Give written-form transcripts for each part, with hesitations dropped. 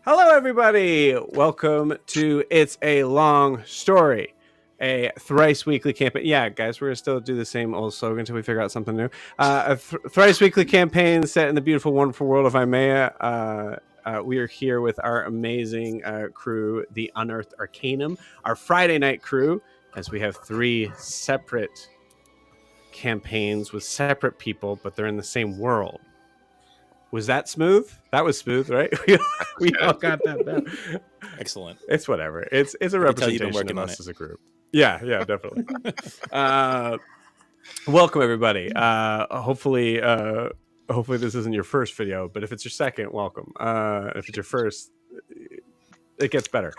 Hello, everybody. Welcome to It's a Long Story, a thrice weekly campaign. Yeah, guys, we're going to still do the same old slogan until we figure out something new. Thrice weekly campaign set in the beautiful, wonderful world of Imea. We are here with our amazing crew, the Unearthed Arcanum, our Friday night crew, as we have three separate campaigns with separate people, but they're in the same world. Was that smooth? That was smooth, right? we all got that down. Excellent. It's whatever. It's a representation of us as a group. Yeah, definitely. Welcome everybody. Hopefully this isn't your first video, but if it's your second, welcome. If it's your first, it gets better.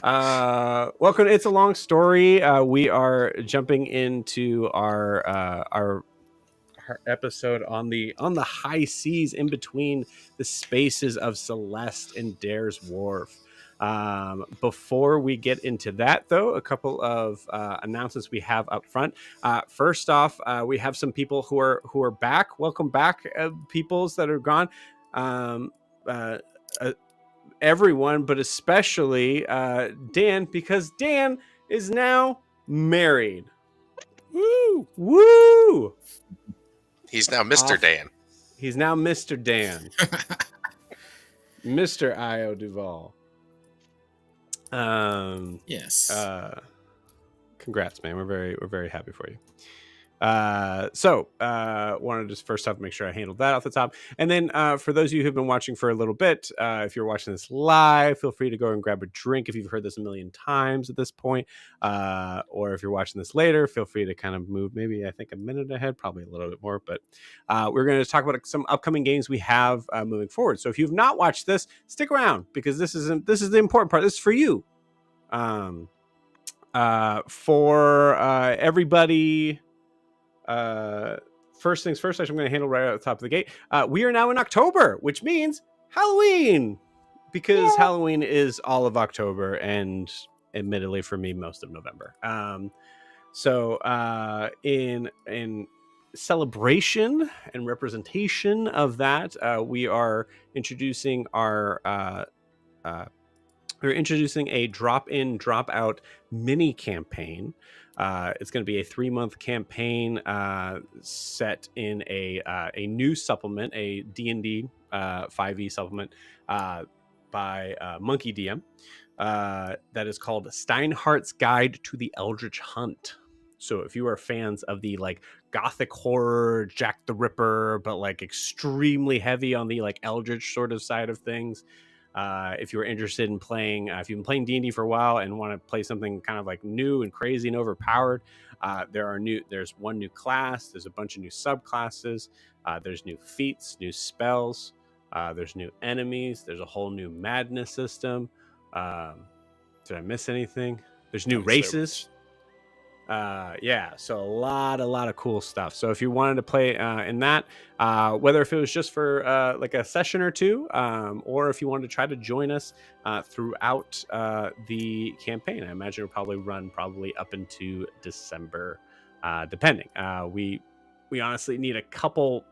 Welcome to It's a Long Story. We are jumping into our episode on the high seas in between the spaces of Celeste and Dair's Wharf. Before we get into that, though, a couple of announcements we have up front. First off, we have some people who are back. Welcome back, peoples that are gone. Everyone, but especially Dan, because Dan is now married. Woo! He's now Mr. Dan. He's now Mr. Dan. Mr. Io Duval. Yes. Congrats, man. We're very happy for you. Wanted to just first off make sure I handled that off the top. And then for those of you who've been watching for a little bit, if you're watching this live, feel free to go and grab a drink if you've heard this a million times at this point. Or if you're watching this later, feel free to kind of move maybe I think a minute ahead, probably a little bit more. But we're going to talk about some upcoming games we have moving forward. So if you've not watched this, stick around because this is the important part. This is for you. For everybody. First things first, I'm going to handle right at the top of the gate. We are now in October, which means Halloween, because Halloween is all of October and admittedly for me, most of November. In celebration and representation of that, we are introducing we're introducing a drop-in, drop-out mini campaign. It's going to be a 3-month campaign set in a new supplement, a D&D 5e supplement by Monkey DM that is called Steinhardt's Guide to the Eldritch Hunt. So if you are fans of the like gothic horror, Jack the Ripper, but like extremely heavy on the like eldritch sort of side of things, if you're interested in playing, if you've been playing D&D for a while and want to play something kind of like new and crazy and overpowered, there's one new class, there's a bunch of new subclasses, there's new feats, new spells, there's new enemies, there's a whole new madness system. Did I miss anything? There's new races. So a lot of cool stuff. So if you wanted to play in that, whether if it was just for like a session or two, or if you wanted to try to join us throughout the campaign, I imagine it'll probably run up into December, depending. We honestly need a couple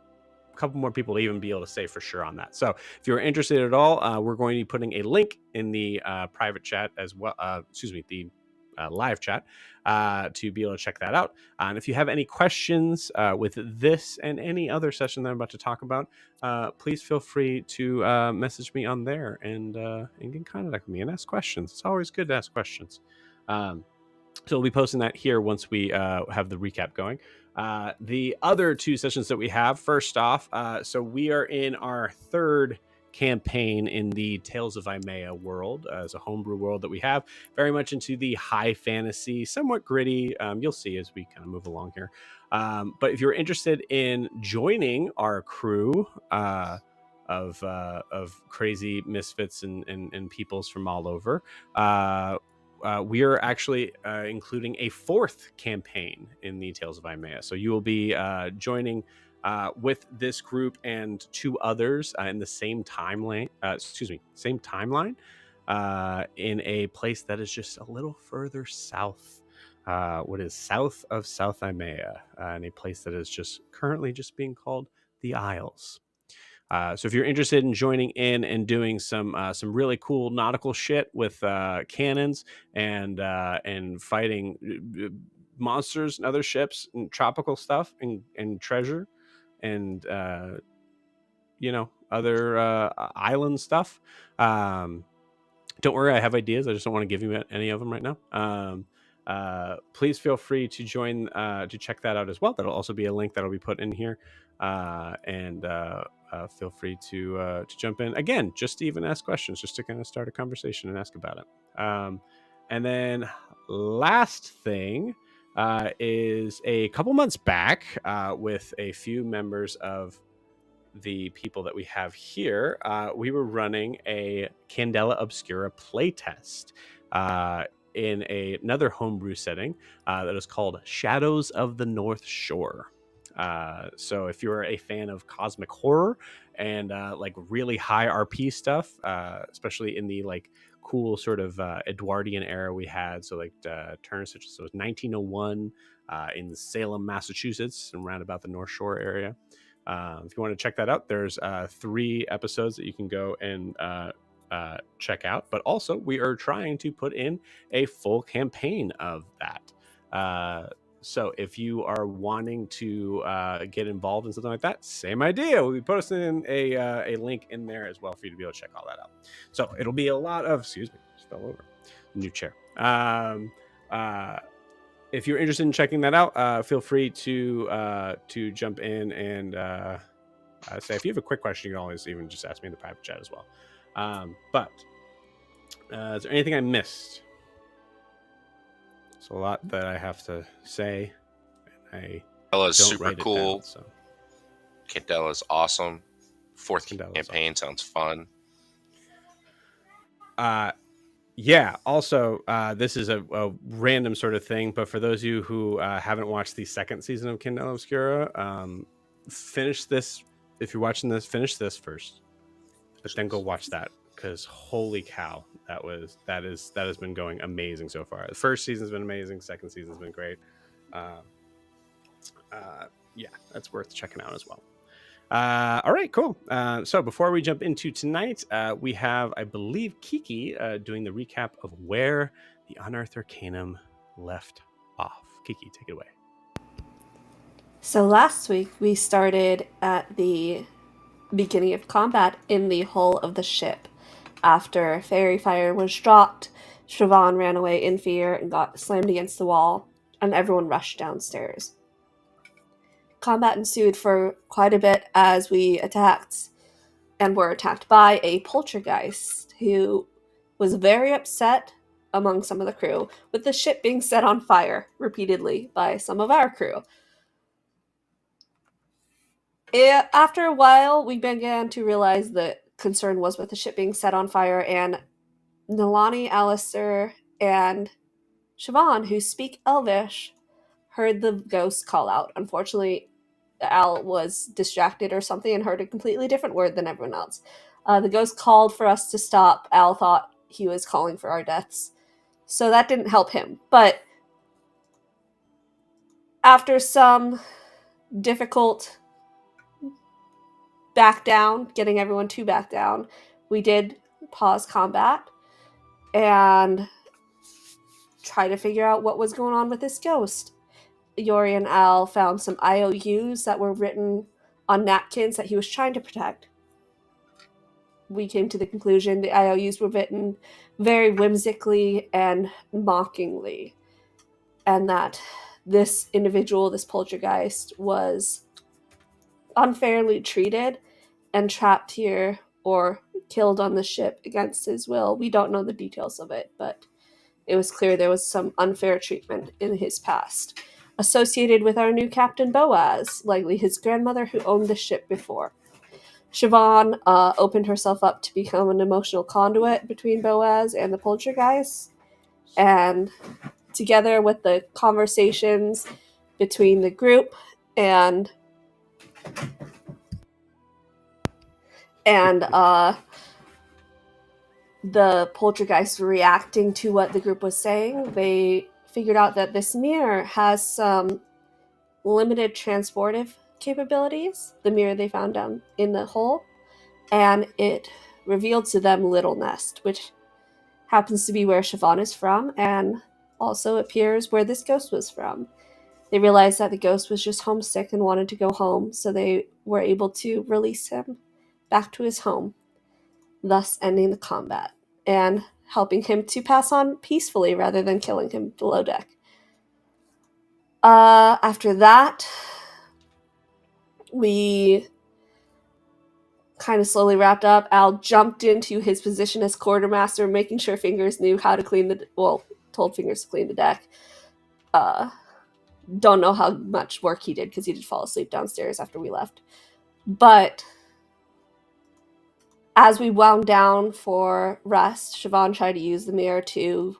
more people to even be able to say for sure on that. So if you're interested at all, we're going to be putting a link in the private chat as well. The live chat to be able to check that out. And if you have any questions with this and any other session that I'm about to talk about, please feel free to message me on there and get in contact with me and ask questions. It's always good to ask questions. So we'll be posting that here once we have the recap going. The other two sessions that we have, first off, so we are in our third campaign in the Tales of Imea world, as a homebrew world that we have, very much into the high fantasy, somewhat gritty. You'll see as we kind of move along here. But if you're interested in joining our crew of crazy misfits and peoples from all over, we are actually including a fourth campaign in the Tales of Imea. So you will be joining with this group and two others in the same timeline, in a place that is just a little further south, what is south of South Imea, in a place that is just currently just being called the Isles. So if you're interested in joining in and doing some really cool nautical shit with cannons and fighting monsters and other ships and tropical stuff and treasure and other island stuff, don't worry, I have ideas. I just don't want to give you any of them right now. Please feel free to join to check that out as well. That'll also be a link that'll be put in here, and feel free to jump in again, just to even ask questions, just to kind of start a conversation and ask about it. And then last thing is a couple months back with a few members of the people that we have here, we were running a Candela Obscura playtest in another homebrew setting that is called Shadows of the North Shore. So if you're a fan of cosmic horror and like really high RP stuff, especially in the like cool sort of Edwardian era we had, so like turns such as 1901 in Salem, Massachusetts, and around about the North Shore area. If you want to check that out, there's 3 episodes that you can go and check out. But also, we are trying to put in a full campaign of that. So if you are wanting to get involved in something like that, same idea. We'll be posting a link in there as well for you to be able to check all that out. So it'll be a lot of, excuse me, just fell over, new chair. If you're interested in checking that out, feel free to jump in and say if you have a quick question, you can always even just ask me in the private chat as well. But is there anything I missed? It's a lot that I have to say. And Candella's don't super write it cool. down, so. Candella's awesome. Fourth Candella's campaign sounds fun. Yeah, also, this is a random sort of thing, but for those of you who haven't watched the second season of Candela Obscura, finish this. If you're watching this, finish this first, but then go watch that, because holy cow, that has been going amazing so far. The first season's been amazing, second season's been great. Yeah, that's worth checking out as well. All right, cool. So before we jump into tonight, we have, I believe, Kiki doing the recap of where the Unearthed Arcanum left off. Kiki, take it away. So last week we started at the beginning of combat in the hull of the ship. After fairy fire was dropped, Siobhan ran away in fear and got slammed against the wall, and everyone rushed downstairs. Combat ensued for quite a bit as we attacked and were attacked by a poltergeist who was very upset among some of the crew with the ship being set on fire repeatedly by some of our crew. After a while, we began to realize that concern was with the ship being set on fire, and Nilani, Alistair, and Siobhan, who speak Elvish, heard the ghost call out. Unfortunately, Al was distracted or something and heard a completely different word than everyone else. The ghost called for us to stop. Al thought he was calling for our deaths, so that didn't help him. But after some difficult getting everyone to back down, we did pause combat and try to figure out what was going on with this ghost. Yori and Al found some IOUs that were written on napkins that he was trying to protect. We came to the conclusion the IOUs were written very whimsically and mockingly, and that this individual, this poltergeist, was unfairly treated and trapped here or killed on the ship against his will. We don't know the details of it, but it was clear there was some unfair treatment in his past associated with our new captain Boaz, likely his grandmother who owned the ship before. Siobhan opened herself up to become an emotional conduit between Boaz and the poltergeist, and together with the conversations between the group and the poltergeist reacting to what the group was saying, they figured out that this mirror has some limited transportive capabilities, the mirror they found down in the hole. and it revealed to them Little Nest, which happens to be where Siobhan is from, and also appears where this ghost was from. They realized that the ghost was just homesick and wanted to go home, so they were able to release him back to his home, thus ending the combat and helping him to pass on peacefully rather than killing him below deck. After that, we kind of slowly wrapped up. Al jumped into his position as quartermaster, making sure Fingers knew how to told Fingers to clean the deck. Don't know how much work he did because he did fall asleep downstairs after we left. But as we wound down for rest, Siobhan tried to use the mirror to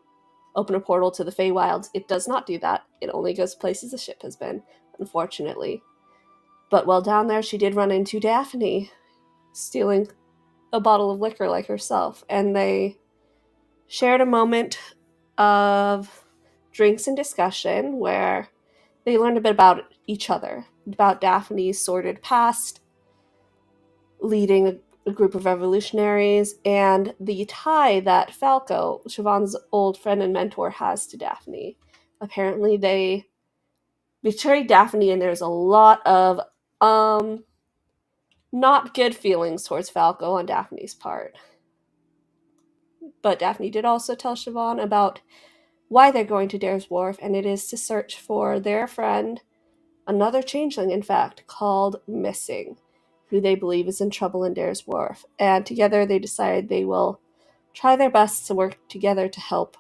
open a portal to the Feywilds. It does not do that. It only goes places the ship has been, unfortunately. But while down there, she did run into Daphne, stealing a bottle of liquor like herself. And they shared a moment of drinks and discussion where they learned a bit about each other, about Daphne's sordid past, leading a group of revolutionaries, and the tie that Falco, Siobhan's old friend and mentor, has to Daphne. Apparently, they betrayed Daphne, and there's a lot of not good feelings towards Falco on Daphne's part. But Daphne did also tell Siobhan about why they're going to Dair's Wharf, and it is to search for their friend, another changeling, in fact, called Missing, who they believe is in trouble in Dair's Wharf. And together they decide they will try their best to work together to help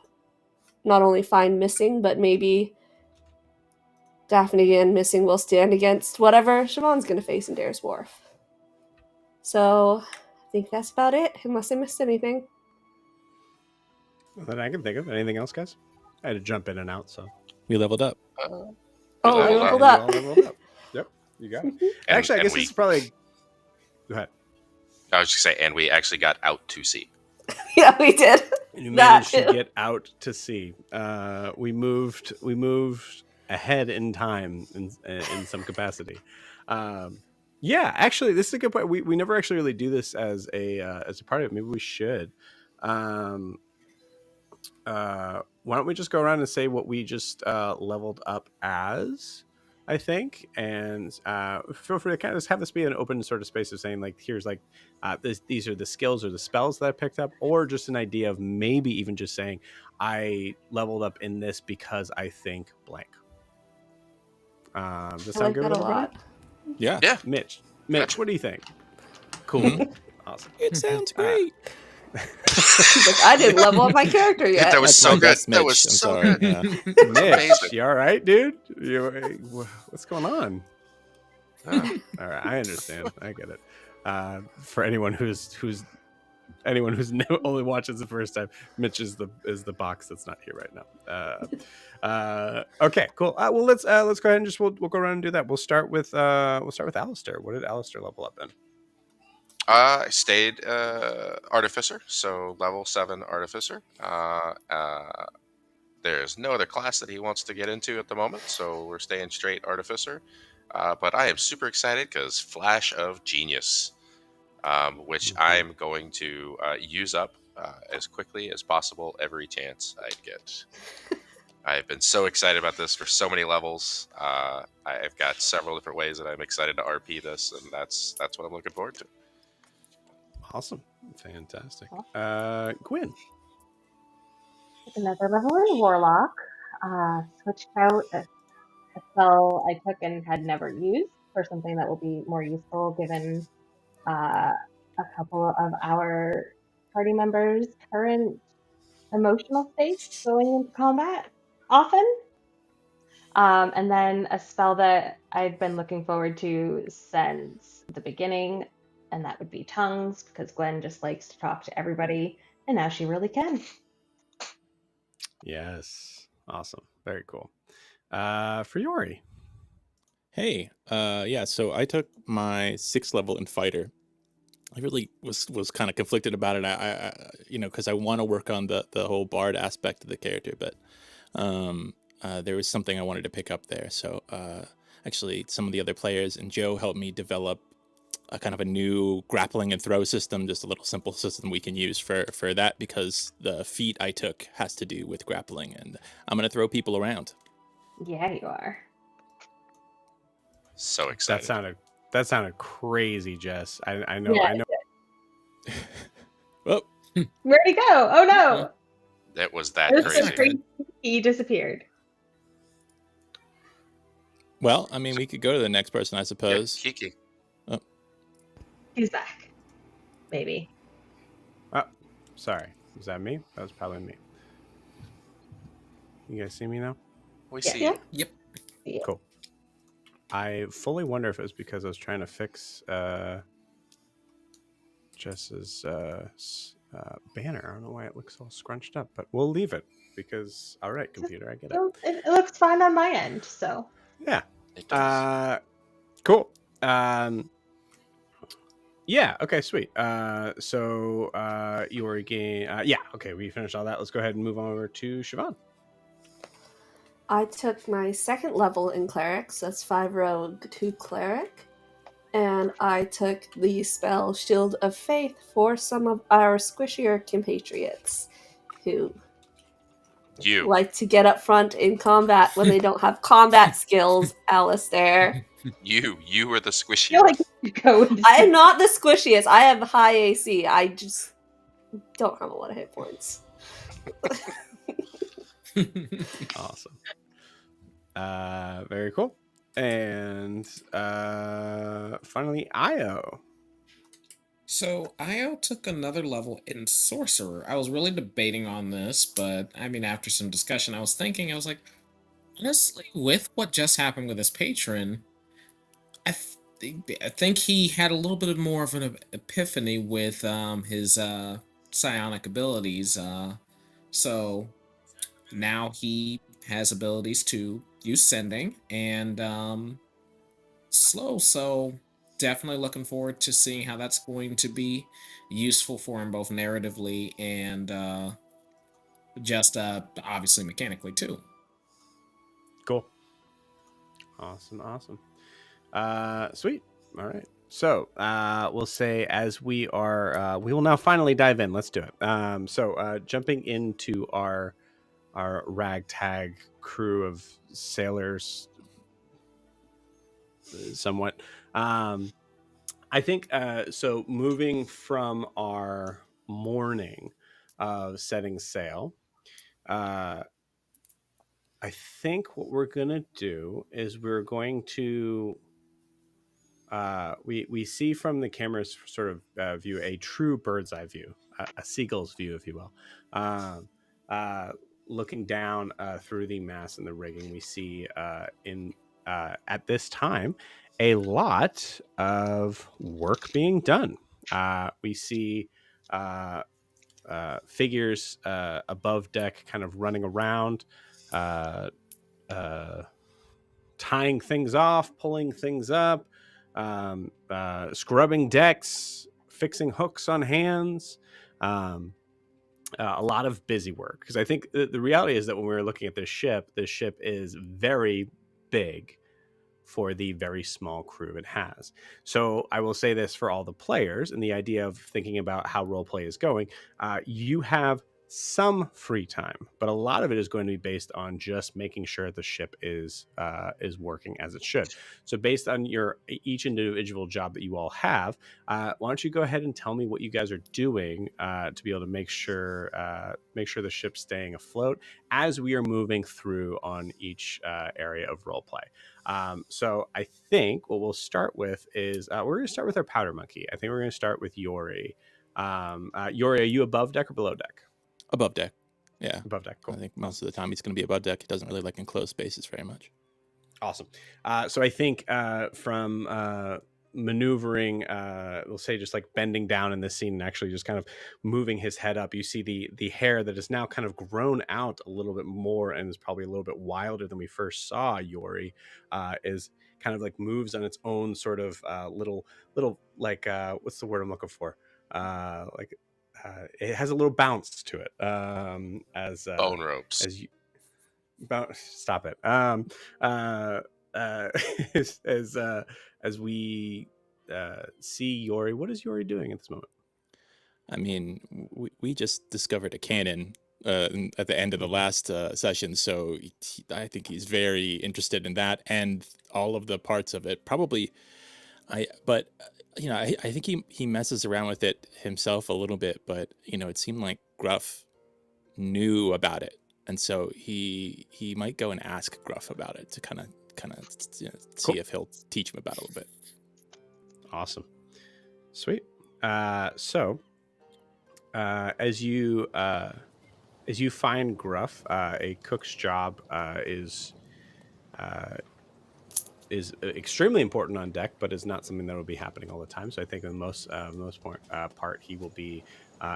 not only find Missing, but maybe Daphne and Missing will stand against whatever Siobhan's going to face in Dair's Wharf. So I think that's about it, unless I missed anything. That I can think of. Anything else, guys? I had to jump in and out, so. We leveled up. Oh, we leveled leveled You up. all leveled up. Yep, you got it. Actually, I guess this is probably. Go ahead. I was just say, and we actually got out to sea. Yeah, we did. You That managed to too. get out to sea. We moved ahead in time in some capacity. Yeah, actually, this is a good point. We never actually really do this as a part of it. Maybe we should. Why don't we just go around and say what we just leveled up as, I think, and feel free to kind of just have this be an open sort of space of saying, like, here's like these are the skills or the spells that I picked up, or just an idea of maybe even just saying I leveled up in this because I think blank. Does that I sound like good that with a everybody? lot. Yeah. Yeah. Mitch, Gotcha. what do you think? Cool. Mhm. Awesome. It sounds great. He's like, I didn't level up my character yet. That was That's so my good. best That Mitch. was I'm so sorry. good. Yeah. Mitch, Amazing. you all right, dude? What's going on? Ah, All right, I understand. I get it. For anyone who's only watches the first time, Mitch is the box that's not here right now. Okay, cool. Well, let's go ahead and we'll go around and do that. We'll start with Alistair. What did Alistair level up in? I stayed Artificer, so level 7 Artificer. There's no other class that he wants to get into at the moment, so we're staying straight Artificer. But I am super excited because Flash of Genius, which I'm going to use up as quickly as possible every chance I get. I've been so excited about this for so many levels. I've got several different ways that I'm excited to RP this, and that's what I'm looking forward to. Awesome, fantastic. Gwen. Another level in Warlock. Switched out a spell I took and had never used for something that will be more useful given a couple of our party members' current emotional states going into combat often. And then a spell that I've been looking forward to since the beginning, and that would be Tongues, because Gwen just likes to talk to everybody, and now she really can. Yes, awesome, very cool. For Yori. Hey, yeah. So I took my 6th level in Fighter. I really was kind of conflicted about it. I because I want to work on the whole bard aspect of the character, but there was something I wanted to pick up there. So actually, some of the other players and Joe helped me develop a kind of a new grappling and throw system, just a little simple system we can use for that, because the feat I took has to do with grappling, and I'm going to throw people around. Yeah, you are. So That excited. sounded crazy, Jess. I know. Yeah. Oh, Where'd he go? Oh no! That was that It was so crazy. crazy. He disappeared. well, I mean, we could go to the next person, I Yeah, suppose. Kiki. He's back. Maybe. Oh, sorry. Was that me? That was probably me. You guys see me now? We Yeah. see Yeah. you. Yep. Yeah. Cool. I fully wonder if it was because I was trying to fix Jess's banner. I don't know why it looks all scrunched up, but we'll leave it because, all right, computer, I get it. Well, it looks fine on my end, so. Yeah. It does. Cool. Yeah. Okay. Sweet. So you were again. Yeah. Okay. We finished all that. Let's go ahead and move on over to Siobhan. I took my second level in clerics. That's 5 rogue, 2 cleric. And I took the spell Shield of Faith for some of our squishier compatriots who You. like to get up front in combat when they don't have combat skills, Alistair. You were the I squishy feel one. like you go into I am not the squishiest. I have high AC. I just don't have a lot of hit points. Awesome. Very cool. And finally, Io. So Io took another level in Sorcerer. I was really debating on this, but I mean, after some discussion, I was like, honestly, with what just happened with his patron, I think he had a little bit more of an epiphany with his psionic abilities. So now he has abilities to use sending and slow. So definitely looking forward to seeing how that's going to be useful for him both narratively and just obviously mechanically too. Cool. Awesome. Sweet. All right. So we'll say as we are, we will now finally dive in. Let's do it. So jumping into our ragtag crew of sailors, somewhat. I think so. Moving from our morning of setting sail, I think what we're gonna do is we're going to we see from the camera's sort of view a true bird's eye view, a seagull's view, if you will. Looking down through the mast and the rigging, we see in at this time a lot of work being done. We see figures above deck, kind of running around. Tying things off, pulling things up, scrubbing decks, fixing hooks on hands. A lot of busy work, because I think the reality is that when we were looking at this ship is very big for the very small crew it has. So I will say this for all the players, and the idea of thinking about how roleplay is going, you have some free time, but a lot of it is going to be based on just making sure the ship is working as it should. So based on your each individual job that you all have, why don't you go ahead and tell me what you guys are doing to be able to make sure the ship's staying afloat as we are moving through on each area of roleplay. So I think what we'll start with is we're going to start with our powder monkey. I think we're going to start with Yori. Yori, are you above deck or below deck? Above deck. Yeah. Above deck. Cool. I think most of the time he's going to be above deck. He doesn't really like enclosed spaces very much. Awesome. So I think from maneuvering, we'll say just like bending down in this scene and actually just kind of moving his head up, you see the hair that is now kind of grown out a little bit more and is probably a little bit wilder than we first saw Yori, is kind of like moves on its own sort of little like what's the word I'm looking for? It has a little bounce to it, as Bone ropes. as you stop it. As we see Yori. What is Yori doing at this moment? I mean, we just discovered a cannon at the end of the last session, so I think he's very interested in that and all of the parts of it. Probably, but I think he messes around with it himself a little bit, but it seemed like Gruff knew about it, and so he might go and ask Gruff about it to kind of see Cool. if he'll teach him about it a little bit. Awesome, sweet. So as you find Gruff, a cook's job is extremely important on deck, but is not something that will be happening all the time. So I think in the most part, he will be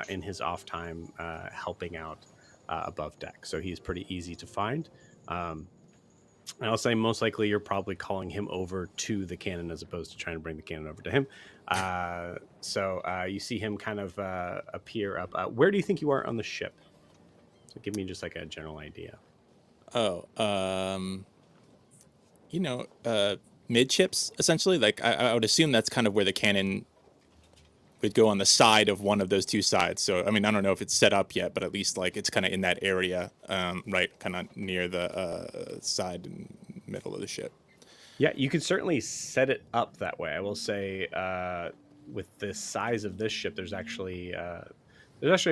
in his off time helping out above deck. So he's pretty easy to find. And I'll say most likely you're probably calling him over to the cannon as opposed to trying to bring the cannon over to him. So you see him kind of appear up. Where do you think you are on the ship? So give me just like a general idea. Oh, midships, essentially. Like I would assume that's kind of where the cannon would go on the side of one of those two sides. So, I mean, I don't know if it's set up yet, but at least like it's kind of in that area, right? Kind of near the side and middle of the ship. Yeah, you could certainly set it up that way. I will say with the size of this ship, there's actually a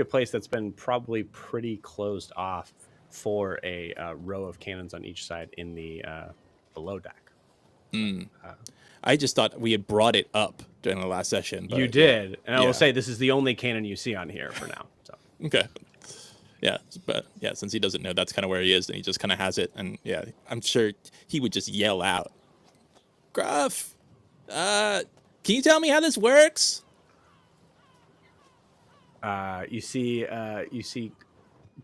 place that's been probably pretty closed off for a row of cannons on each side in the below deck. I just thought we had brought it up during the last session. But you did, and I will say this is the only cannon you see on here for now. So okay, yeah, but yeah, since he doesn't know that's kind of where he is, and he just kind of has it, and yeah, I'm sure he would just yell out, "Gruff, can you tell me how this works?" You see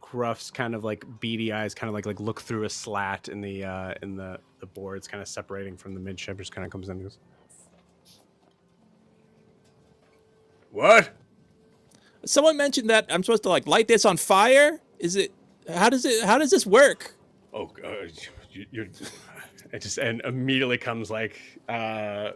Gruff's kind of like beady eyes, kind of like look through a slat in the boards, kind of separating from the midship. Just kind of comes in and goes, "What? Someone mentioned that I'm supposed to like light this on fire. Is it? How does this work?" Oh, you're. It just and immediately comes like I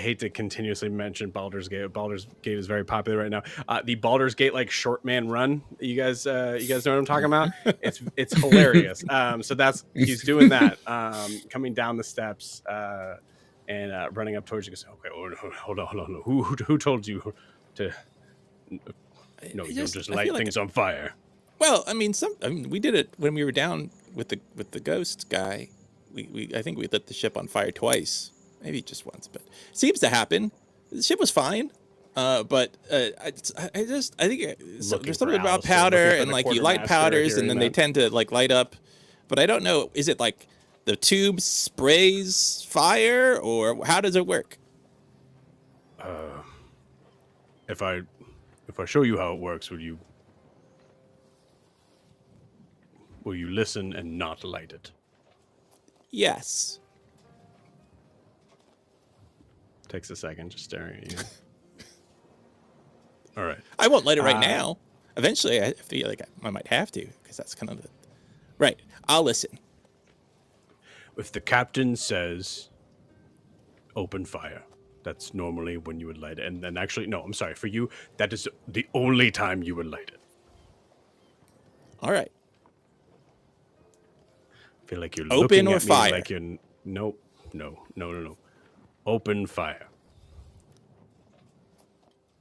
hate to continuously mention Baldur's Gate. Baldur's Gate is very popular right now. The Baldur's Gate like short man run. You guys know what I'm talking about? It's hilarious. So he's doing that, coming down the steps and running up towards you. Goes, okay, hold on. Who told you to? No, you don't just light things on fire. Well, I mean, we did it when we were down with the ghost guy. I think we lit the ship on fire twice. Maybe just once, but it seems to happen. The ship was fine, but I think there's something about powder and like you light powders and then they tend to like light up, but I don't know. Is it like the tube sprays fire or how does it work? If I show you how it works, will you listen and not light it? Yes. Takes a second, just staring at you. All right. I won't light it right now. Eventually, I feel like I might have to, because that's kind of right. I'll listen. If the captain says, "Open fire," that's normally when you would light it. And then actually, no, I'm sorry. For you, that is the only time you would light it. All right. I feel like you're open looking or at me fire. Like you're no. Open fire.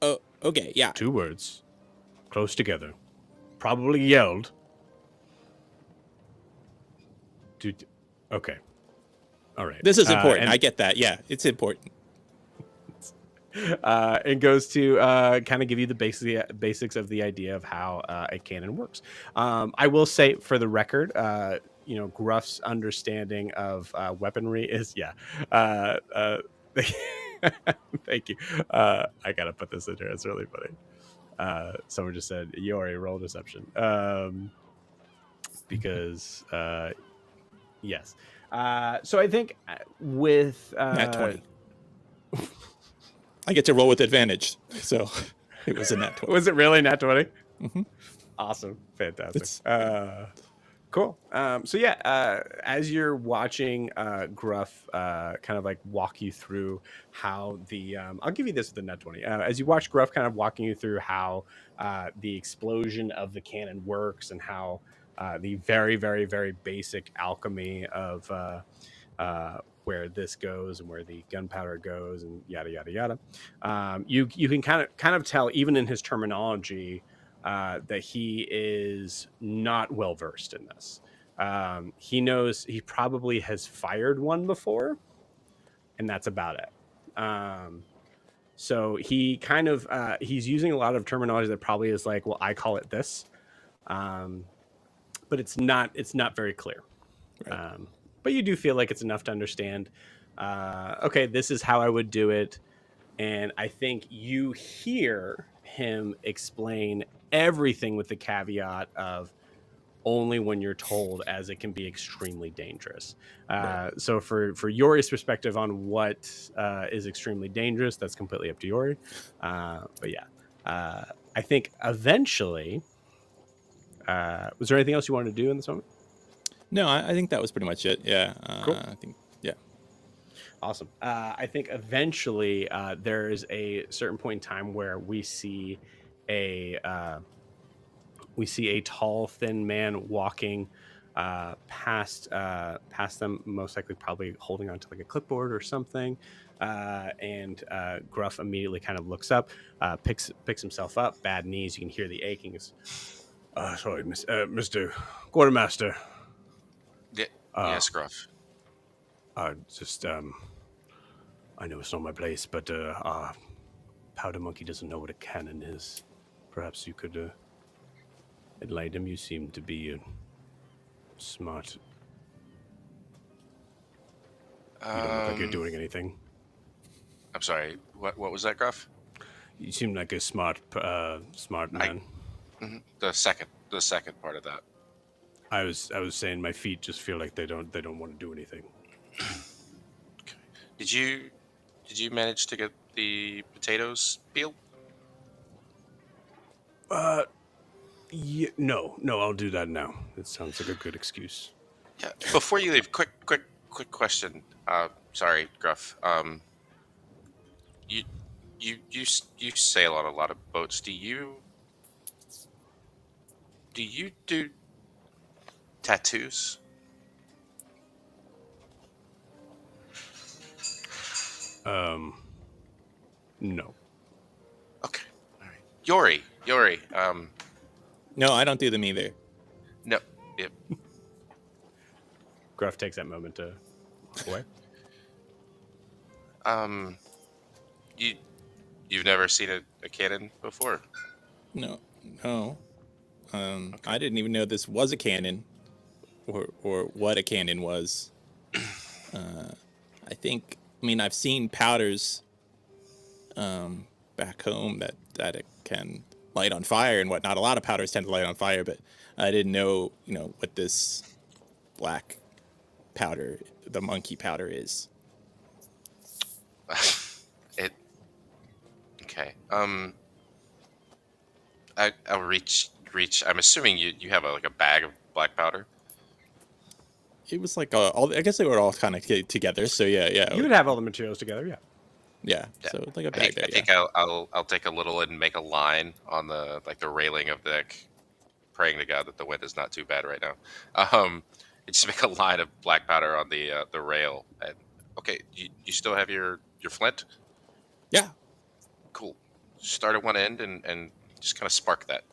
Oh, okay, yeah. 2 words, close together, probably yelled. Okay, all right. This is important. I get that. Yeah, it's important. And goes to kind of give you the basics of the idea of how a cannon works. I will say, for the record, Gruff's understanding of weaponry is Thank you. I gotta put this in here. It's really funny. Someone just said, "Yori, roll deception," because yes. So I think with Nat 20. I get to roll with advantage, so it was a nat 20. Was it really nat 20? Mm-hmm. Awesome, fantastic. Cool. So yeah, as you're watching Gruff kind of like walk you through how the I'll give you this with the net 20. As you watch Gruff kind of walking you through how the explosion of the cannon works and how the very, very, very basic alchemy of where this goes and where the gunpowder goes and yada yada yada. You can kind of tell even in his terminology that he is not well versed in this. He knows he probably has fired one before, and that's about it. So he kind of he's using a lot of terminology that probably is like, well, I call it this, um, but it's not very clear. Right. But you do feel like it's enough to understand. Okay, this is how I would do it, and I think you hear him explain everything with the caveat of only when you're told, as it can be extremely dangerous. Right. So for Yori's perspective on what is extremely dangerous, that's completely up to Yori. But yeah, I think eventually. Was there anything else you wanted to do in this moment? No, I think that was pretty much it. Yeah. Cool. I think, yeah. Awesome. I think eventually there is a certain point in time where we see a tall, thin man walking past them, most likely probably holding onto like a clipboard or something. And Gruff immediately kind of looks up, picks himself up, bad knees. You can hear the aching. Sorry, Mr. Quartermaster. Yeah, Uh, yes, Gruff. just I know it's not my place, but Powder Monkey doesn't know what a cannon is. Perhaps you could enlighten him. You seem to be smart. You don't look like you're doing anything. I'm sorry. What was that, Gruff? You seem like a smart man. The second part of that. I was saying my feet just feel like they don't want to do anything. Did you manage to get the potatoes peeled? Yeah, no, I'll do that now. It sounds like a good excuse. Yeah. Before you leave, quick question. Sorry, Gruff. You you sail on a lot of boats. Do you do tattoos? No. Okay. All right. Yori. No, I don't do them either. No. Yep. Gruff takes that moment to walk away. You've never seen a cannon before? No. I didn't even know this was a cannon, or what a cannon was. I mean, I've seen powders back home that it can light on fire and whatnot. A lot of powders tend to light on fire, but I didn't know, what this black powder, the monkey powder, is. Okay. I'll reach. I'm assuming you have a bag of black powder. It was like I guess they were all kind of together. So yeah. You would have all the materials together, yeah. Yeah. So like a I bag think, there. I think I'll take a little and make a line on the railing of the deck, praying to God that the wind is not too bad right now. Just make a line of black powder on the rail. And okay, you still have your flint? Yeah. Cool. Start at one end and just kind of spark that.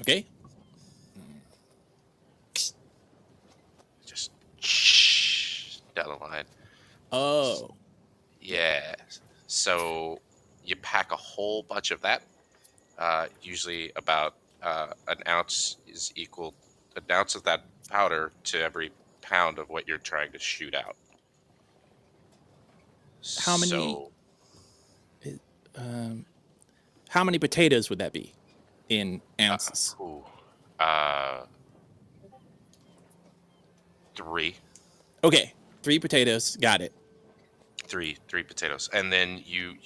Okay. Just down the line. Oh. Yeah. So you pack a whole bunch of that. Usually about an ounce is equal. An ounce of that powder to every pound of what you're trying to shoot out. How many? So, How many potatoes would that be in ounces? 3. Okay, 3 potatoes. Got it. Three potatoes, and then you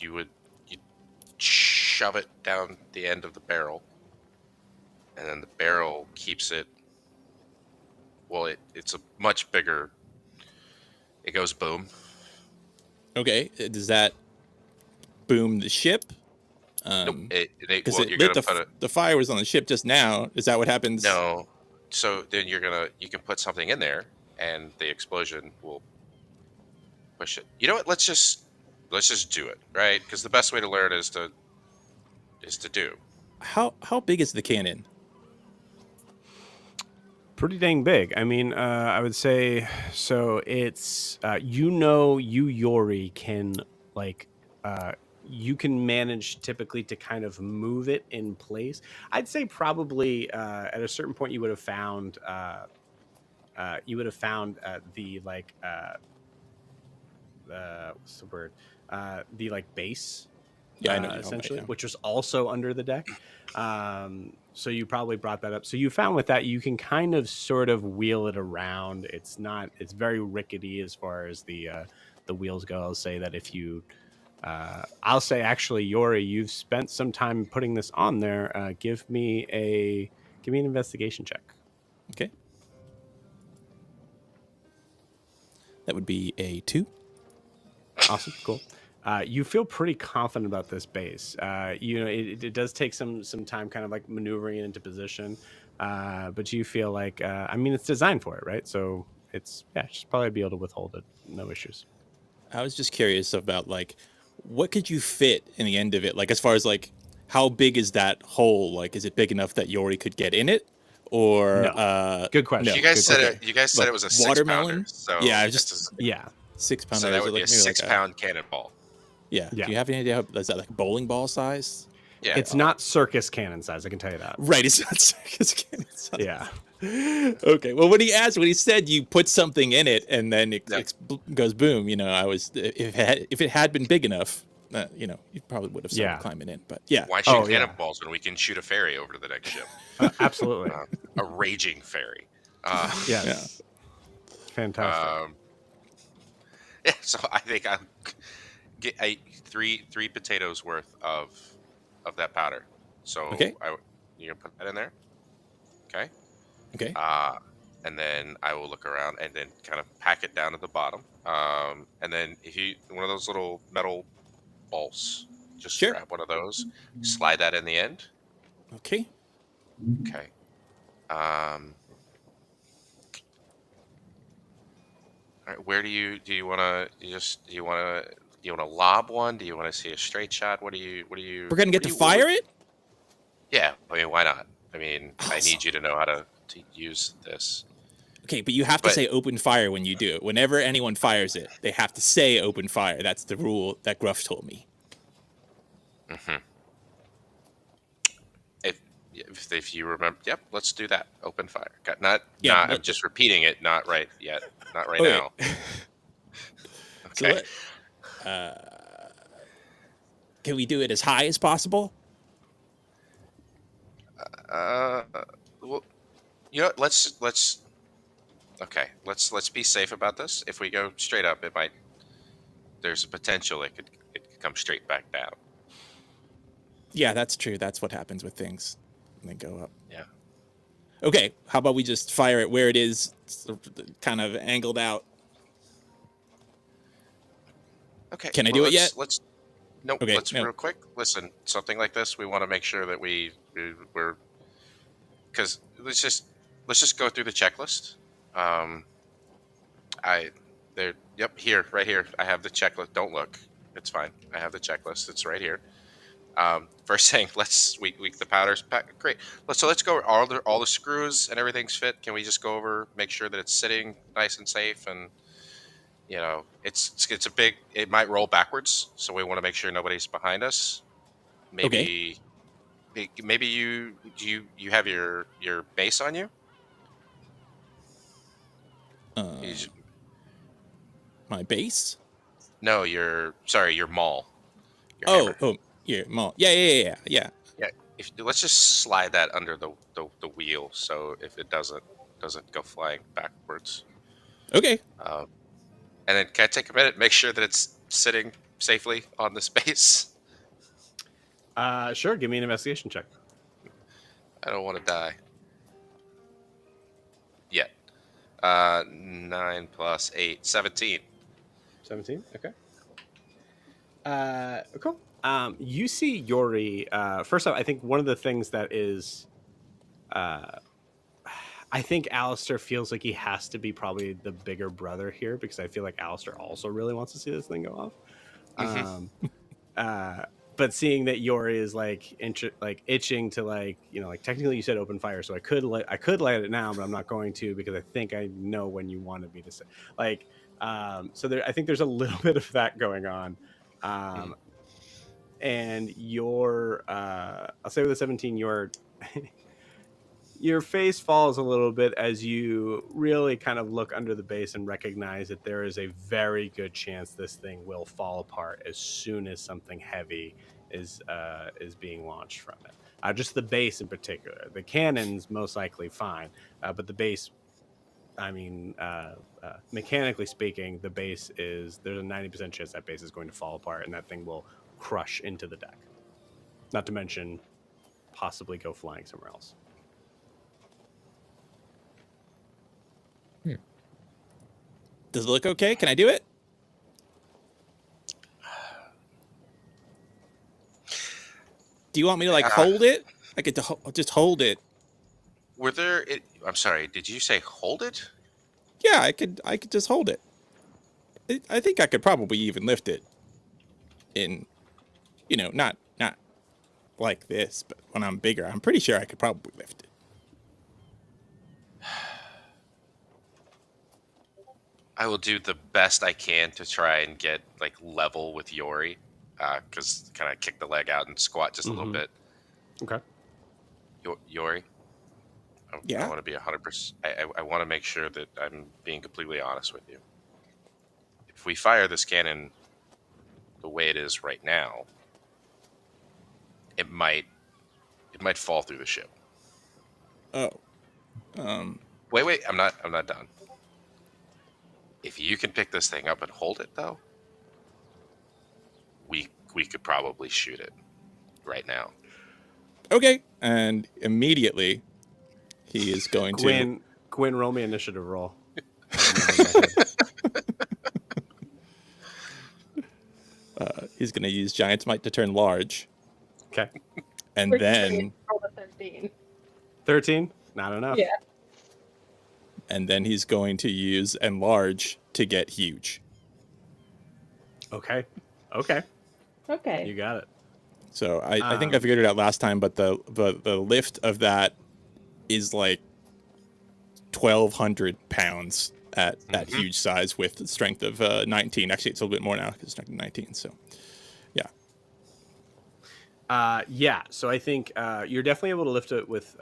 shove it down the end of the barrel, and then the barrel keeps it well, it's a much bigger. It goes boom. Okay, does that boom the ship? Nope. Because Well, it you're lit gonna put it. the fire was on the ship just now. Is that what happens? No. So then you can put something in there, and the explosion will push it. You know what? Let's just do it, right? Because the best way to learn is to do. How big is the cannon? Pretty dang big. I mean, I would say so. It's you Yori can like you can manage typically to kind of move it in place. I'd say probably at a certain point you would have found the like what's the word the like base Yeah, I know you essentially, yeah. which was also under the deck. So you probably brought that up. So you found with that you can kind of sort of wheel it around. It's very rickety as far as the wheels go. I'll say that if you I'll say actually, Yori, you've spent some time putting this on there. Give me an investigation check. Okay. That would be a 2. Awesome, cool. You feel pretty confident about this base. It does take some time, kind of like maneuvering it into position, but you feel like it's designed for it, right? So it should probably be able to withhold it, no issues. I was just curious about like what could you fit in the end of it? Like as far as like how big is that hole? Like is it big enough that Yori could get in it? Or No. Good question. No. You guys said Okay. it. You guys said Like it was a watermelon? 6-pounder. So Yeah, it's just Yeah. 6 pounder. so that would be like a maybe like 6-pound cannonball. Yeah. Yeah. Do you have any idea? Is that like bowling ball size? Yeah. It's not circus cannon size, I can tell you that. Right. It's not circus cannon size. Yeah. Okay. Well, when he said you put something in it and then it Yeah. goes boom, I was if it had been big enough, you probably would have started Yeah. climbing in. But yeah. Why shoot Oh, yeah. cannonballs when we can shoot a ferry over to the next ship? Absolutely. A raging ferry. Yes. Fantastic. Yeah. So I think I'll get three potatoes worth of that powder. So Okay. you're gonna put that in there. Okay. Okay. And then I will look around and then kind of pack it down at the bottom. And then if you one of those little metal balls, just Sure. grab one of those, slide that in the end. Okay. Okay. All right, where do you want to lob one? Do you want to see a straight shot? What do you We're gonna get to fire it. Yeah, I mean, why not? I mean, I Awesome. need you to know how to use this. Okay, but you have to But- say open fire when you do it. Whenever anyone fires it, they have to say open fire. That's the rule that Gruff told me. Mm-hmm. If you remember, yep, let's do that. Open fire. I'm just repeating it. Not right yet. Not right Okay. now. So Okay. can we do it as high as possible? Well, you know, let's be safe about this. If we go straight up, there's a potential it could come straight back down. Yeah, that's true. That's what happens with things. And then go up. Yeah. Okay, how about we just fire it where it is, kind of angled out? Okay. Can I do it yet? Nope. Okay, Let's no. real quick. Listen, something like this, we want to make sure that we're because let's just go through the checklist. Right here. I have the checklist. Don't look. It's fine. I have the checklist. It's right here. First thing, the powder's packed. Great. Let's go over all the screws and everything's fit. Can we just go over, make sure that it's sitting nice and safe, and it might roll backwards, so we want to make sure nobody's behind us. Maybe you have your base on you. My base? No, your maul. Your hammer. Yeah, mall. Yeah. Yeah. Let's just slide that under the wheel, so if it doesn't go flying backwards. Okay. And then can I take a minute, make sure that it's sitting safely on the space? Sure. Give me an investigation check. I don't want to die. Yet. 9 plus 8, 17. 17. Okay. Cool. You see Yori. First off, I think one of the things that is, I think Alistair feels like he has to be probably the bigger brother here because I feel like Alistair also really wants to see this thing go off. But seeing that Yori is like itching to like technically you said open fire, so I could light it now, but I'm not going to because I think I know when you wanted me to say so there I think there's a little bit of that going on. And I'll say with a 17 your face falls a little bit as you really kind of look under the base and recognize that there is a very good chance this thing will fall apart as soon as something heavy is being launched from it. Just the base in particular. The cannon's most likely fine, but the base, I mean, mechanically speaking, the base there's a 90% chance that base is going to fall apart and that thing will crush into the deck. Not to mention possibly go flying somewhere else. Does it look okay? Can I do it? Do you want me to hold it? I get to just hold it. Were there? I'm sorry. Did you say hold it? Yeah, I could just hold it. I think I could probably even lift it. In, not like this, but when I'm bigger, I'm pretty sure I could probably lift it. I will do the best I can to try and get level with Yori, because kind of kick the leg out and squat just a little bit. Okay. Yori, Yeah. I want to be 100%. I want to make sure that I'm being completely honest with you. If we fire this cannon the way it is right now, it might fall through the ship. Oh. Wait. I'm not done. If you can pick this thing up and hold it, though, we could probably shoot it right now. Okay. And immediately, he is going to... Gwyn, roll me initiative roll. He's going to use Giant's Might to turn large. Okay. And then... Roll the 13. 13? Not enough. Yeah. And then he's going to use Enlarge to get huge. Okay. Okay. You got it. So I think I figured it out last time, but the lift of that is 1,200 pounds at that huge size with strength of 19. Actually, it's a little bit more now because strength of 19. So, yeah. Yeah. So I think you're definitely able to lift it with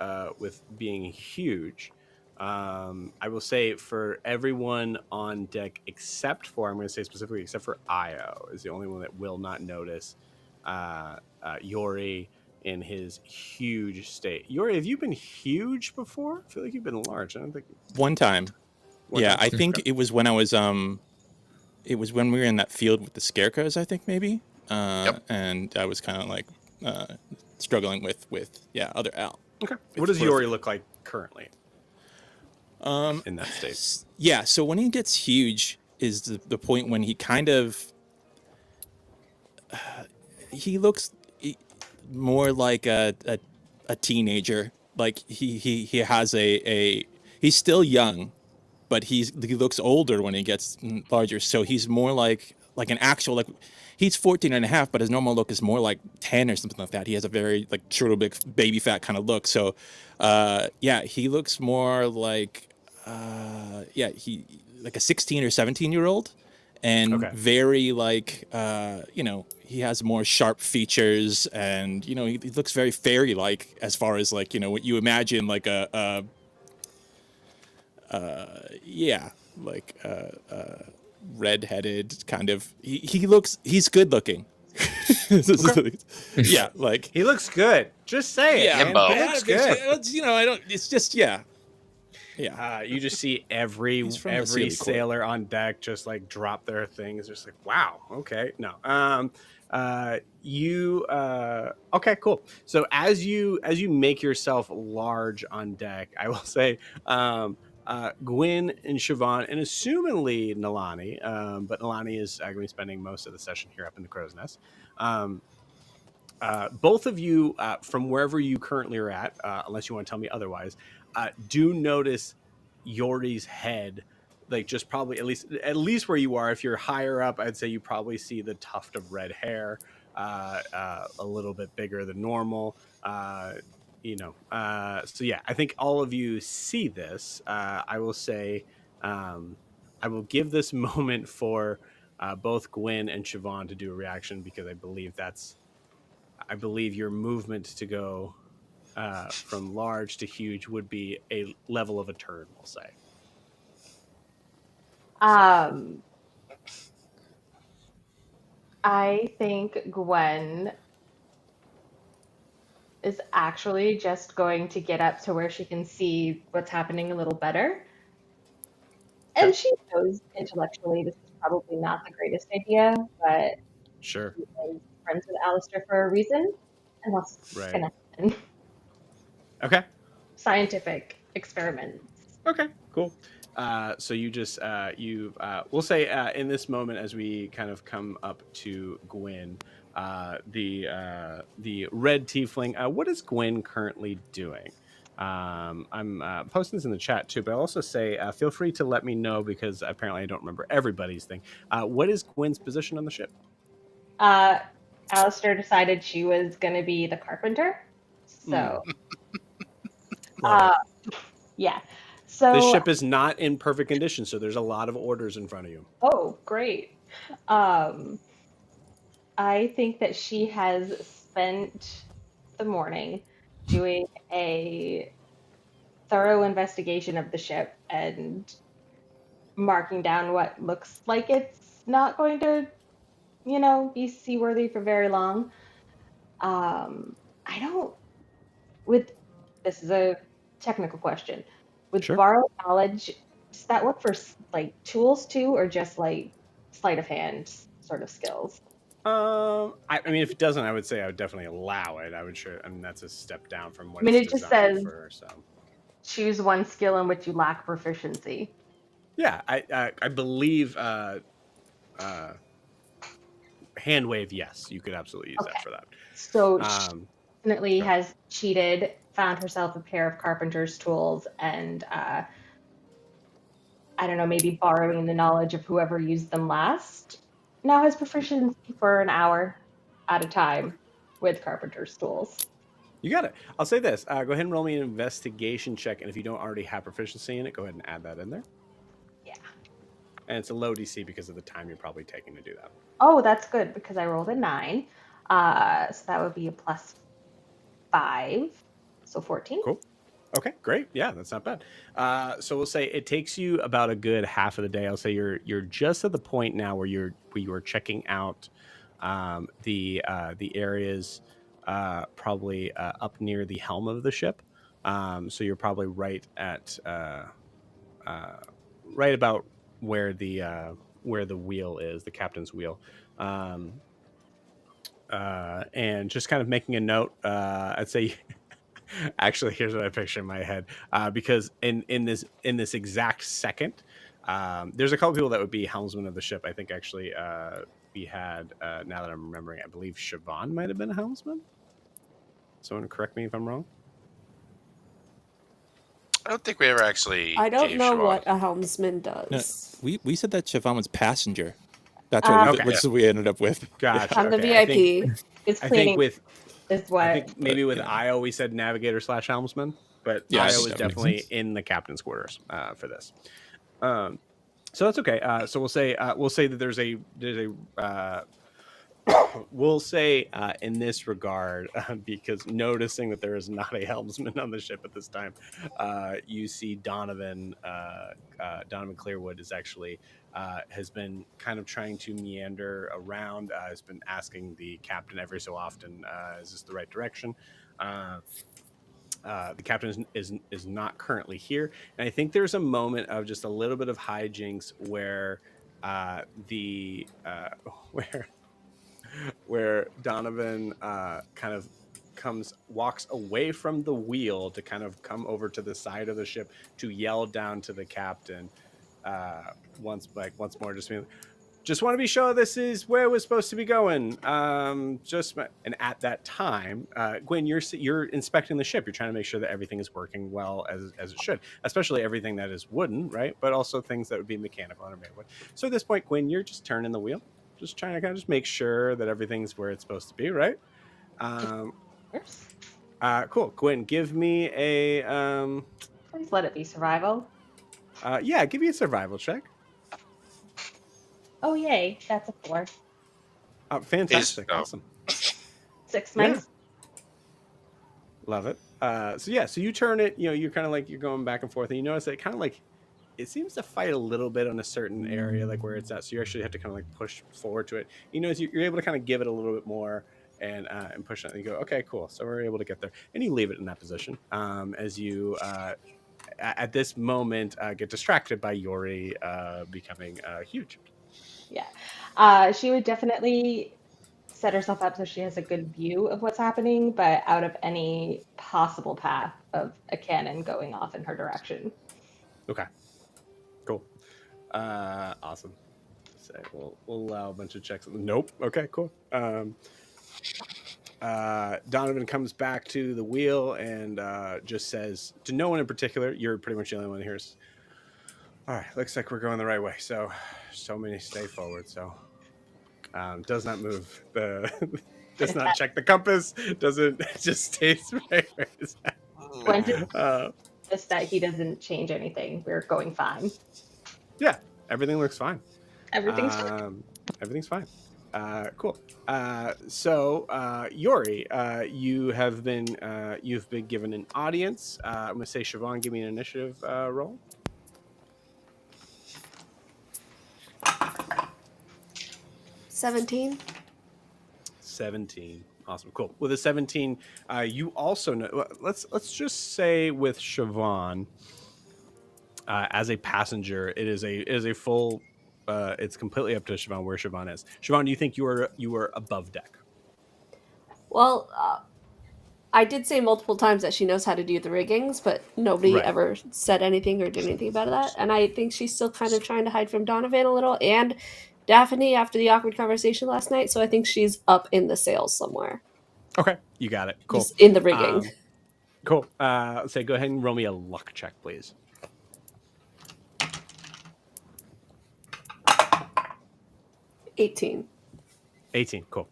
being huge. I will say for everyone on deck except for, I'm going to say specifically except for Io is the only one that will not notice Yori in his huge state. Yori, have you been huge before? I feel like you've been large. I don't think One time. I think it was when I was it was when we were in that field with the scarecrows, I think maybe. Yep. And I was kind of struggling with other Al. Okay. What does Yori look like currently? In that state. Yeah, so when he gets huge is the point when he kind of he looks more like a teenager. Like he has he's still young, but he looks older when he gets larger. So he's more like an actual he's 14 and a half, but his normal look is more like 10 or something like that. He has a very turtle big baby fat kind of look. So he looks more like he like a 16 or 17-year-old, and very he has more sharp features, and he looks very fairy like as far as what you imagine red-headed kind of. He's good looking. Yeah, he looks good. Just say it. Yeah, Himbo. He looks good. I don't. It's just Yeah. You just see every sailor on deck just drop their things. Just wow. Okay. No. Okay, cool. So as you make yourself large on deck, I will say, Gwyn and Siobhan, and assumingly Nalani, but Nalani is going to be spending most of the session here up in the Crow's Nest. Both of you, from wherever you currently are at, unless you want to tell me otherwise, do notice Yori's head, like just probably at least where you are. If you're higher up, I'd say you probably see the tuft of red hair, a little bit bigger than normal. So yeah, I think all of you see this. I will say, I will give this moment for both Gwyn and Siobhan to do a reaction, because I believe your movement to go from large to huge would be a level of a turn, we'll say. Um, I think Gwen is actually just going to get up to where she can see what's happening a little better. And Okay. she knows intellectually this is probably not the greatest idea, but Sure. she is friends with Alistair for a reason, and that's Right. gonna happen. Okay. Scientific experiments. Okay. Cool. So you just we'll say in this moment, as we kind of come up to Gwyn, the red tiefling. What is Gwyn currently doing? I'm posting this in the chat too, but I'll also say feel free to let me know, because apparently I don't remember everybody's thing. What is Gwyn's position on the ship? Alistair decided she was gonna be the carpenter. So Love it. yeah. This So ship is not in perfect condition, so there's a lot of orders in front of you. oh great. I think that she has spent the morning doing a thorough investigation of the ship and marking down what looks like it's not going to, be seaworthy for very long. I don't, with this is a technical question. With Sure. borrowed knowledge, does that work for like tools too, or just like sleight of hand sort of skills? I mean, if it doesn't, I would say I would definitely allow it. I mean, that's a step down from what I mean, it's it just designed says for. So, choose one skill in which you lack proficiency. yeah, I believe hand wave. Yes, you could absolutely use that Okay. for that. So she definitely go. has cheated, found herself a pair of carpenter's tools, and I don't know, maybe borrowing the knowledge of whoever used them last. Now has proficiency for an hour at a time with carpenter's tools. You got it. I'll say this. Go ahead and roll me an investigation check, and if you don't already have proficiency in it, go ahead and add that in there. Yeah. And it's a low DC because of the time you're probably taking to do that. Oh, that's good because I rolled a 9. So that would be a +5. So 14. Cool. Okay, great. Yeah, that's not bad. So we'll say it takes you about a good half of the day. I'll say you're just at the point now where you are checking out the areas probably up near the helm of the ship. So you're probably right at right about where the wheel is, the captain's wheel. And just kind of making a note. I'd say actually, here's what I picture in my head. Because in this exact second, there's a couple people that would be helmsmen of the ship. I think actually we had now that I'm remembering, I believe Siobhan might have been a helmsman. Someone correct me if I'm wrong. I don't think we ever actually. I don't gave know Siobhan. what a helmsman does. No, we said that Siobhan was passenger. That's Okay. what we ended up with. Gotcha. I'm the Okay. VIP. It's I cleaning think with is what. I think maybe with yeah. Io we said navigator / helmsman, but Yeah, I Io think is that makes definitely sense. in the captain's quarters for this. So that's okay. So we'll say that there's a we'll say in this regard, because noticing that there is not a helmsman on the ship at this time, you see Donovan Clearwood is actually has been kind of trying to meander around, has been asking the captain every so often, is this the right direction? The captain is not currently here, and I think there's a moment of just a little bit of hijinks where where Donovan kind of walks away from the wheel to kind of come over to the side of the ship to yell down to the captain once more, just want to be sure this is where we're supposed to be going. And at that time, Gwen, you're inspecting the ship. You're trying to make sure that everything is working well as it should, especially everything that is wooden, right? But also things that would be mechanical and made wood. So at this point, Gwen, you're just turning the wheel, just trying to kind of just make sure that everything's where it's supposed to be, right? Cool. Gwen, give me a Please let it be survival. yeah, give me a survival check. Oh, yay. That's a 4. Fantastic. Awesome. 6 mice. Love it. So you turn it, you're kind of like, you're going back and forth, and you notice that it kind of like, it seems to fight a little bit on a certain area, like where it's at. So you actually have to kind of like push forward to it. You're able to kind of give it a little bit more and push it. And you go, okay, cool. So we're able to get there. And you leave it in that position as you, at this moment, get distracted by Yori becoming huge. Yeah. She would definitely set herself up so she has a good view of what's happening, but out of any possible path of a cannon going off in her direction. Okay. Cool. Awesome. So we'll allow a bunch of checks. Nope. Okay, cool. Donovan comes back to the wheel and just says to no one in particular, you're pretty much the only one who hears, all right, looks like we're going the right way. So many stay forward. So does not move. Does not check the compass. Doesn't, just stays right where it's at. Just that he doesn't change anything. We're going fine. Yeah, everything looks fine. Everything's fine. Everything's fine. Cool. So Yori, you've been given an audience. I'm gonna say, Siobhan, give me an initiative roll. 17. 17. Awesome. Cool. With a 17, you also know. Let's just say with Siobhan, as a passenger, it is a full. It's completely up to Siobhan where Siobhan is. Siobhan, do you think you are above deck? Well, I did say multiple times that she knows how to do the riggings, but nobody Right. ever said anything or did anything about that. And I think she's still kind of trying to hide from Donovan a little and Daphne after the awkward conversation last night. So I think she's up in the sails somewhere. Okay, you got it. Cool. Just in the rigging. Cool. Say, go ahead and roll me a luck check, please. 18. 18. Cool.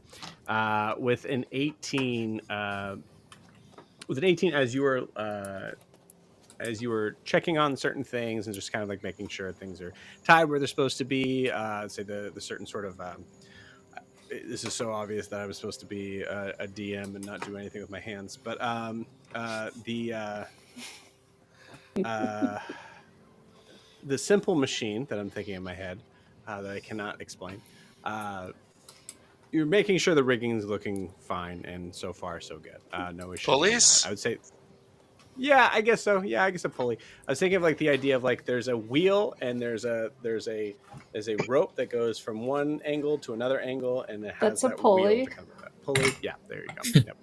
With an 18, as you were checking on certain things and just kind of like making sure things are tied where they're supposed to be. Say the certain sort of. This is so obvious that I was supposed to be a DM and not do anything with my hands, but the simple machine that I'm thinking in my head that I cannot explain. You're making sure the rigging is looking fine, and so far so good. No issues. Police? I would say. Yeah, I guess so. Yeah, I guess a pulley. I was thinking of like the idea of like there's a wheel and there's a rope that goes from one angle to another angle, and it has That's a that pulley. wheel to come with that. Pulley. Yeah, there you go. Yep.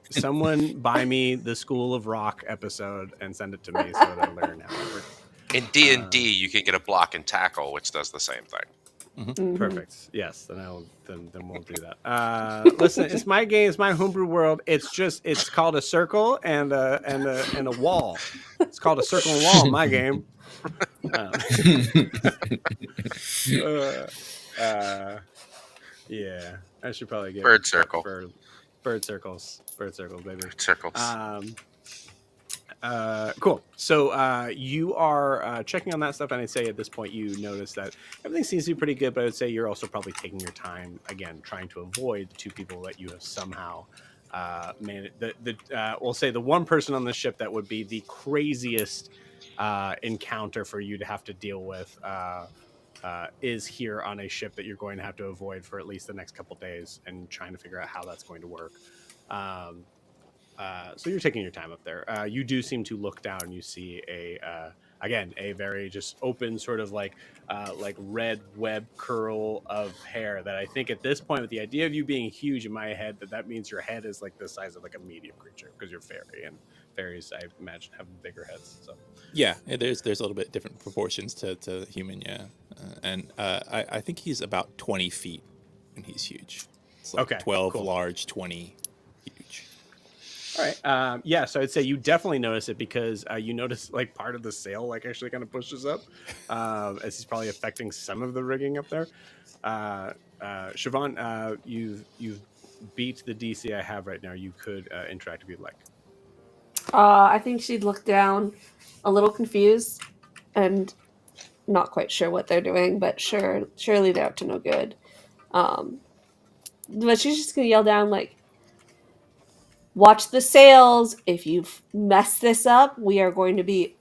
Someone buy me the School of Rock episode and send it to me so that I learn how it works. In D&D, you can get a block and tackle, which does the same thing. Mm-hmm. Perfect. Yes, then we'll do that. Listen, it's my game, it's my homebrew world. It's called a circle and a wall. It's called a circle and wall in my game. Yeah, I should probably get Bird circle. for bird circles, baby. Bird circles. Cool. So you are checking on that stuff, and I'd say at this point you notice that everything seems to be pretty good, but I would say you're also probably taking your time, again, trying to avoid the two people that you have somehow managed. We'll say the one person on the ship that would be the craziest encounter for you to have to deal with is here on a ship that you're going to have to avoid for at least the next couple days, and trying to figure out how that's going to work. So you're taking your time up there. You do seem to look down. You see a again, a very just open sort of like red web curl of hair that I think at this point, with the idea of you being huge in my head, that means your head is like the size of like a medium creature because you're fairy, and fairies I imagine have bigger heads. So Yeah, there's a little bit different proportions to human, yeah. And I think he's about 20 feet, and he's huge. It's like Okay, 12 cool. large, 20 huge. All right. Yeah. So I'd say you definitely notice it because you notice like part of the sail like actually kind of pushes up, as he's probably affecting some of the rigging up there. Siobhan, you've beat the DC I have right now. You could interact if you'd like. I think she'd look down, a little confused, and not quite sure what they're doing, but surely they're up to no good. But she's just gonna yell down like, "Watch the sails! If you mess this up, we are going to be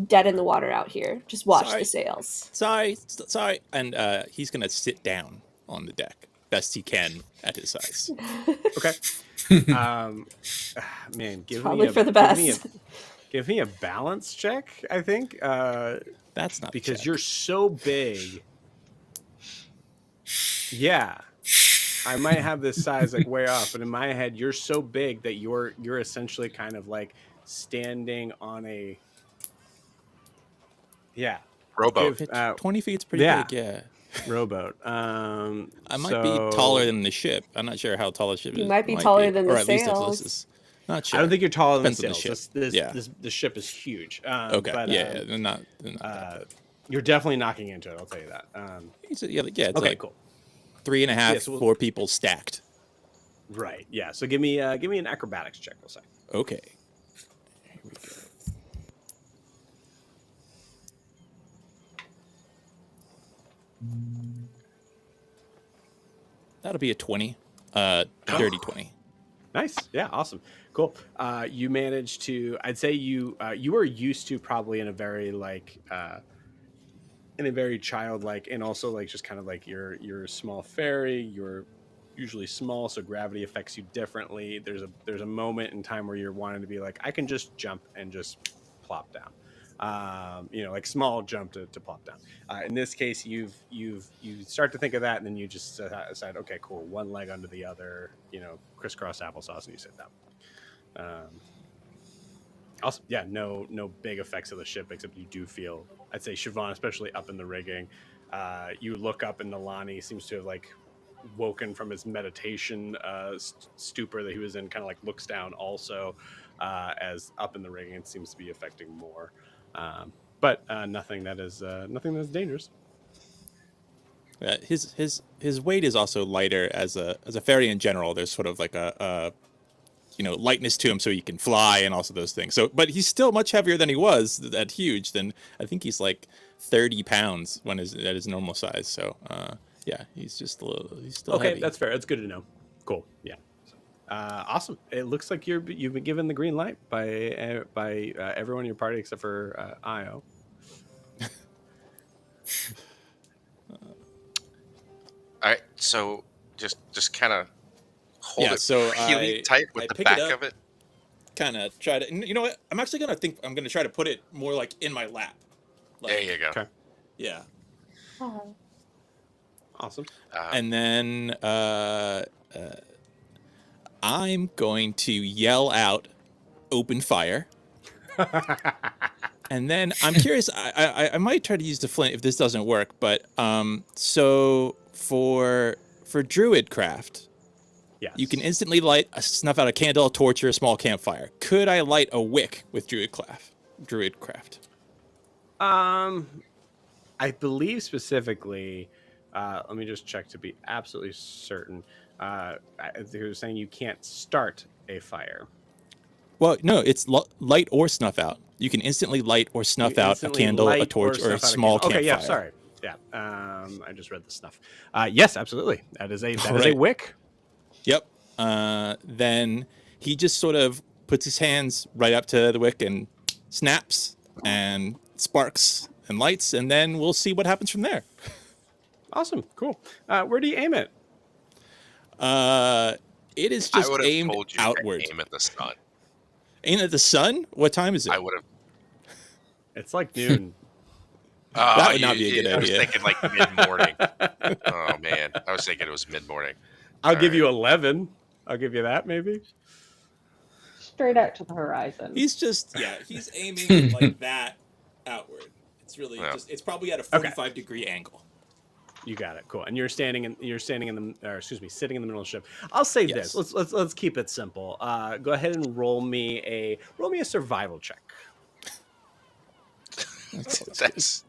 dead in the water out here. Just watch the sails." Sorry. And he's going to sit down on the deck best he can at his size. Okay. Man, Probably for the best. Give me a balance check. I think. That's not because you're so big. Yeah. I might have this size like way off, but in my head, you're so big that you're essentially kind of like standing on a rowboat. 20 feet's pretty big, yeah. Rowboat. I might be taller than the ship. I'm not sure how tall the ship is. You might be taller than the sails. Not sure. I don't think you're taller than the Depends on sails. the ship. The ship is huge. Okay. But, They're not that you're definitely knocking into it. I'll tell you that. it's okay, like cool. 3.5, 4 people stacked. Right. Yeah. So give me an acrobatics check. We'll say. Okay. Here we go. That'll be a 20. Dirty 20. Nice. Yeah. Awesome. Cool. You managed to. I'd say you are used to probably in a very like in a very childlike and also like just kind of like you're a small fairy. You're usually small, so gravity affects you differently. There's a moment in time where you're wanting to be like, I can just jump and just plop down. Like small jump to plop down. In this case, you start to think of that, and then you just decide, okay, cool, one leg under the other, crisscross applesauce, and you sit down. Also, yeah, no big effects of the ship, except you do feel, I'd say Siobhan, especially up in the rigging, you look up and Nalani seems to have like woken from his meditation stupor that he was in, kind of like looks down also, as up in the rigging it seems to be affecting more. But nothing that is dangerous. His weight is also lighter as a fairy in general. There's sort of like a lightness to him, so he can fly and also those things. So, but he's still much heavier than he was at huge. Than I think he's like 30 pounds at his normal size. So, yeah, he's just a little. He's still okay. Heavy. That's fair. That's good to know. Cool. Yeah. Awesome. It looks like you've been given the green light by everyone in your party except for Io. All right, so just kind of hold it so really tight with the pick back it up, of it. Kind of try to. You know what? I'm actually gonna try to put it more like in my lap. Like, There you go. Okay. Yeah. Oh. Awesome. And then I'm going to yell out, "Open fire!" And then I'm curious. I might try to use the flint if this doesn't work. But so for Druidcraft, Yes. you can instantly snuff out a candle, a torch, or a small campfire. Could I light a wick with Druidcraft? I believe specifically. Let me just check to be absolutely certain. They were saying you can't start a fire. Well, no, it's light or snuff out. You can instantly light or snuff out a candle, a torch, or a small campfire. Okay, yeah, sorry. Yeah, I just read the snuff. Yes, absolutely. That is a wick. Yep. Then he just sort of puts his hands right up to the wick and snaps and sparks and lights, and then we'll see what happens from there. Awesome, cool. Where do you aim it? It is just I would have aimed told you outward. to aim at the sun. Aim at the sun? What time is it? I would have. It's like noon. That would not be a good I was idea. thinking like mid-morning. Oh man, I was thinking it was mid-morning. I'll give All you 11. I'll give you that maybe. Straight out to the horizon. He's just he's aiming like that outward. It's really Yeah. it's probably at a 45-degree angle. You got it. Cool. And sitting in the middle of the ship. I'll say this. Let's keep it simple. Go ahead and roll me a survival check. That's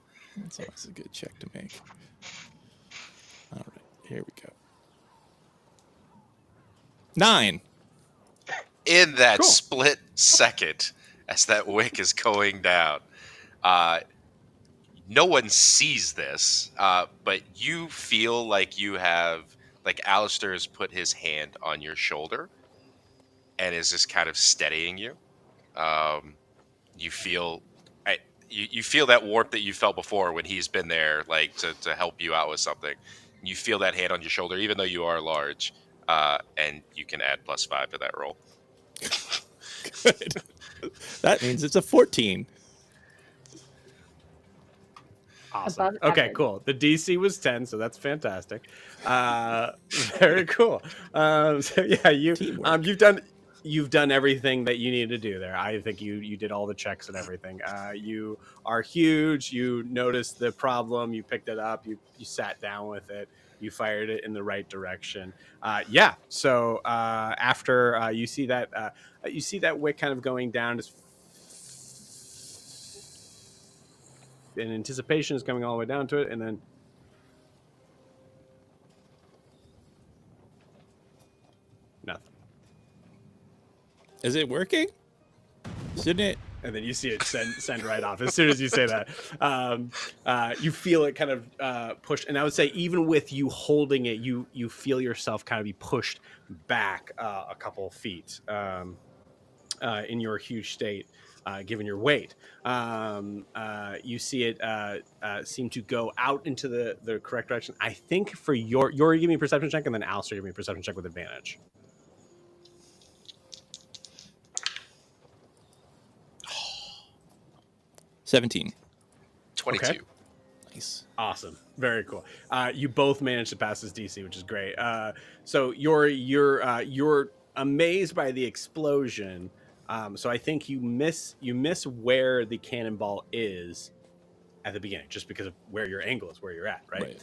always a good check to make. All right, here we go. 9. In that Cool. split second, as that wick is going down, no one sees this, but you feel like you have, like Alistair has put his hand on your shoulder and is just kind of steadying you. You feel you feel that warmth that you felt before when he's been there, like to help you out with something. You feel that hand on your shoulder, even though you are large, and you can add +5 to that roll. Good. That means it's a 14. Awesome. Above Okay, average. cool. The DC was 10, so that's fantastic. Very cool. So yeah, Teamwork. you've done everything that you needed to do there. I think you did all the checks and everything. You are huge. You noticed the problem. You picked it up. You sat down with it. You fired it in the right direction. Yeah. So after you see that wick kind of going down, just in anticipation is coming all the way down to it, and then nothing. Is it working? Shouldn't it? And then you see it send right off as soon as you say that. You feel it kind of pushed, and I would say even with you holding it, you feel yourself kind of be pushed back a couple of feet in your huge state, given your weight. You see it seem to go out into the correct direction. I think for your give me a perception check, and then Alistair give me a perception check with advantage. 17. 22. Okay. Nice. Awesome. Very cool. You both managed to pass this DC, which is great. So you're amazed by the explosion. So I think you miss where the cannonball is at the beginning, just because of where your angle is, where you're at, right?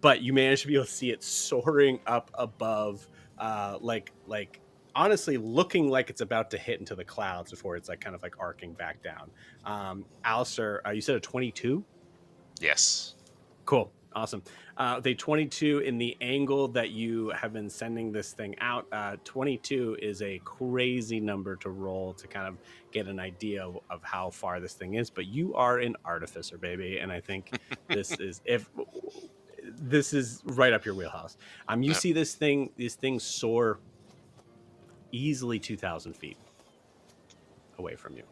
But you managed to be able to see it soaring up above, like honestly looking like it's about to hit into the clouds before it's like kind of like arcing back down. Alistair, you said a 22? Yes. Cool. Awesome. The 22 in the angle that you have been sending this thing out. 22 is a crazy number to roll to kind of get an idea of how far this thing is. But you are an artificer, baby, and I think this is right up your wheelhouse. You see these things soar easily 2,000 feet away from you.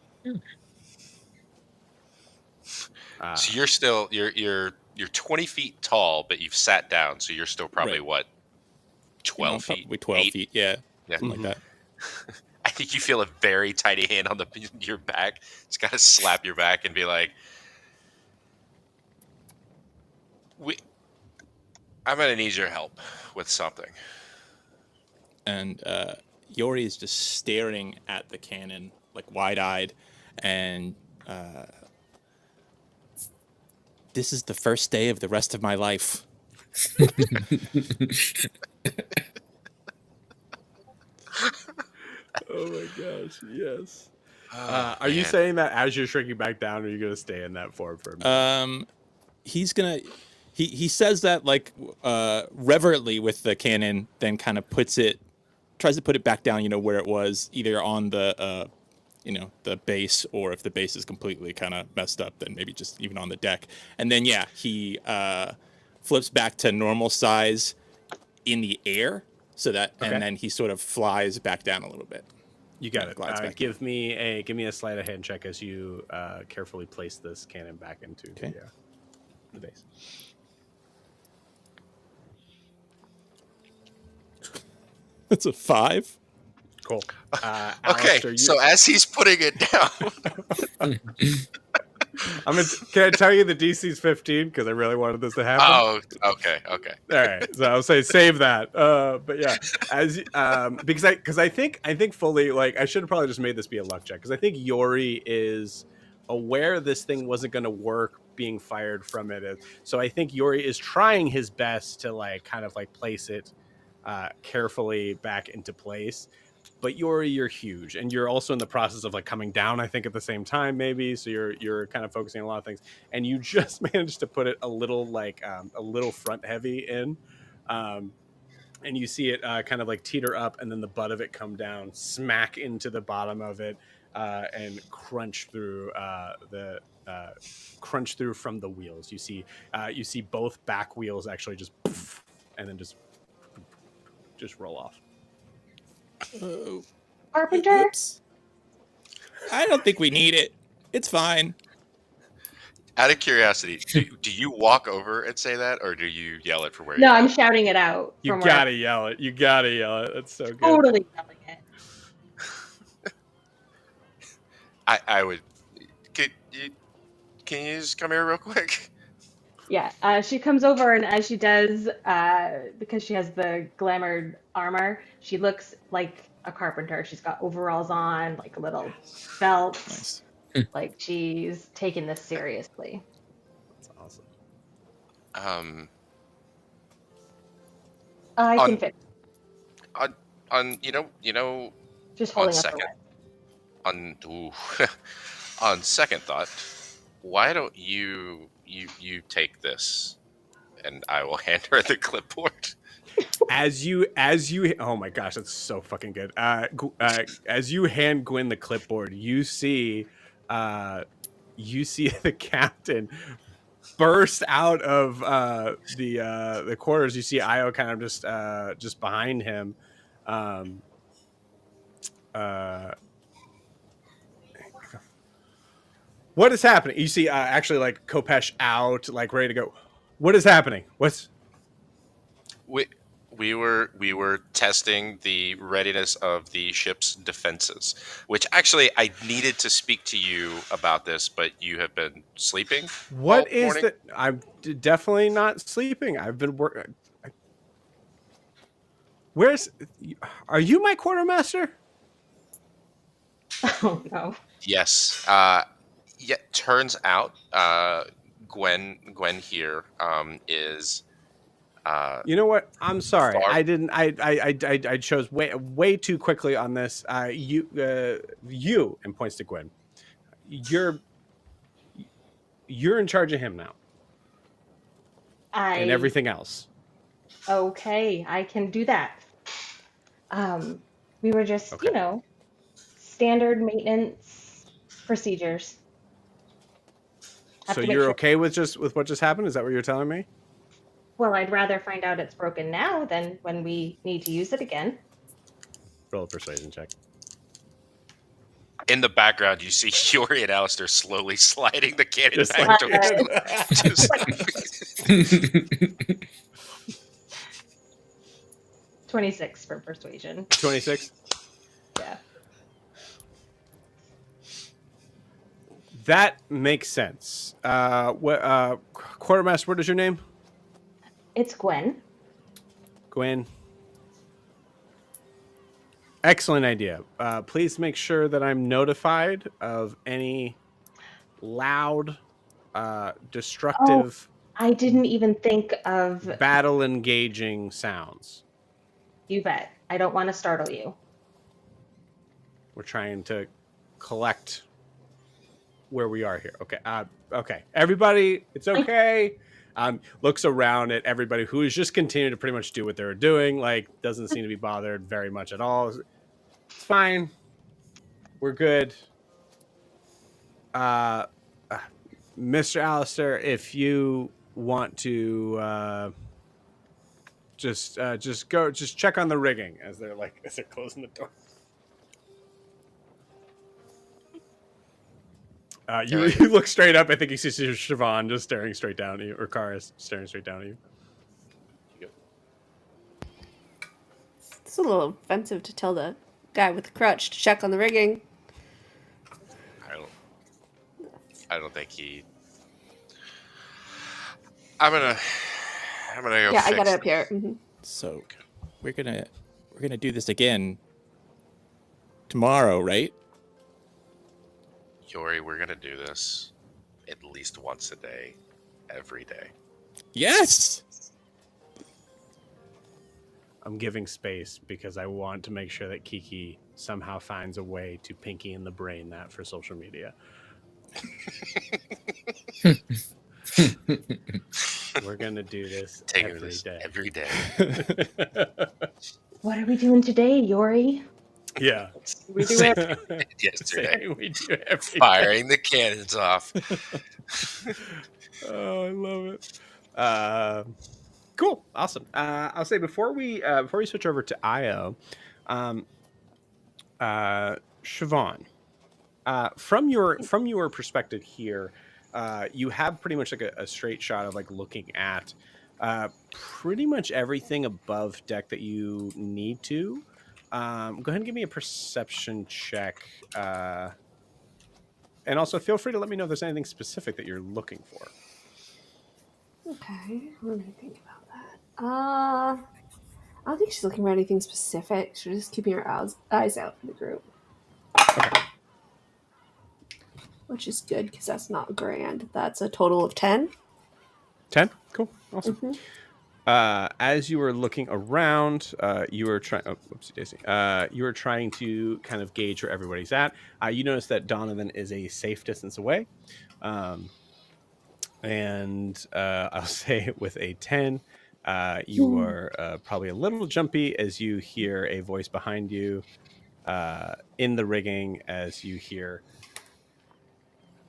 So you're still you're 20 feet tall, but you've sat down, so you're still probably what, 12 feet? Probably 12 feet. Yeah. Yeah. Something like that. I think you feel a very tiny hand on your back. It's got to slap your back and be like, I'm gonna need your help with something. And Yori is just staring at the cannon, like wide-eyed, and this is the first day of the rest of my life. Oh my gosh, yes. Are you saying that as you're shrinking back down, or are you going to stay in that form for a minute? He's gonna he says that like reverently with the cannon, then kind of tries to put it back down, where it was, either on the the base, or if the base is completely kind of messed up, then maybe just even on the deck. And then he flips back to normal size in the air, so that and then he sort of flies back down a little bit. You got Glides back it. Give me a sleight of hand check as you carefully place this cannon back into the base. It's a 5. Cool. Okay, Alistair, so as he's putting it down, Can I tell you the DC's 15 because I really wanted this to happen? Oh, okay. All right, so I'll say save that. But yeah, because I think fully, like, I should have probably just made this be a luck check because I think Yori is aware this thing wasn't going to work being fired from it. So I think Yori is trying his best to like kind of like place it carefully back into place. But you're huge, and you're also in the process of like coming down, I think, at the same time, maybe. So you're kind of focusing on a lot of things, and you just managed to put it a little like a little front heavy in, and you see it kind of like teeter up, and then the butt of it come down, smack into the bottom of it, and crunch through crunch through from the wheels. You see both back wheels actually just, and then just roll off. Carpenter? Oops. I don't think we need it. It's fine. Out of curiosity, do you walk over and say that, or do you yell it from where No, you're I'm at? shouting it out. You from where gotta yell it. You gotta yell it. That's so good. Totally yelling it. I would. Can you just come here real quick? Yeah, she comes over, and as she does, because she has the glamored armor, she looks like a carpenter. She's got overalls on, like little belts. Nice. Like she's taking this seriously. That's awesome. I On- can fix. On you know Just on holding up second. the wet. On second thought, why don't you take this, and I will hand her the clipboard. As you oh my gosh, that's so fucking good. As you hand Gwyn the clipboard, you see the captain burst out of the quarters. You see Io kind of just behind him. What is happening? You see actually like Kopesh out, like ready to go. What is happening? We were testing the readiness of the ship's defenses, which actually I needed to speak to you about this, but you have been sleeping. What all is morning. that? I'm definitely not sleeping. I've been working. Are you my quartermaster? Oh no. Yes. Yeah. Turns out, Gwen here is. You know what? I'm sorry. Far- I didn't. I chose way too quickly on this. You and points to Gwen. You're in charge of him now and everything else. Okay, I can do that. We were just, Okay. standard maintenance procedures. Have So to make you're sure- okay with what just happened? Is that what you're telling me? Well, I'd rather find out it's broken now than when we need to use it again. Roll a persuasion check. In the background, you see Yori and Alistair slowly sliding the cannon Just back like- towards them. 26 for persuasion. 26. Yeah. That makes sense. Quartermaster, what is your name? It's Gwen. Gwen. Excellent idea. Please make sure that I'm notified of any loud, destructive, I didn't even think of battle engaging sounds. you bet. I don't want to startle you. We're trying to collect where we are here. Okay. Okay. Everybody, it's okay. Looks around at everybody who is just continuing to pretty much do what they're doing. Like, doesn't seem to be bothered very much at all. It's fine. We're good. Mr. Alistair, if you want to just check on the rigging as they're closing the door. You look straight up. I think you see Siobhan just staring straight down at you, or Karis staring straight down at you. It's a little offensive to tell the guy with the crutch to check on the rigging. I don't think he. I'm gonna go Yeah, I fix. got it up here. Mhm. So we're gonna do this again tomorrow, right? Yori, we're gonna do this at least once a day, every day. Yes. I'm giving space because I want to make sure that Kiki somehow finds a way to pinky in the brain that for social media. We're gonna do this Taking every this day. every day. What are we doing today, Yori? Yeah. We do it. Yesterday, Saying we do every day. firing the cannons off. Oh, I love it. Cool, awesome. I'll say before we switch over to Io, Siobhan, from your perspective here, you have pretty much like a straight shot of like looking at pretty much everything above deck that you need to. Go ahead and give me a perception check. And also feel free to let me know if there's anything specific that you're looking for. Okay, let me think about that. I don't think she's looking for anything specific. She's just keeping her eyes out for the group. Okay. Which is good because that's not grand. That's a total of 10. 10? Cool. Awesome. Mhm. As you were looking around, you were trying. Oh, whoopsie daisy. You were trying to kind of gauge where everybody's at. You notice that Donovan is a safe distance away, and I'll say with a 10, you are probably a little jumpy as you hear a voice behind you in the rigging. As you hear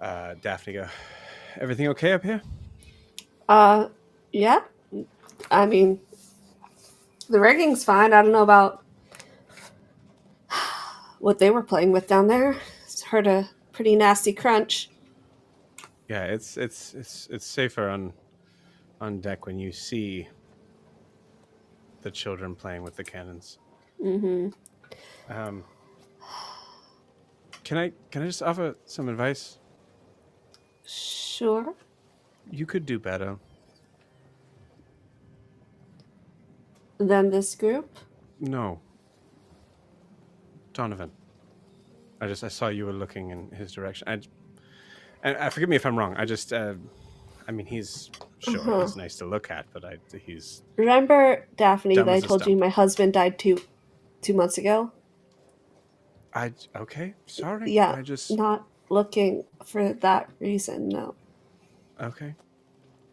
Daphne go, "Everything okay up here?" Yeah. I mean, the rigging's fine. I don't know about what they were playing with down there. Heard a pretty nasty crunch. Yeah, it's safer on deck when you see the children playing with the cannons. Mm-hmm. Can I just offer some advice? Sure. You could do better. Then this group? No, Donovan. I saw you were looking in his direction. And forgive me if I'm wrong. I mean, he's he's nice to look at, but he's Remember, Daphne, dumb that I as a told you stump. my husband died two months ago? Okay, sorry. Yeah, I just not looking for that reason, no. okay.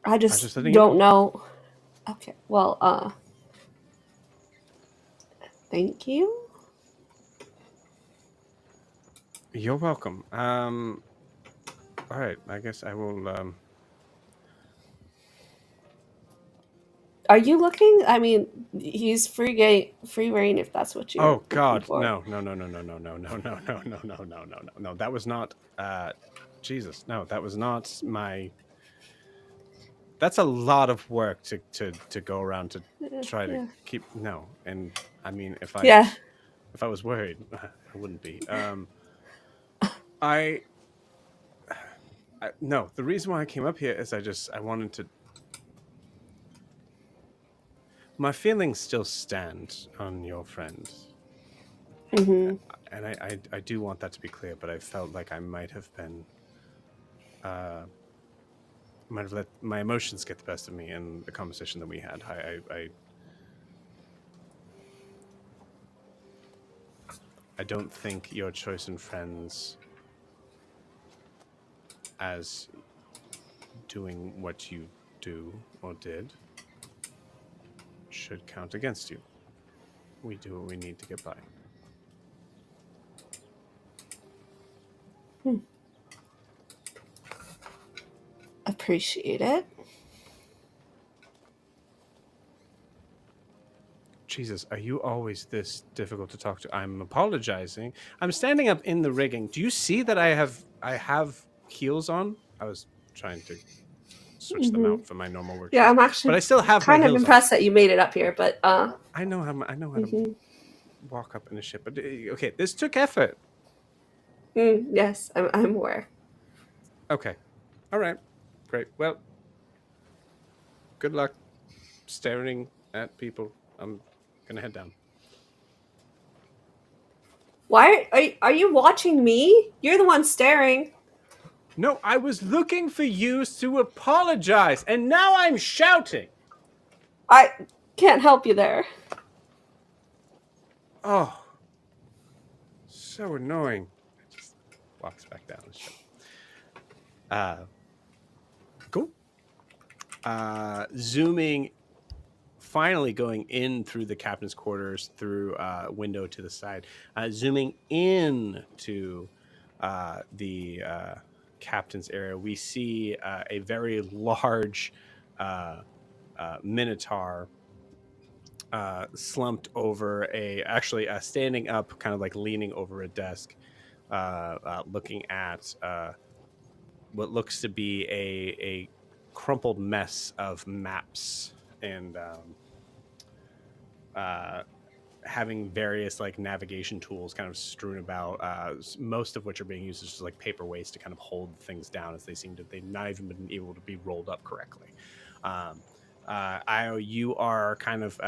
I just just letting you don't know. Okay, well, thank you. You're welcome. All right. I guess I will. Are you looking? I mean, he's free reign if that's what you're Oh God, looking for. no. That was not. Jesus, no, that was not my. That's a lot of work to go around to try to keep. No, and I mean, if I was worried, I wouldn't be. No, the reason why I came up here is I wanted to. My feelings still stand on your friend. Mm-hmm. And I do want that to be clear, but I felt like I might have been, might have let my emotions get the best of me in the conversation that we had. I don't think your choice in friends as doing what you do or did should count against you. We do what we need to get by. Appreciate it. Jesus, are you always this difficult to talk to? I'm apologizing. I'm standing up in the rigging. Do you see that I have heels on? I was trying to switch them out for my normal work. Yeah, shoes. I'm actually but I still have kind my of heels impressed that you made it up here, but on. I know how to walk up in a ship. But okay, this took effort. yes, I'm aware. Okay. All right. Great. Well, good luck staring at people. I'm gonna head down. Why are you watching me? You're the one staring. No, I was looking for you to apologize, and now I'm shouting. I can't help you there. Oh, so annoying. Just walks back down the ship. Cool. Zooming, finally going in through the captain's quarters through a window to the side. Zooming in to the captain's area, we see a very large minotaur slumped over actually standing up, kind of like leaning over a desk, looking at what looks to be a crumpled mess of maps and having various like navigation tools kind of strewn about, most of which are being used as just like paperweights to kind of hold things down, as they've not even been able to be rolled up correctly. Io, you are kind of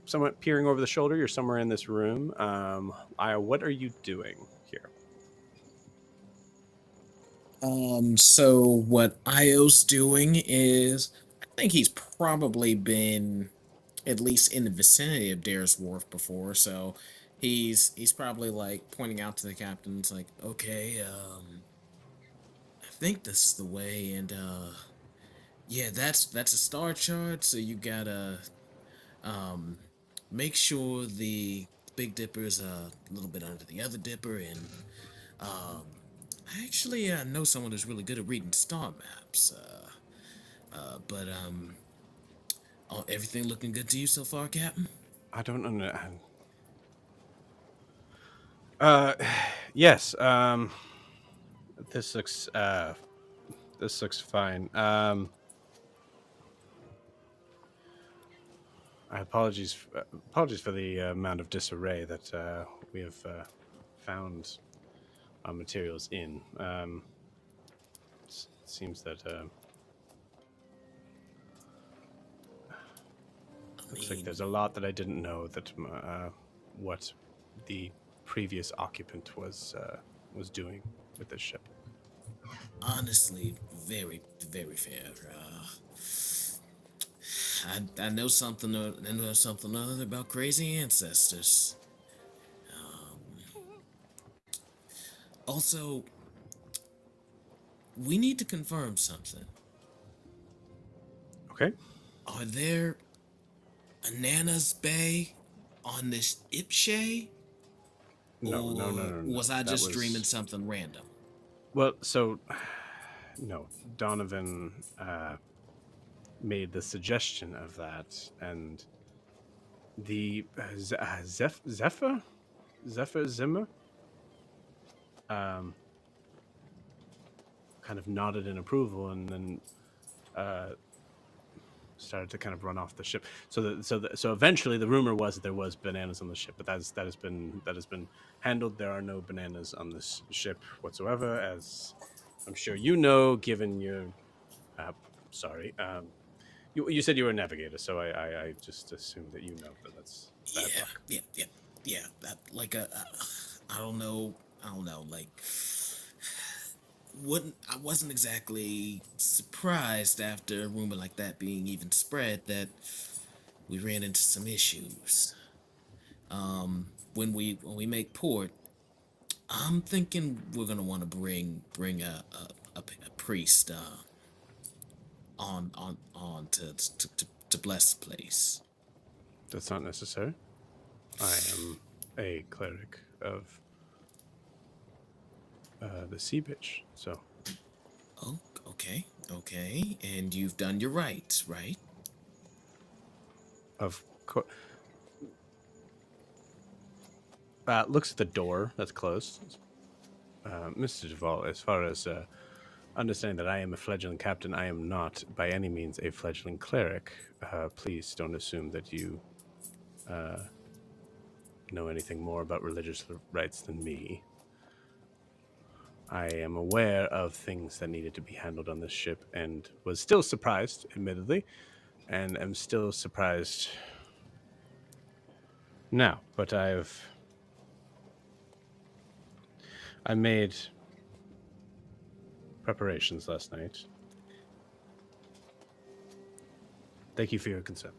somewhat peering over the shoulder. You're somewhere in this room. Io, what are you doing here? So what Io's doing is, I think he's probably been at least in the vicinity of Dair's Wharf before, so he's probably like pointing out to the captains like, okay, I think this is the way, and yeah, that's a star chart, so you gotta um make sure the Big Dipper's a little bit under the other Dipper, and um I actually know someone who's really good at reading star maps. But everything looking good to you so far, Captain? I don't understand. Uh, yes. This looks fine. Apologies for the amount of disarray that we have found our materials in. It seems that looks like there's a lot that I didn't know that what the previous occupant was doing with this ship. Honestly, very, very fair. I know something. I know something other about crazy ancestors. Also, we need to confirm something. Okay. Are there Ananas Bay on this Ipshay? No, no, no, Or no, no. was I That just was dreaming something random? well. So, no, Donovan made the suggestion of that, and the Zephyr Zimmer um, kind of nodded in approval, and then started to kind of run off the ship. So eventually, the rumor was that there was bananas on the ship, but that has been handled. There are no bananas on this ship whatsoever, as I'm sure you know, given your. Sorry, you said you were a navigator, so I just assumed that you know that that's bad Yeah, luck. yeah. That like I don't know. Like, wouldn't I wasn't exactly surprised after a rumor like that being even spread that we ran into some issues. When we make port, I'm thinking we're gonna want to bring a priest on to bless the place. That's not necessary. I am a cleric of the sea bitch, so Oh, okay. And you've done your rights, right? of course. Looks at the door that's closed. Mr. Duval, as far as understanding that I am a fledgling captain, I am not by any means a fledgling cleric. Please don't assume that you know anything more about religious rites than me. I am aware of things that needed to be handled on this ship and was still surprised, admittedly, and am still surprised now. But I made preparations last night. Thank you for your consent.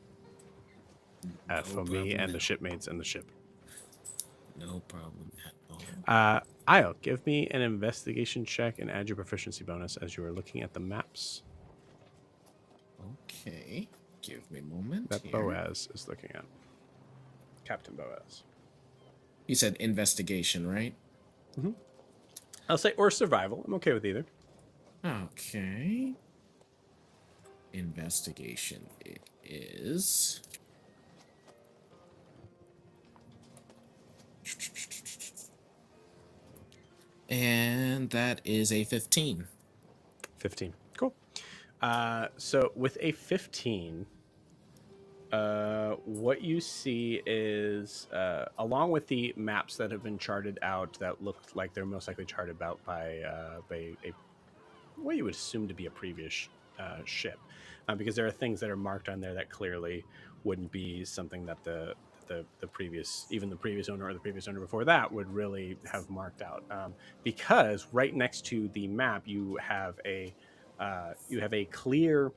No For me problem and the at shipmates and the ship. all. No problem at all. Io, give me an investigation check and add your proficiency bonus as you are looking at the maps Okay. Give me a moment that here. Boaz is looking at. Captain Boaz. You said investigation, right? I'll say or survival. I'm okay with either. Okay. Investigation it is. And that is a 15. 15. Cool. So with a 15, what you see is, along with the maps that have been charted out that look like they're most likely charted out by what you would assume to be a previous ship, because there are things that are marked on there that clearly wouldn't be something that the previous, even the previous owner or the previous owner before that would really have marked out, because right next to the map you have a clear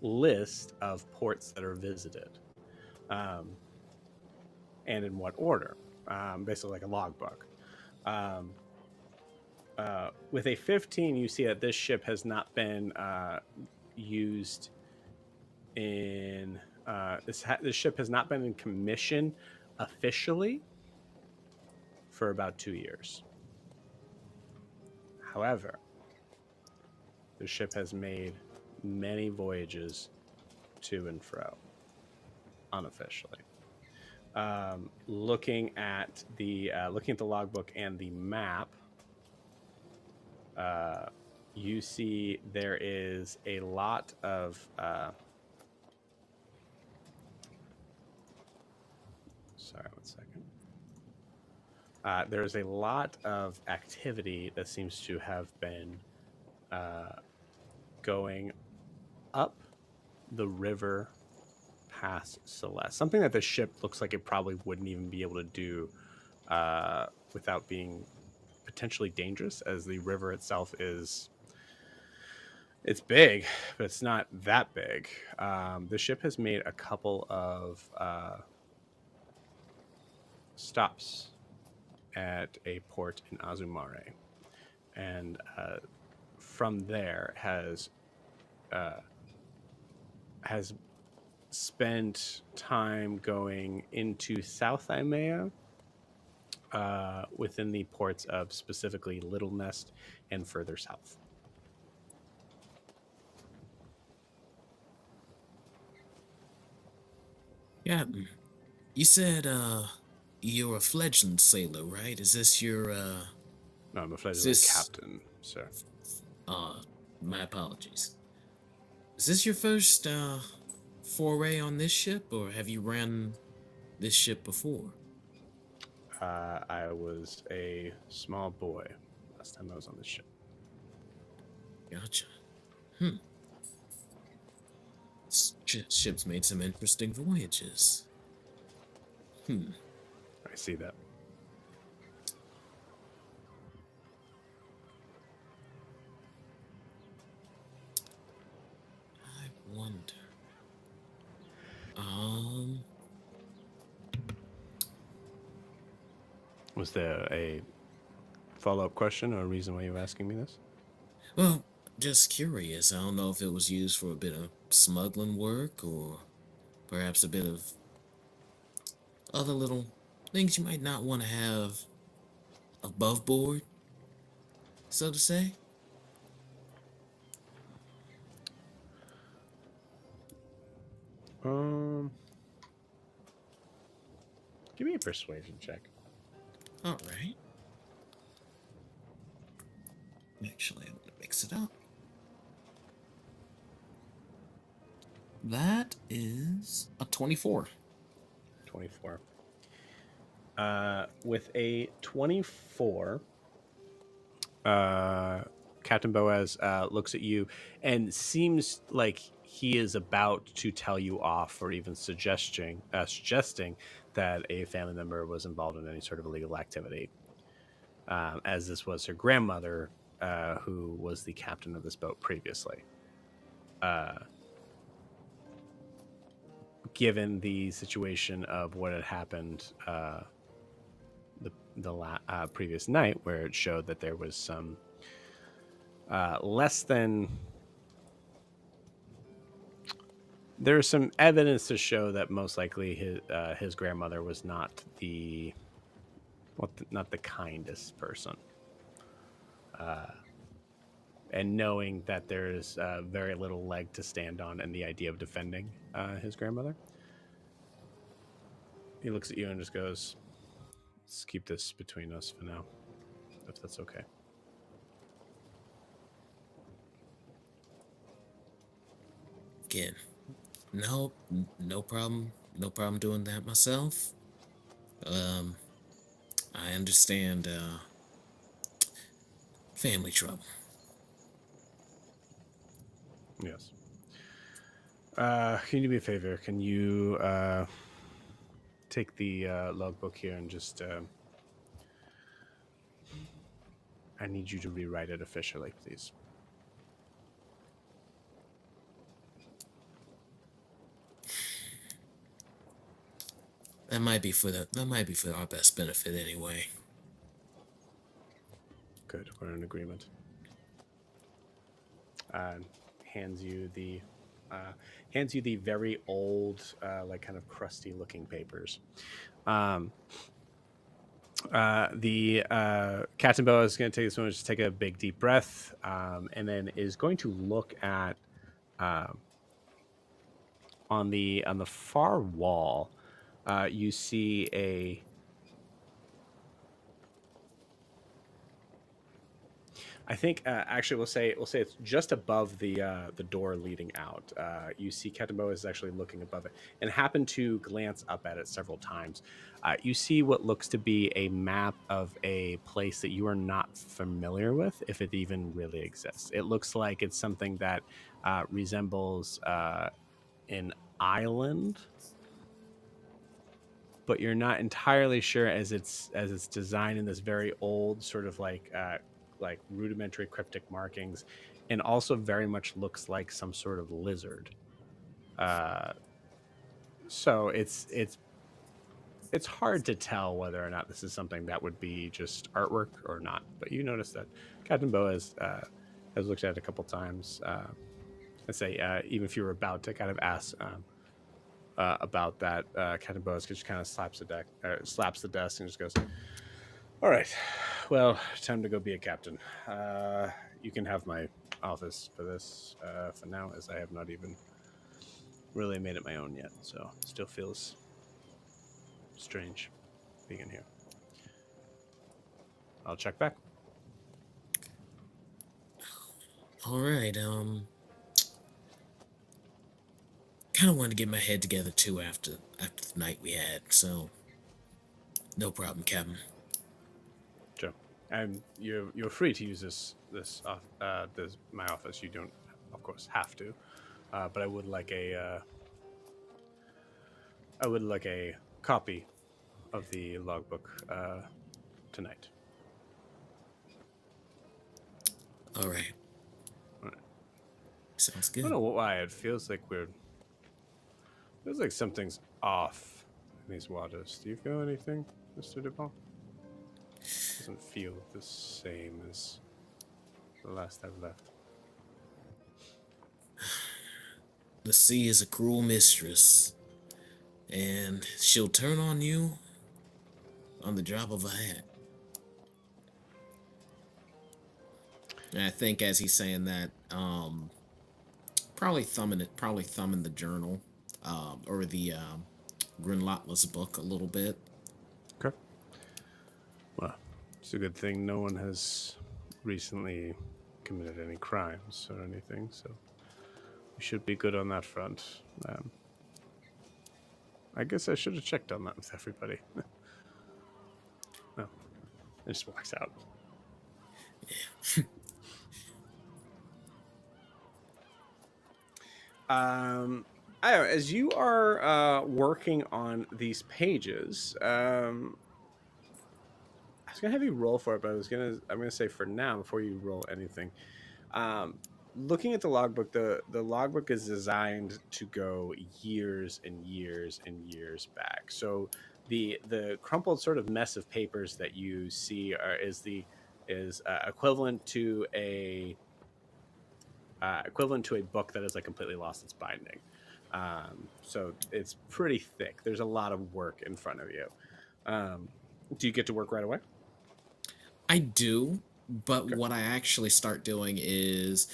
list of ports that are visited, and in what order, basically like a logbook. With a 15, you see that this ship has not been used in this ship has not been in commission officially for about 2 years. However, the ship has made many voyages to and fro unofficially. Looking at the logbook and the map, you see there is a lot of sorry, 1 second. There's a lot of activity that seems to have been going up the river past Celeste. Something that the ship looks like it probably wouldn't even be able to do without being potentially dangerous, as the river itself it's big, but it's not that big. The ship has made a couple of stops at a port in Azumare, and from there has spent time going into South Imea, within the ports of specifically Little Nest and further south. Yeah. You said you're a fledgling sailor, right? Is this your No, I'm a fledgling this captain, sir. my apologies. Is this your first foray on this ship, or have you ran this ship before? I was a small boy last time I was on this ship. Gotcha. Ship's made some interesting voyages. I see that. I wonder. Was there a follow-up question or a reason why you were asking me this? Well, just curious. I don't know if it was used for a bit of smuggling work or perhaps a bit of other little things you might not want to have above board, so to say. Give me a persuasion check. All right. Actually, I'm gonna mix it up. That is a 24. 24. With a 24, Captain Boaz looks at you and seems like he is about to tell you off, or even suggesting that a family member was involved in any sort of illegal activity, as this was her grandmother, who was the captain of this boat previously. Given the situation of what had happened the previous night, where it showed that there was some less than there's some evidence to show that most likely his grandmother was not not the kindest person. And knowing that there is very little leg to stand on in the idea of defending his grandmother, he looks at you and just goes, "Let's keep this between us for now, if that's okay." Again, no problem. No problem doing that myself. I understand family trouble. Yes. Can you do me a favor? Can you take the logbook here and just I need you to rewrite it officially, please. That might be for our best benefit anyway. Good, we're in agreement. Hands you the very old, like kind of crusty looking papers. The Captain Boa is going to take this moment, just take a big deep breath, and then is going to look at on the far wall. You see I think actually we'll say it's just above the door leading out. You see Captain Boa is actually looking above it and happen to glance up at it several times. You see what looks to be a map of a place that you are not familiar with, if it even really exists. It looks like it's something that resembles an island, but you're not entirely sure, as it's designed in this very old sort of like rudimentary cryptic markings, and also very much looks like some sort of lizard. So it's hard to tell whether or not this is something that would be just artwork or not. But you notice that Captain Boaz has looked at it a couple times. Let's say even if you were about to kind of ask about that, Captain Boaz just kind of slaps the desk and just goes, "All right, well, time to go be a captain. You can have my office for this for now, as I have not even really made it my own yet, so it still feels strange being in here. I'll check back." All right. Kind of wanted to get my head together too after the night we had. So, no problem, Captain. Sure. And you're free to use this my office. You don't, of course, have to, but I would like a copy of the logbook tonight. All right. All right. Sounds I good. don't know why it feels like something's off in these waters. Do you feel anything, Mr. Dupont? Doesn't feel the same as the last I've left. The sea is a cruel mistress, and she'll turn on you on the drop of a hat. And I think as he's saying that, probably thumbing the journal, or the Grinlotla's book a little bit. Okay. Well, it's a good thing no one has recently committed any crimes or anything, so we should be good on that front. I guess I should have checked on that with everybody. Oh, and just walks out. I don't know, as you are working on these pages, I was gonna have you roll for it, but I'm gonna say for now before you roll anything. Um, Looking at the logbook, the logbook is designed to go years and years and years back. So the crumpled sort of mess of papers that you see is equivalent to a book that has like completely lost its binding. So it's pretty thick. There's a lot of work in front of you. Do you get to work right away? I do, but Okay. what I actually start doing is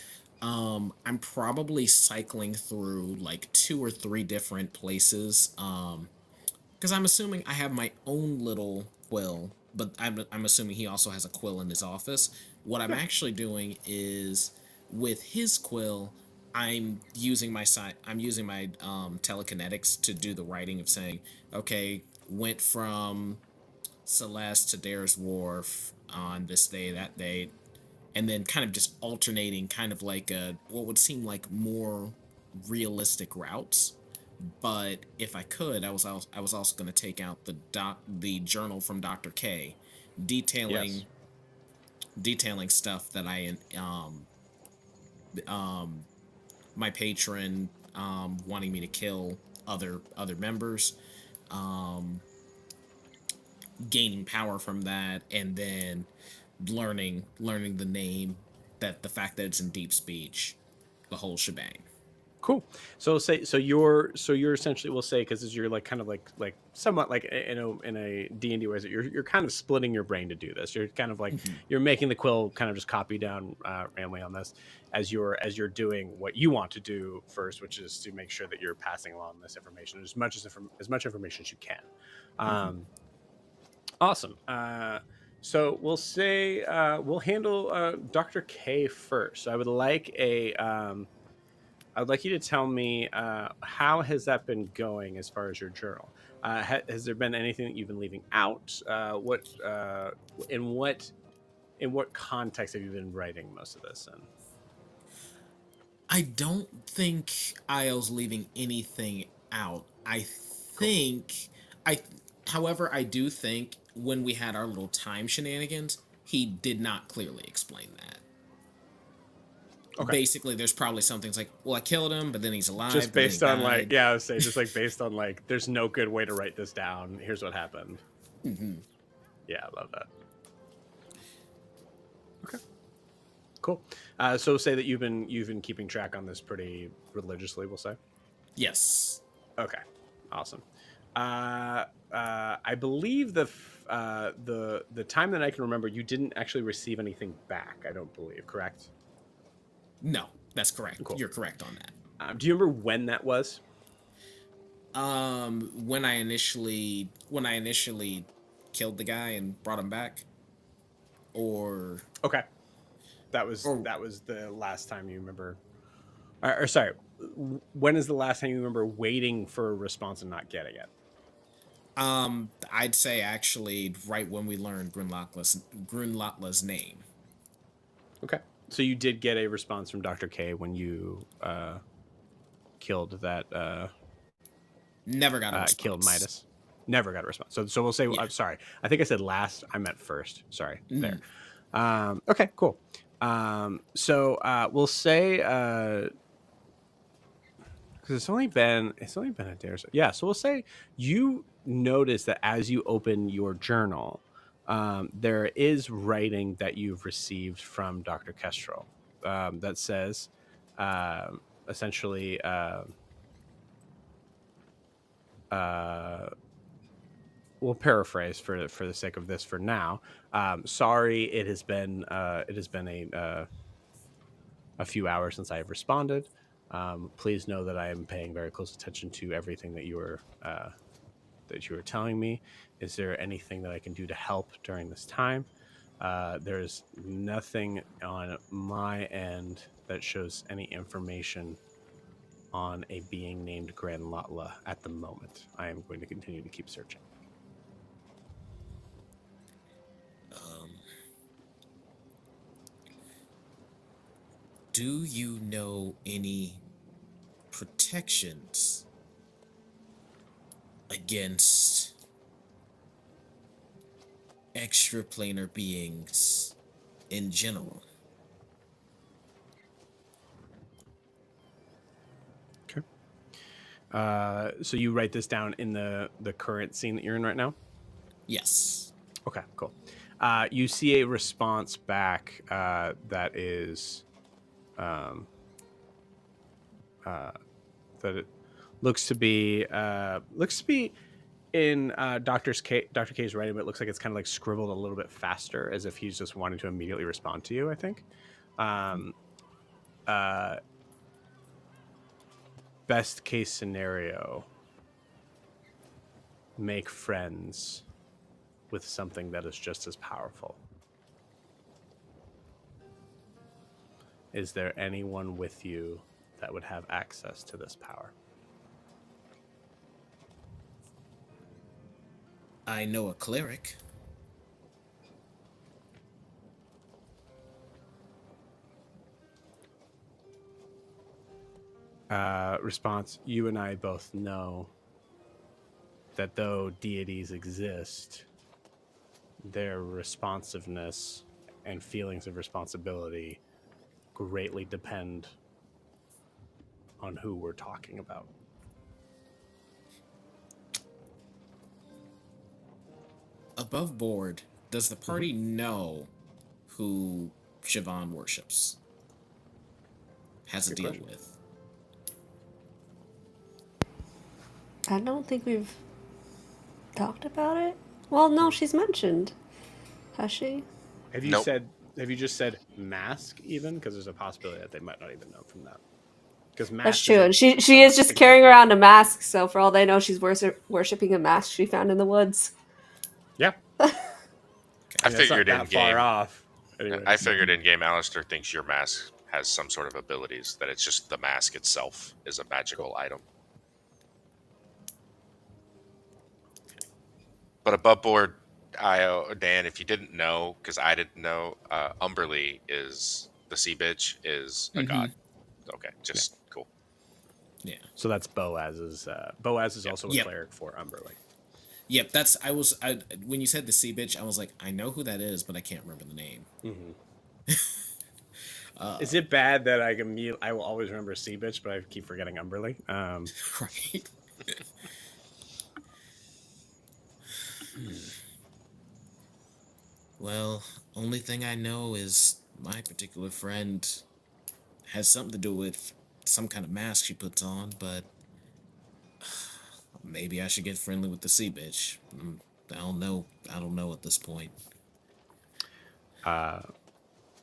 I'm probably cycling through like 2 or 3 different places. Because I'm assuming I have my own little quill, but I'm assuming he also has a quill in his office. What I'm Yeah. actually doing is with his quill, I'm using my telekinetics to do the writing of saying, okay, went from Celeste to Dair's Wharf on this day, that date, and then kind of just alternating, kind of like what would seem like more realistic routes. But if I could, I was also going to take out the journal from Dr. K, Yes. detailing detailing stuff that I um my patron wanting me to kill other members, um gaining power from that, and then learning the name, that the fact that it's in deep speech, the whole shebang. Cool. You're essentially, we'll say, because you're like kind of like somewhat like in a D&D way, you're kind of splitting your brain to do this. You're kind of like Mhm. you're making the quill kind of just copy down randomly on this as you're doing what you want to do first, which is to make sure that you're passing along this information as much information as you can. Mhm. Um, awesome. So we'll say we'll handle Dr. K first. So I would like you to tell me how has that been going as far as your journal. Has there been anything that you've been leaving out? What in what in what context have you been writing most of this in? I don't think Io's leaving anything out. Cool. I however, I do think when we had our little time shenanigans, he did not clearly explain that. Okay. Basically, there's probably something like, well, I killed him, but then he's alive, Just but then he based on like, died. yeah, I would say just like based on like, there's no good way to write this down. Here's what happened. Mhm. Yeah, I love that. Okay. Cool. So say that you've been keeping track on this pretty religiously, we'll say. Yes. Okay, awesome. I believe the time that I can remember, you didn't actually receive anything back. I don't believe. Correct. No, that's correct. Cool. You're correct on that. Do you remember when that was? When I initially killed the guy and brought him back, or Okay, that was or that was the last time you remember. Or sorry, when is the last time you remember waiting for a response and not getting it? I'd say actually right when we learned Grunlatla's name. Okay, so you did get a response from Dr. K when you killed that Never got a killed response. Midas. Never got a response. So we'll say Yeah. I'm sorry. I think I said last. I meant first. Sorry. There. Mhm. Okay. Cool. We'll say because it's only been a day or so. Yeah. So we'll say you notice that as you open your journal, there is writing that you've received from Dr. Kestrel that says essentially. We'll paraphrase for the sake of this for now. Sorry, it has been a few hours since I have responded. Please know that I am paying very close attention to everything that you were telling me. Is there anything that I can do to help during this time? There's nothing on my end that shows any information on a being named Grand Latla at the moment. I am going to continue to keep searching. Do you know any protections against extraplanar beings in general? Okay. So you write this down in the current scene that you're in right now? Yes. Okay, cool. You see a response back that is that it looks to be in Dr. K's writing, but it looks like it's kind of like scribbled a little bit faster, as if he's just wanting to immediately respond to you, I think. Best case scenario, make friends with something that is just as powerful. Is there anyone with you that would have access to this power? I know a cleric. Response, you and I both know that though deities exist, their responsiveness and feelings of responsibility greatly depend on who we're talking about. Above board, does the party know who Siobhan worships? Has to Good deal question. with? I don't think we've talked about it. Well, no, she's mentioned. Has she? Have you Nope. have you just said mask even? Because there's a possibility that they might not even know from that. Because That's true. And she is just carrying around a mask, so for all they know, she's worshipping a mask she found in the woods. Yeah. I mean, that's figured not in that far game. off. Anyway. I figured in game, Alistair thinks your mask has some sort of abilities. That it's just the mask itself is a magical item. But above board, Dan, if you didn't know, because I didn't know, Umberly is the sea bitch is a god. Okay, just cool. Yeah. So that's Boaz's. Boaz is also a Yep. cleric for Umberly. Yep, when you said the sea bitch, I was like, I know who that is, but I can't remember the name. Is it bad that I will always remember sea bitch, but I keep forgetting Umberly? Right. Well, only thing I know is my particular friend has something to do with some kind of mask she puts on, but maybe I should get friendly with the sea bitch. I don't know. I don't know at this point.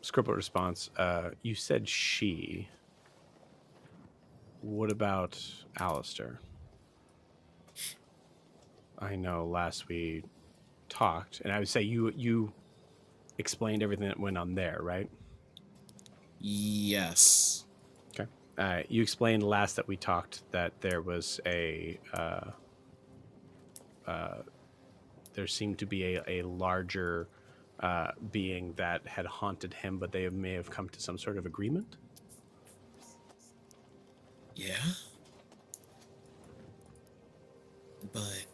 Scribble response. You said she. What about Alistair? I know last we talked, and I would say you explained everything that went on there, right? Yes. Okay. You explained last that we talked that there was there seemed to be a larger being that had haunted him, but they may have come to some sort of agreement. Yeah. But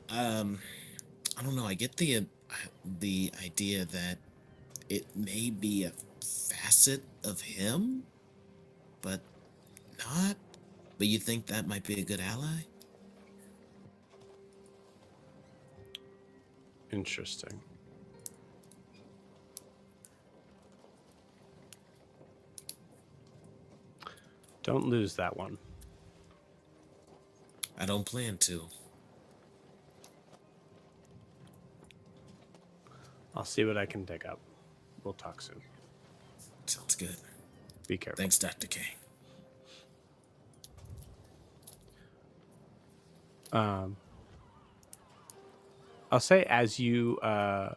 I don't know. I get the idea that it may be a facet of him, but not. But you think that might be a good ally? Interesting. Don't lose that one. I don't plan to. I'll see what I can dig up. We'll talk soon. Sounds good. Be careful. Thanks, Dr. K. I'll say as you were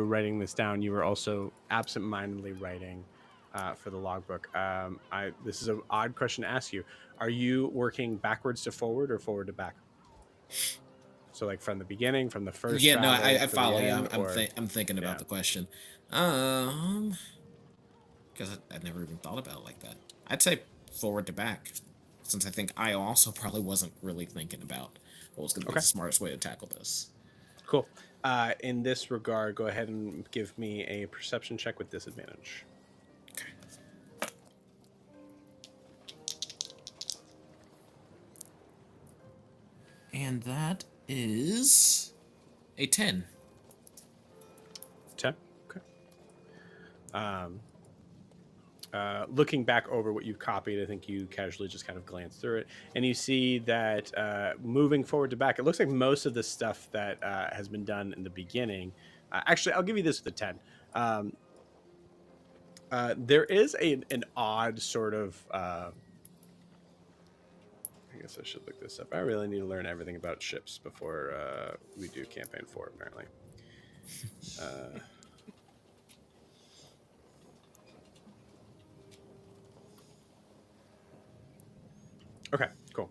writing this down, you were also absent-mindedly writing for the logbook. This is an odd question to ask you. Are you working backwards to forward or forward to back? So like from the beginning, from the first. Yeah, no, travel I to follow the you. end, I'm thinking about yeah. the question. Because I'd never even thought about it like that. I'd say forward to back, since I think I also probably wasn't really thinking about what was going to be Okay. the smartest way to tackle this. Cool. In this regard, go ahead and give me a perception check with disadvantage. Okay. And that is a 10. 10. Okay. Looking back over what you copied, I think you casually just kind of glance through it, and you see that moving forward to back, it looks like most of the stuff that has been done in the beginning. Actually, I'll give you this with a 10. There is an odd sort of. I guess I should look this up. I really need to learn everything about ships before we do campaign 4, apparently. Okay, cool.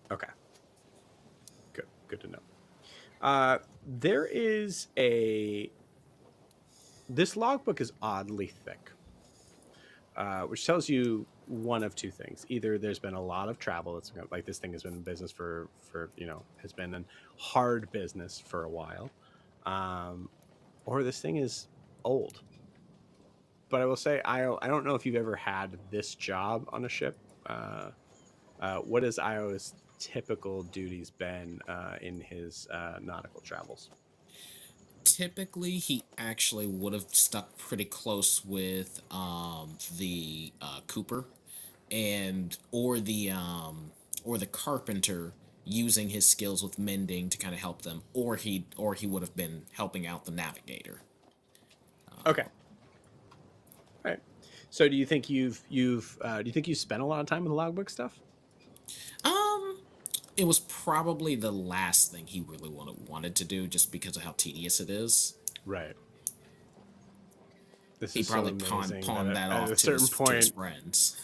Okay. Good to know. There is this logbook is oddly thick, which tells you one of two things. Either there's been a lot of travel. It's like this thing has been in business for has been in hard business for a while, or this thing is old. But I will say, I don't know if you've ever had this job on a ship. What has Io's typical duties been in his nautical travels? Typically, he actually would have stuck pretty close with the Cooper, and or the carpenter, using his skills with mending to kind of help them, or he would have been helping out the navigator. Okay. All right. So do you think you spent a lot of time with the logbook stuff? It was probably the last thing he really wanted to do, just because of how tedious it is. Right. This He is probably so amazing pawned that at off a to certain his point. friends.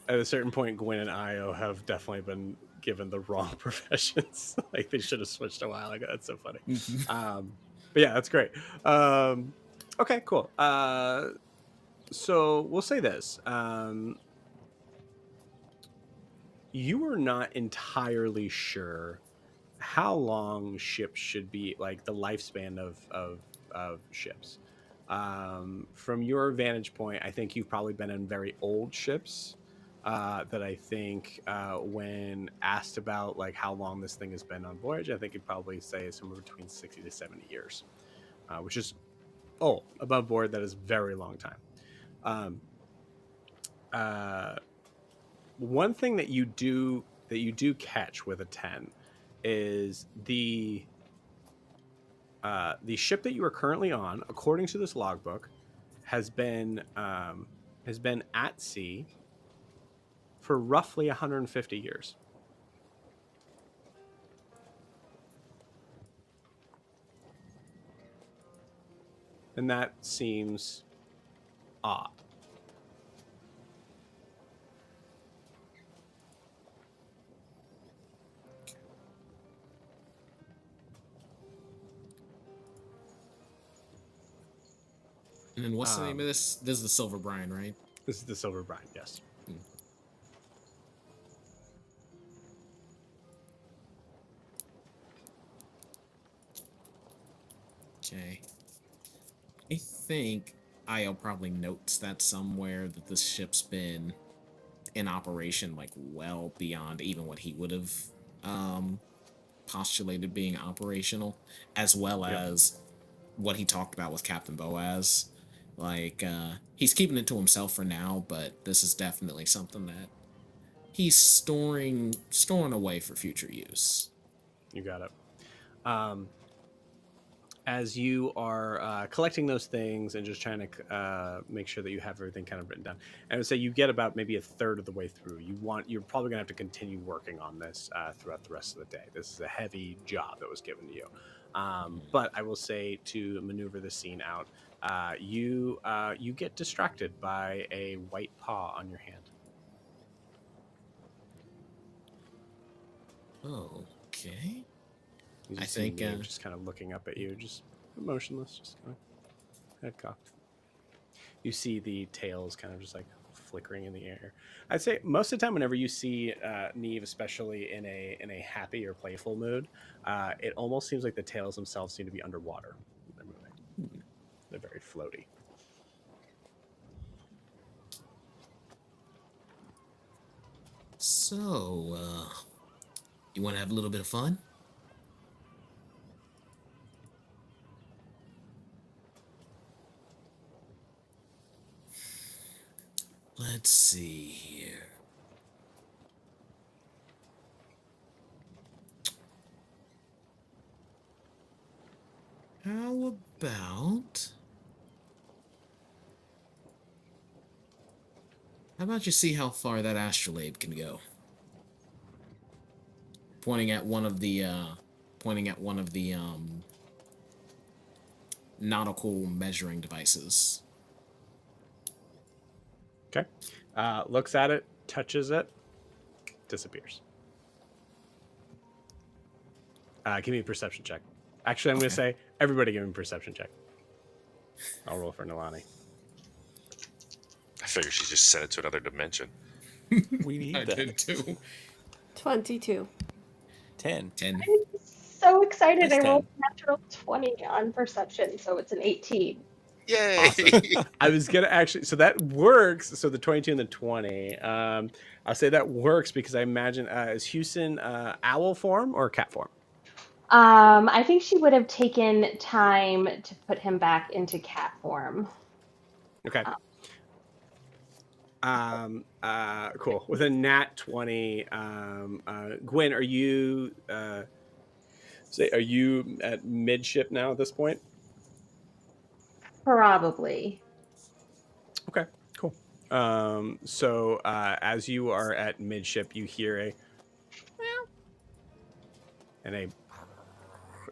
At a certain point, Gwen and Io have definitely been given the wrong professions. Like they should have switched a while ago. That's so funny. But yeah, that's great. Okay, cool. So we'll say this. You were not entirely sure how long ships should be, like the lifespan of ships. From your vantage point, I think you've probably been in very old ships. That I think when asked about like how long this thing has been on voyage, I think you'd probably say somewhere between 60 to 70 years, which is above board. That is a very long time. One thing that you do catch with a 10 is the ship that you are currently on, according to this logbook, has been at sea for roughly 150 years. And that seems odd. And then what's the name of this? This is the Silver Brine, right? This is the Silver Brine, yes. Okay. I think Io probably notes that somewhere, that this ship's been in operation like well beyond even what he would have postulated being operational, as well as what he talked about with Captain Boaz. Like, he's keeping it to himself for now, but this is definitely something that he's storing away for future use. You got it. As you are collecting those things and just trying to make sure that you have everything kind of written down, I would say you get about maybe a third of the way through. You're probably gonna have to continue working on this throughout the rest of the day. This is a heavy job that was given to you. But I will say, to maneuver the scene out, you get distracted by a white paw on your hand. Okay. You I just see think, Neve just kind of looking up at you, just motionless, just kind of head cocked. You see the tails kind of just like flickering in the air. I'd say most of the time, whenever you see Neve, especially in a happy or playful mood, it almost seems like the tails themselves seem to be underwater. They're moving. They're very floaty. so, you want to have a little bit of fun? Let's see here. How about you see how far that astrolabe can go? Pointing at one of the nautical measuring devices. Okay. Looks at it, touches it, disappears. Give me a perception check. Actually, I'm going to say, everybody give me a perception check. I'll roll for Nilani. I figure she just sent it to another dimension. We need I that. did too. 22. 10. I'm so excited. Nice I rolled 10. a natural 20 on perception, so it's an 18. Yay! Awesome. I was going to actually, so that works. So the 22 and the 20. I'll say that works because I imagine, is Houston owl form or cat form? I think she would have taken time to put him back into cat form. Okay. Cool. With a nat 20, Gwen, are you are you at midship now at this point? Probably. Okay, cool. So as you are at midship, you hear a meow and a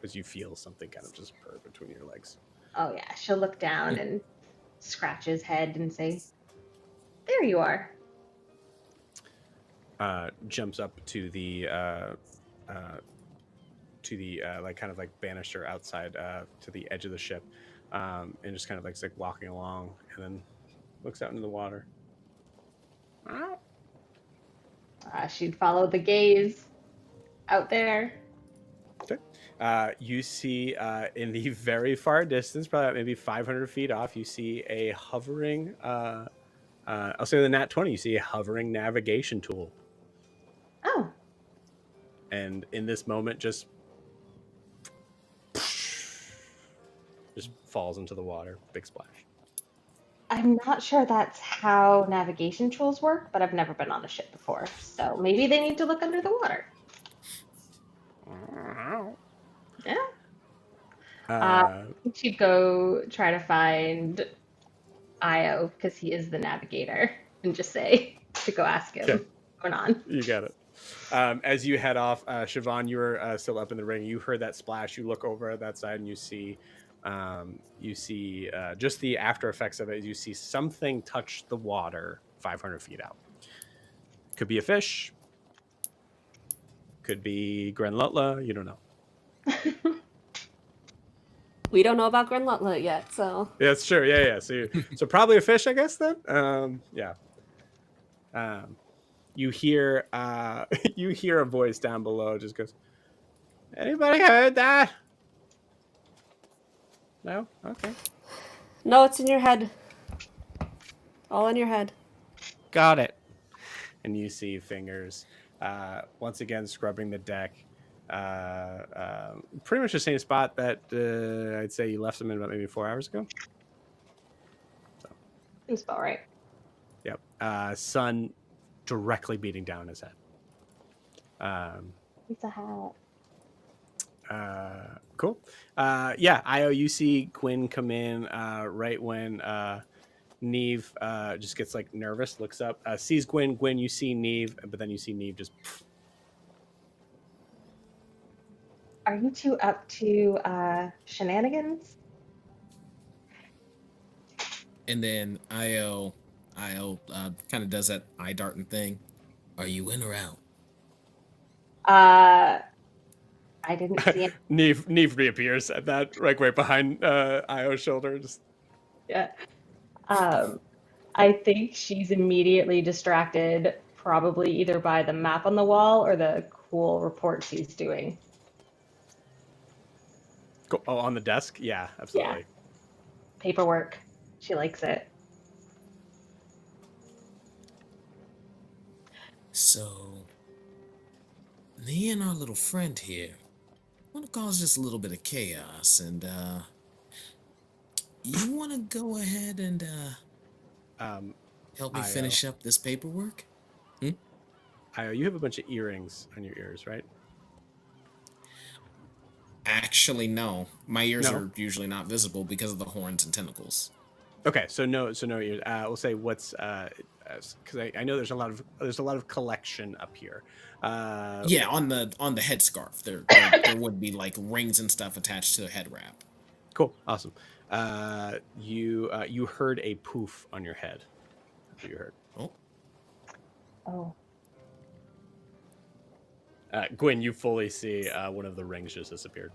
as you feel something kind of just purr between your legs. Oh yeah, she'll look down and scratch his head and say, "There you are." Jumps up to the like kind of like banister outside to the edge of the ship, and just kind of like walking along, and then looks out into the water. She'd follow the gaze out there. Okay. You see in the very far distance, probably maybe 500 feet off, you see a hovering. I'll say the nat 20. You see a hovering navigation tool, Oh, and in this moment, just falls into the water. Big splash. I'm not sure that's how navigation tools work, but I've never been on a ship before, so maybe they need to look under the water. Yeah. I think she'd go try to find Io because he is the navigator, and just say to go ask him Okay. what's going on. You got it. As you head off, Siobhan, you were still up in the ring. You heard that splash. You look over at that side and you see just the after effects of it. You see something touch the water 500 feet out. Could be a fish. Could be Grenlutla. You don't know. We don't know about Grenlutla yet, so. Yeah, it's true. Yeah. So probably a fish, I guess then. Yeah. You hear you hear a voice down below. Just goes. Anybody heard that? No. Okay. No, it's in your head. All in your head. Got it. And you see fingers once again scrubbing the deck. Pretty much the same spot that I'd say you left them in about maybe 4 hours ago. So. Seems about right. Yep. Sun directly beating down his head. It's a hat. Cool. Yeah, Io, you see Gwyn come in right when Neve just gets like nervous, looks up, sees Gwyn. Gwyn, you see Neve, but then you see Neve just. Are you two up to shenanigans? And then Io kind of does that eye darting thing. Are you in or out? I didn't see it. Neve reappears at that, like right behind Io's shoulder. Just Yeah. I think she's immediately distracted, probably either by the map on the wall or the cool report she's doing. oh, on the desk. Yeah, Yeah, absolutely. paperwork. She likes it. So, me and our little friend here want to cause just a little bit of chaos, and you want to go ahead and Um, help me Io, finish up this paperwork? Io, you have a bunch of earrings on your ears, right? Actually, no. My ears No. are usually not visible because of the horns and tentacles. Okay, so no ears. We'll say what's because I know there's a lot of collection up here. Yeah, on the headscarf, there would be like rings and stuff attached to the head wrap. Cool, awesome. You heard a poof on your head. That's what you heard. Oh, Oh, Gwen, you fully see one of the rings just disappeared.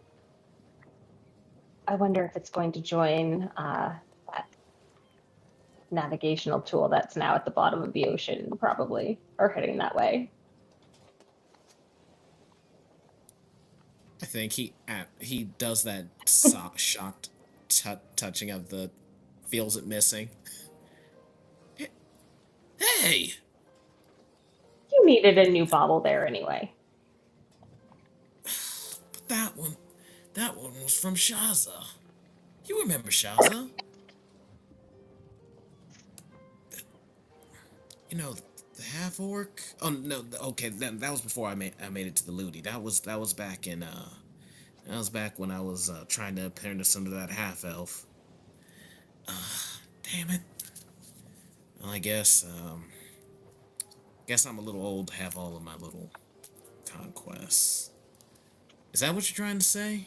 I wonder if it's going to join that navigational tool that's now at the bottom of the ocean, probably, or heading that way. I think he does that shocked touching of the feels it missing. Hey, You needed a new bottle there anyway. but that one was from Shaza. You remember Shaza? You know, the half orc. Oh no, okay, that was before I made it to the Ludi. That was back in that was back when I was trying to apprentice under that half elf. Damn it. Well, I guess I'm a little old to have all of my little conquests. Is that what you're trying to say?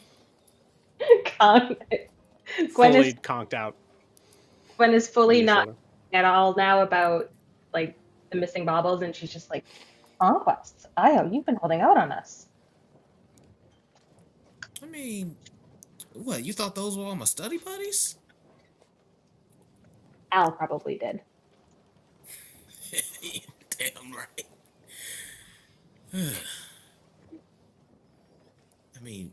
Gwen Fully is conked out fully your not shoulder. at all now about like the missing baubles, and she's just like, conquests. Io, you've been holding out on us. I mean, what, you thought those were all my study buddies? Al probably did. Damn right. I mean,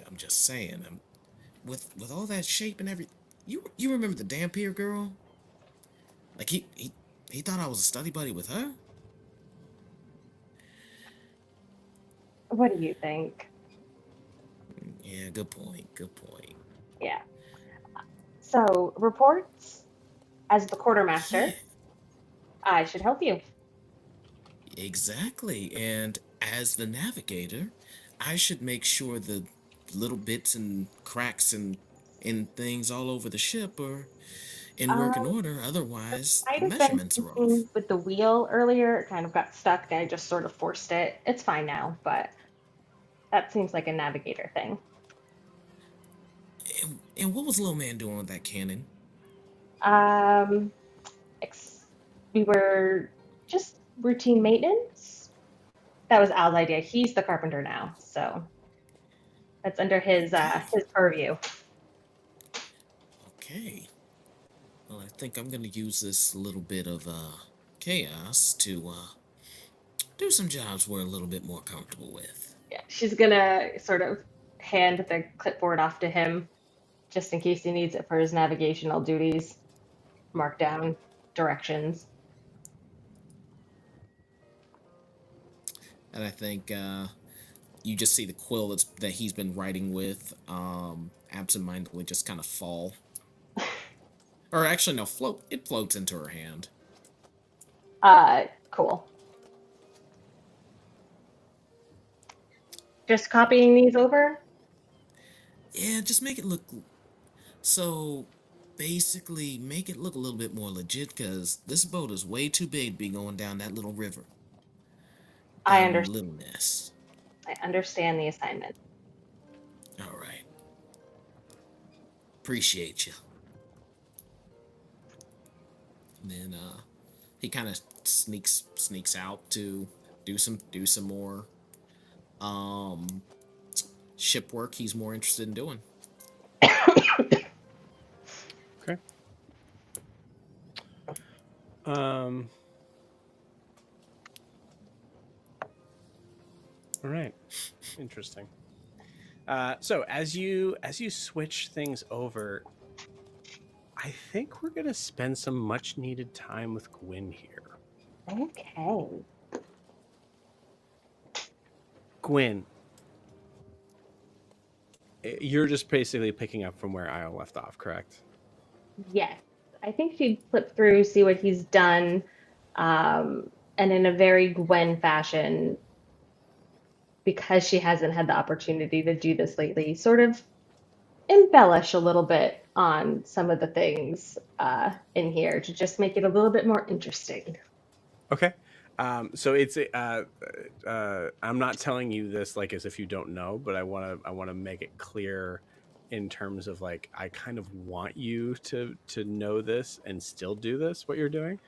I'm just saying, with all that shape and everything. You remember the Dampier girl? Like he thought I was a study buddy with her? What do you think? Yeah, good point. Good point. Yeah. So, reports, as the quartermaster, Yeah, I should help you. exactly. And as the navigator, I should make sure the little bits and cracks and things all over the ship are in working order. Otherwise, Might the have been measurements are off. something with the wheel earlier. It kind of got stuck, and I just sort of forced it. It's fine now, but that seems like a navigator thing. And what was little man doing with that cannon? Um, we were just routine maintenance. That was Al's idea. He's the carpenter now, so that's under his purview. Okay. Well, I think I'm gonna use this little bit of chaos to do some jobs we're a little bit more comfortable with. Yeah, she's gonna sort of hand the clipboard off to him, just in case he needs it for his navigational duties. Mark down directions. And I think you just see the quill that he's been writing with absentmindedly just kind of fall. Or actually, no, float. It floats into her hand. Cool. Just copying these over? Yeah, just make it look. So, basically, make it look a little bit more legit, because this boat is way too big to be going down that little river. I Down in understand. Little Ness. I understand the assignment. All right. Appreciate you. And then he kind of sneaks out to do some more ship work he's more interested in doing. Okay. All right. Interesting. So as you switch things over, I think we're gonna spend some much needed time with Gwyn here. Okay. Gwyn, you're just basically picking up from where Io left off, correct? Yes. I think she'd flip through, see what he's done, and in a very Gwen fashion, because she hasn't had the opportunity to do this lately, sort of embellish a little bit on some of the things in here to just make it a little bit more interesting. Okay. So it's I'm not telling you this like as if you don't know, but I want to make it clear in terms of like I kind of want you to know this and still do this what you're doing.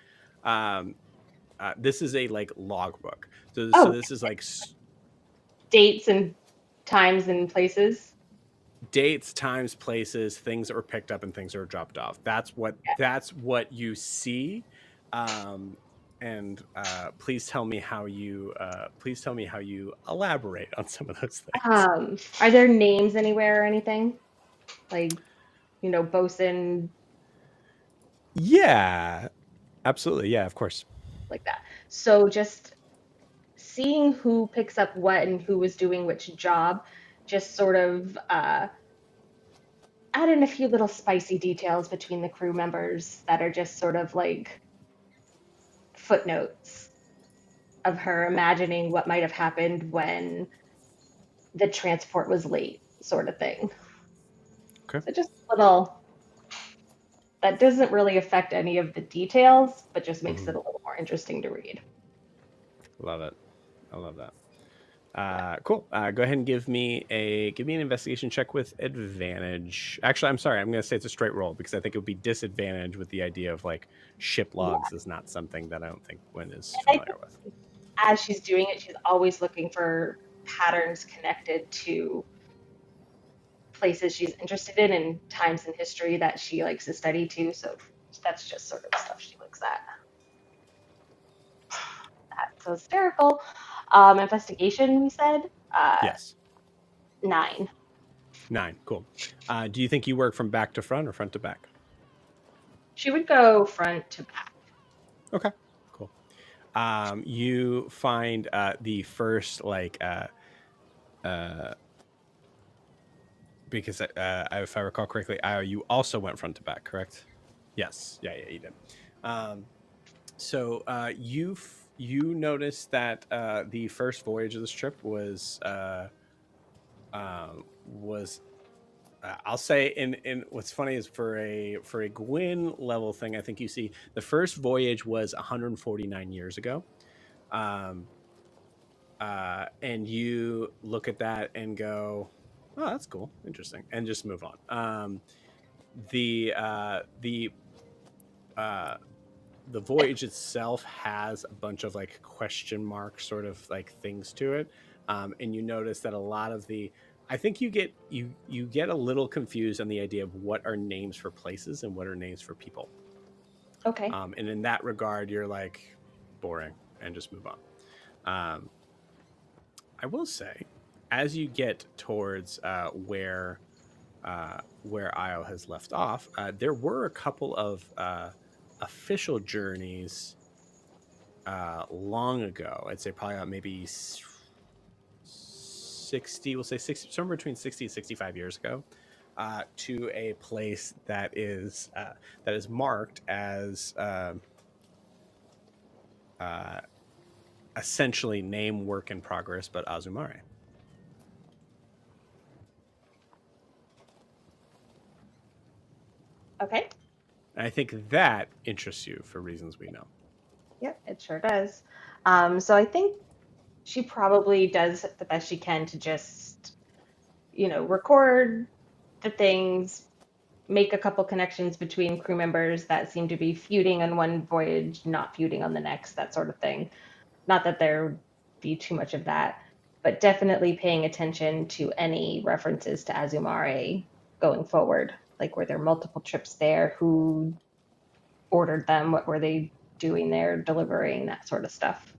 Um, this is a like logbook. So Oh, this is like dates and times and places. dates, times, places, things that were picked up and things that were dropped off. That's what you see. And please tell me how you elaborate on some of those things. Are there names anywhere or anything? Like, bosun, Yeah, absolutely. Yeah, of course. like that. So just seeing who picks up what and who was doing which job, just sort of add in a few little spicy details between the crew members that are just sort of like footnotes of her imagining what might have happened when the transport was late, sort of thing. Okay. So just a little that doesn't really affect any of the details, but just makes it a little more interesting to read. Love it. I love that. Cool. Go ahead and give me an investigation check with advantage. Actually, I'm sorry. I'm going to say it's a straight roll because I think it would be disadvantage with the idea of like ship logs is not something that I don't think Gwen is And I familiar think with. as she's doing it, she's always looking for patterns connected to places she's interested in and times in history that she likes to study too. So that's just sort of stuff she looks at. That's so hysterical. Investigation, we said. Yes. 9. 9. Cool. Do you think you work from back to front or front to back? She would go front to back. Okay. Cool. You find the first like because if I recall correctly, you also went front to back, correct? Yes. Yeah, you did. So you noticed that the first voyage of this trip was I'll say in what's funny is for a Gwyn level thing, I think you see the first voyage was 149 years ago. And you look at that and go, oh, that's cool, interesting, and just move on. The voyage itself has a bunch of like question mark sort of like things to it, and you notice that a lot of the I think you get a little confused on the idea of what are names for places and what are names for people. Okay. And in that regard, you're like boring and just move on. I will say, as you get towards where Io has left off, there were a couple of official journeys long ago. I'd say probably maybe 60, we'll say 60, somewhere between 60 and 65 years ago, to a place that is marked as essentially name work in progress, but Azumare. Okay. And I think that interests you for reasons we know. Yep, it sure does. So I think she probably does the best she can to just, record the things, make a couple connections between crew members that seem to be feuding on one voyage, not feuding on the next, that sort of thing. Not that there would be too much of that, but definitely paying attention to any references to Azumare going forward. Like, were there multiple trips there? Who ordered them? What were they doing there, delivering, that sort of stuff.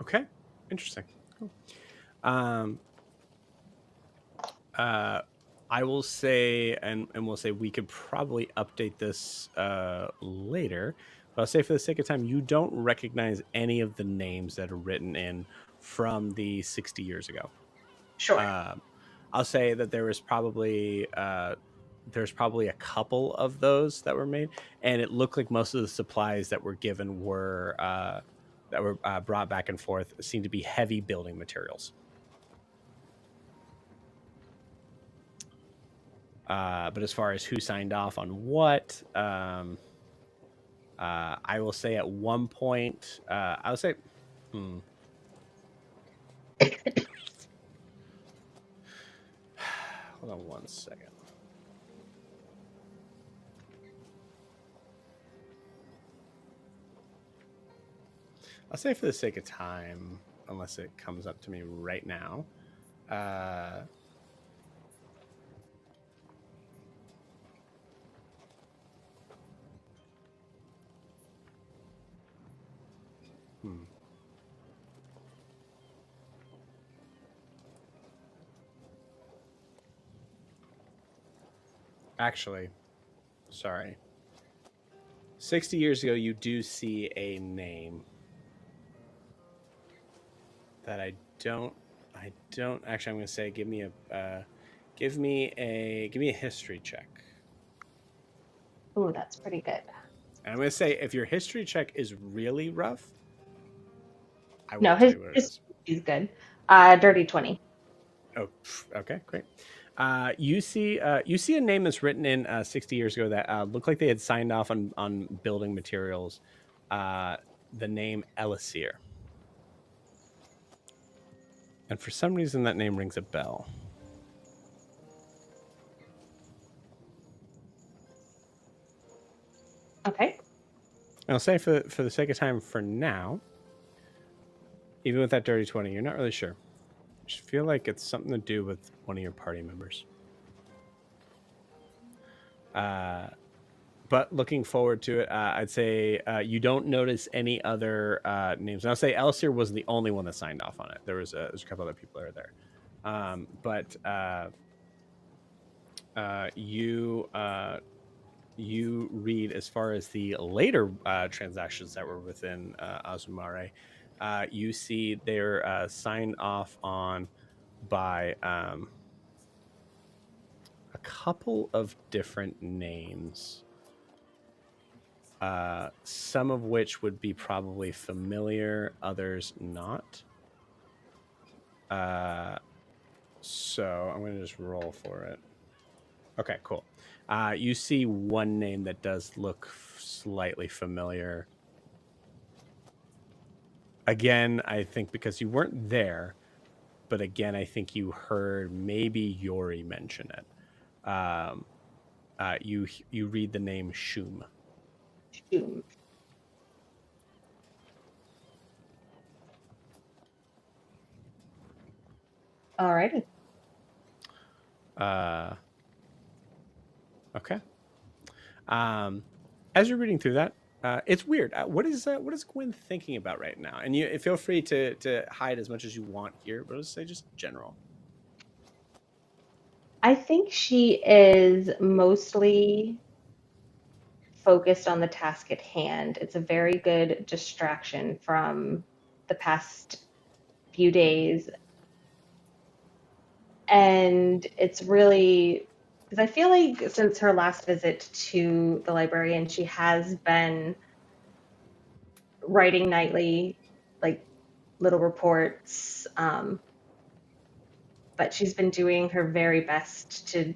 Okay, interesting. Cool. I will say, and we'll say we could probably update this later. But I'll say for the sake of time, you don't recognize any of the names that are written in from the 60 years ago. Sure. I'll say that there's probably a couple of those that were made, and it looked like most of the supplies that were given were brought back and forth seemed to be heavy building materials. But as far as who signed off on what, I will say at one point, I would say, hold on one second. I'll say for the sake of time, unless it comes up to me right now. Actually, sorry. 60 years ago, you do see a name that I don't actually. I'm going to say, give me a history check. Ooh, that's pretty good. And I'm going to say, if your history check is really rough, I No, won't tell you what it is. He's good. Dirty 20. Oh, okay, great. You see a name that's written in 60 years ago that looked like they had signed off on building materials. The name Elisir. And for some reason, that name rings a bell. Okay. I'll say for the sake of time for now, even with that dirty 20, you're not really sure. You just feel like it's something to do with one of your party members. But looking forward to it, I'd say you don't notice any other names. And I'll say Elisir was the only one that signed off on it. There's a couple other people that are there. You read as far as the later transactions that were within Azumare. You see they're signed off on by a couple of different names. Some of which would be probably familiar, others not. So I'm going to just roll for it. Okay, cool. You see one name that does look slightly familiar. Again, I think because you weren't there, but again, I think you heard maybe Yori mention it. You read the name Shum. Shum. Alrighty. Okay. As you're reading through that, it's weird. What is Gwen thinking about right now? And you feel free to hide as much as you want here, but let's say just general. I think she is mostly focused on the task at hand. It's a very good distraction from the past few days. And it's really because I feel like since her last visit to the librarian, she has been writing nightly, like little reports. But she's been doing her very best to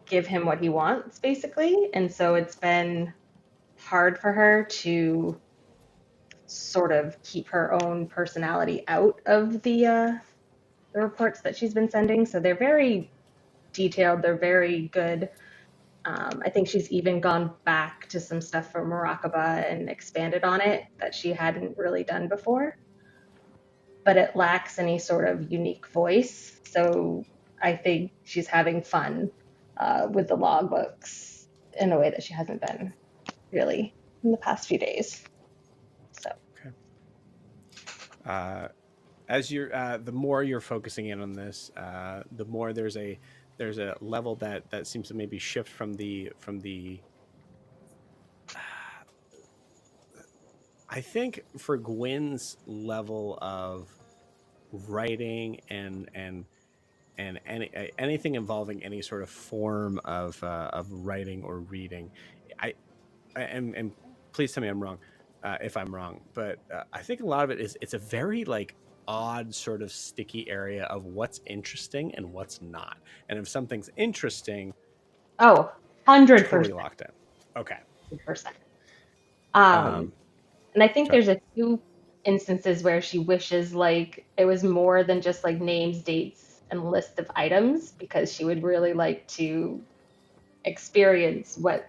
give him what he wants, basically. And so it's been hard for her to sort of keep her own personality out of the reports that she's been sending. So they're very detailed, they're very good. I think she's even gone back to some stuff from Murakaba and expanded on it that she hadn't really done before. but it lacks any sort of unique voice. So I think she's having fun with the logbooks in a way that she hasn't been really in the past few days. So Okay. As you're the more you're focusing in on this, the more there's a level that seems to maybe shift from the I think for Gwyn's level of writing and anything involving any sort of form of writing or reading, I and please tell me I'm wrong if I'm wrong, but I think a lot of it is it's a very like odd sort of sticky area of what's interesting and what's not, and if something's interesting, oh, 100%. totally locked in. Okay. 100%. Um, Um, and I think sorry. there's a few instances where she wishes like it was more than just like names, dates, and list of items because she would really like to experience what's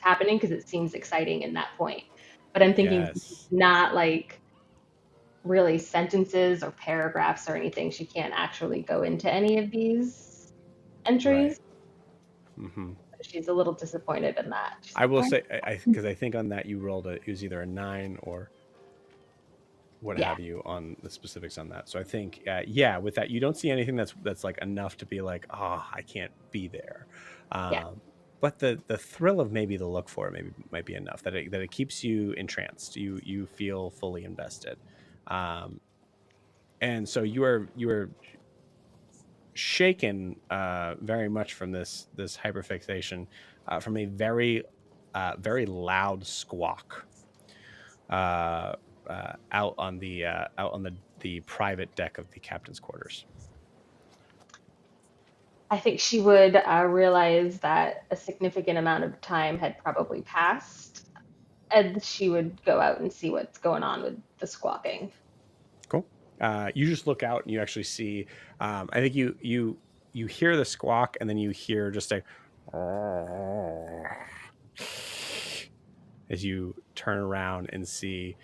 happening because it seems exciting in that point. But I'm thinking Yes. not like really sentences or paragraphs or anything. She can't actually go into any of these Right. entries. Mm-hmm. She's a little disappointed in that. She's I like, will "Why?" say, because I think on that you rolled it was either a 9 or what Yeah, have you on the specifics on that. So I think, yeah, with that, you don't see anything that's like enough to be like, oh, I can't be there. yeah, But the thrill of maybe the look for it maybe might be enough that it keeps you entranced. You feel fully invested, um, and so you are shaken very much from this hyperfixation from a very loud squawk uh, out on the private deck of the captain's quarters. I think she would realize that a significant amount of time had probably passed, and she would go out and see what's going on with the squawking. Cool. You just look out and you actually see. I think you hear the squawk and then you hear just a as you turn around and see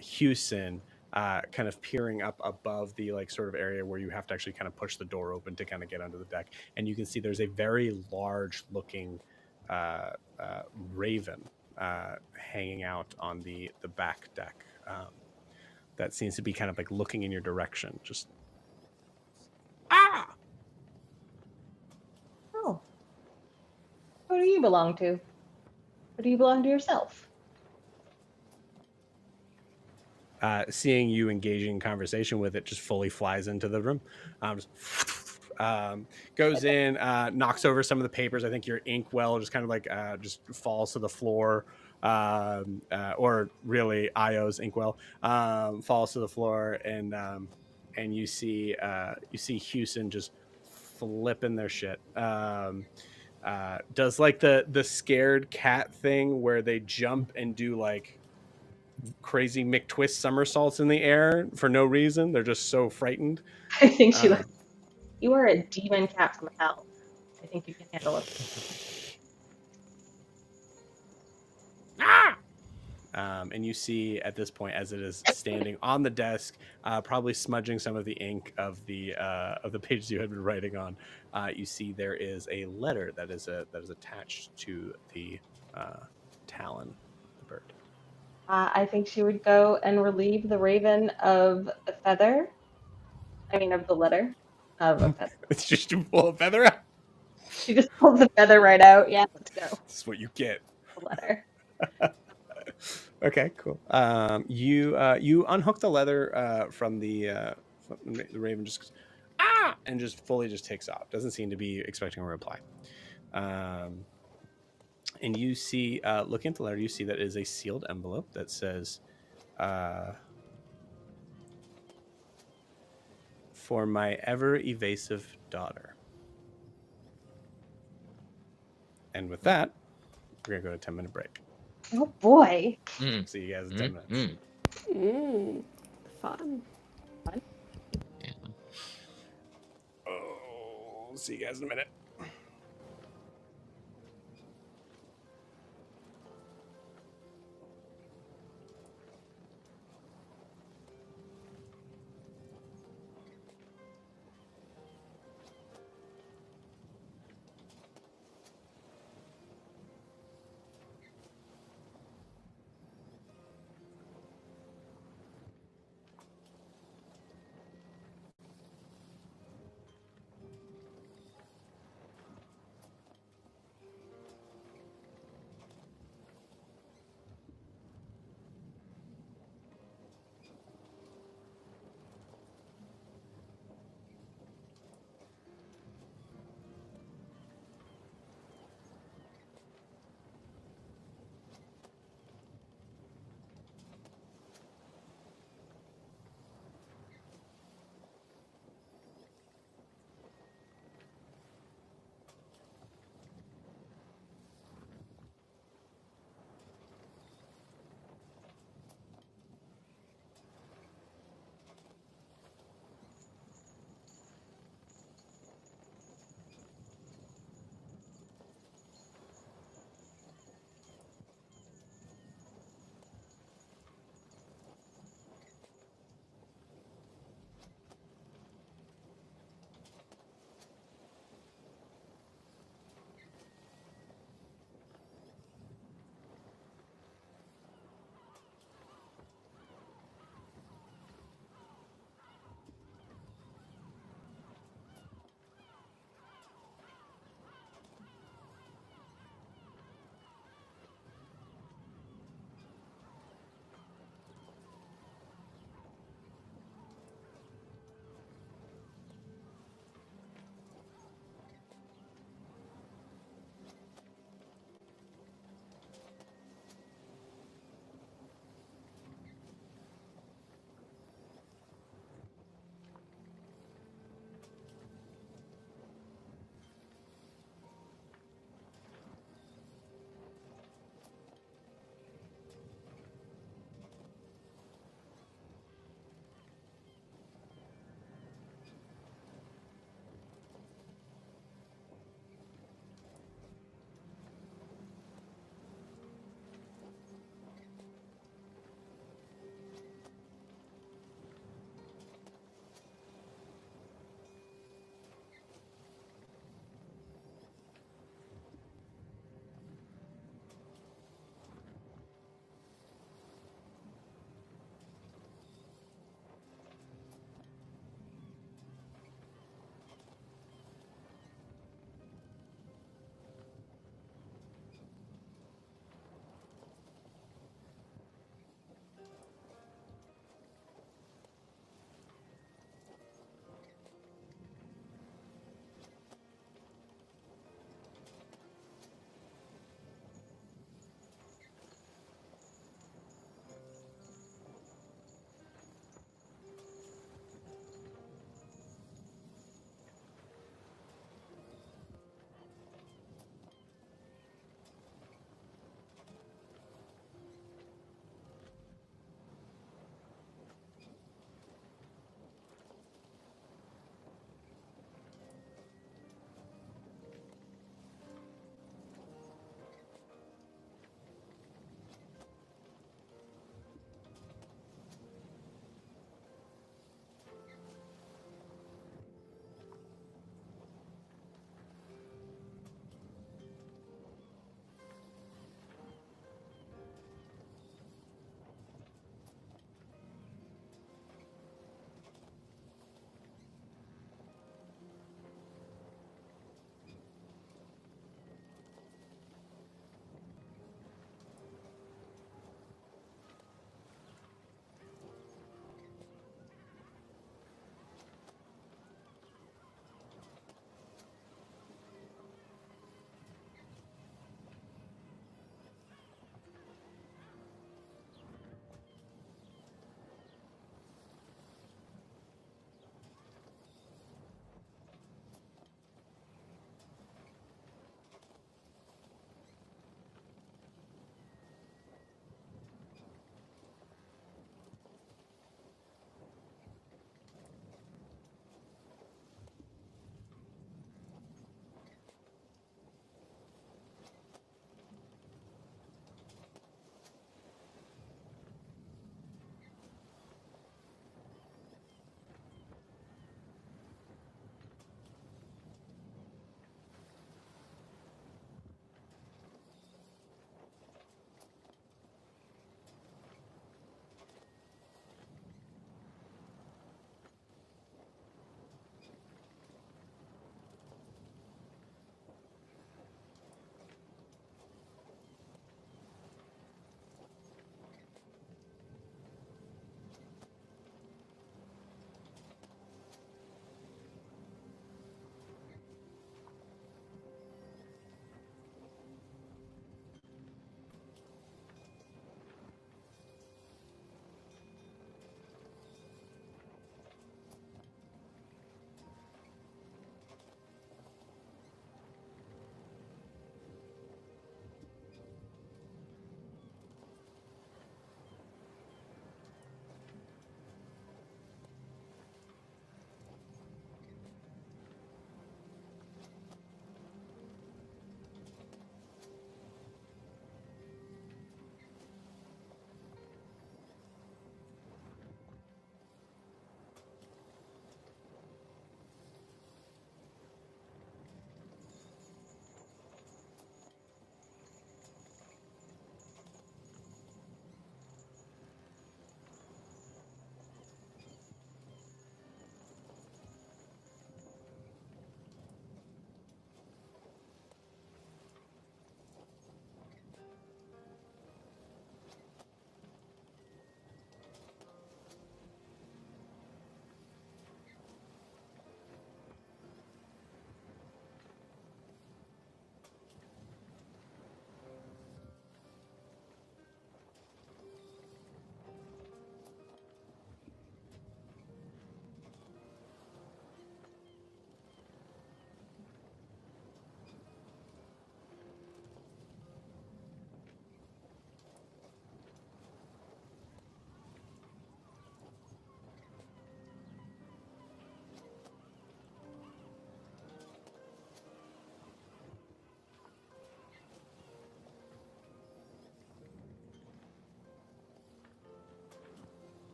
Houston kind of peering up above the like sort of area where you have to actually kind of push the door open to kind of get under the deck, and you can see there's a very large looking raven hanging out on the back deck. That seems to be kind of like looking in your direction. Just ah. Oh, who do you belong to? Or do you belong to yourself? Seeing you engaging in conversation with it, just fully flies into the room. Just, goes in, knocks over some of the papers. I think your inkwell just kind of like just falls to the floor, or really Io's inkwell falls to the floor, and you see Houston just flipping their shit. Does like the scared cat thing where they jump and do like crazy McTwist somersaults in the air for no reason. They're just so frightened. I think she was. Um, You are a demon cat from hell. I think you can handle it. ah! And you see at this point, as it is standing on the desk, probably smudging some of the ink of the pages you had been writing on. You see there is a letter that is attached to the talon, the bird. I think she would go and relieve the raven of the feather. I mean, of the letter. Of a feather. It's just to pull a feather out. She just pulls the feather right out. Yeah, let's go. This is what you get. The letter. Okay, cool. You unhook the leather from the raven, just goes, ah, and just fully just takes off. Doesn't seem to be expecting a reply. And you see, looking at the letter, you see that it is a sealed envelope that says, "For my ever evasive daughter." And with that, we're gonna go to 10-minute break. Oh boy. Mm, See you guys in 10 mm, minutes. mm. Fun. Yeah. Oh, see you guys in a minute.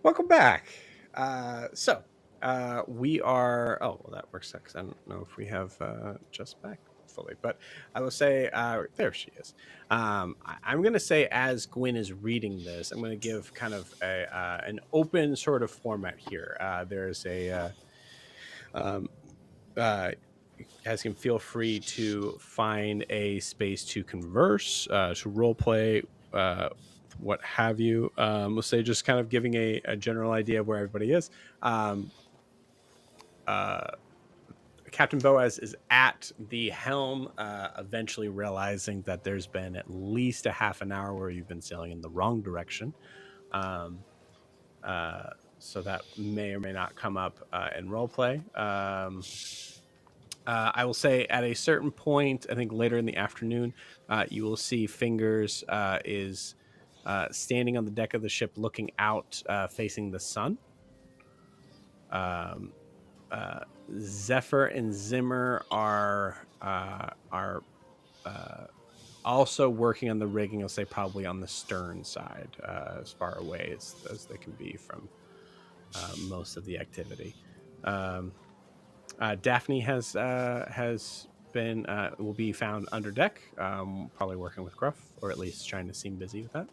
Welcome back. We are. Oh, well, that works because I don't know if we have just back fully, but I will say there she is. I'm going to say as Gwyn is reading this, I'm going to give kind of an open sort of format here. There's a. Um, you guys can feel free to find a space to converse, to role play, what have you. We'll say just kind of giving a general idea of where everybody is. Uh, Captain Boaz is at the helm, eventually realizing that there's been at least a half an hour where you've been sailing in the wrong direction. So that may or may not come up in roleplay. I will say at a certain point, I think later in the afternoon, you will see Fingers is standing on the deck of the ship looking out, facing the sun. Zephyr and Zimmer are also working on the rigging. I'll say probably on the stern side, as far away as they can be from most of the activity. Daphne has been will be found under deck, probably working with Gruff, or at least trying to seem busy with that.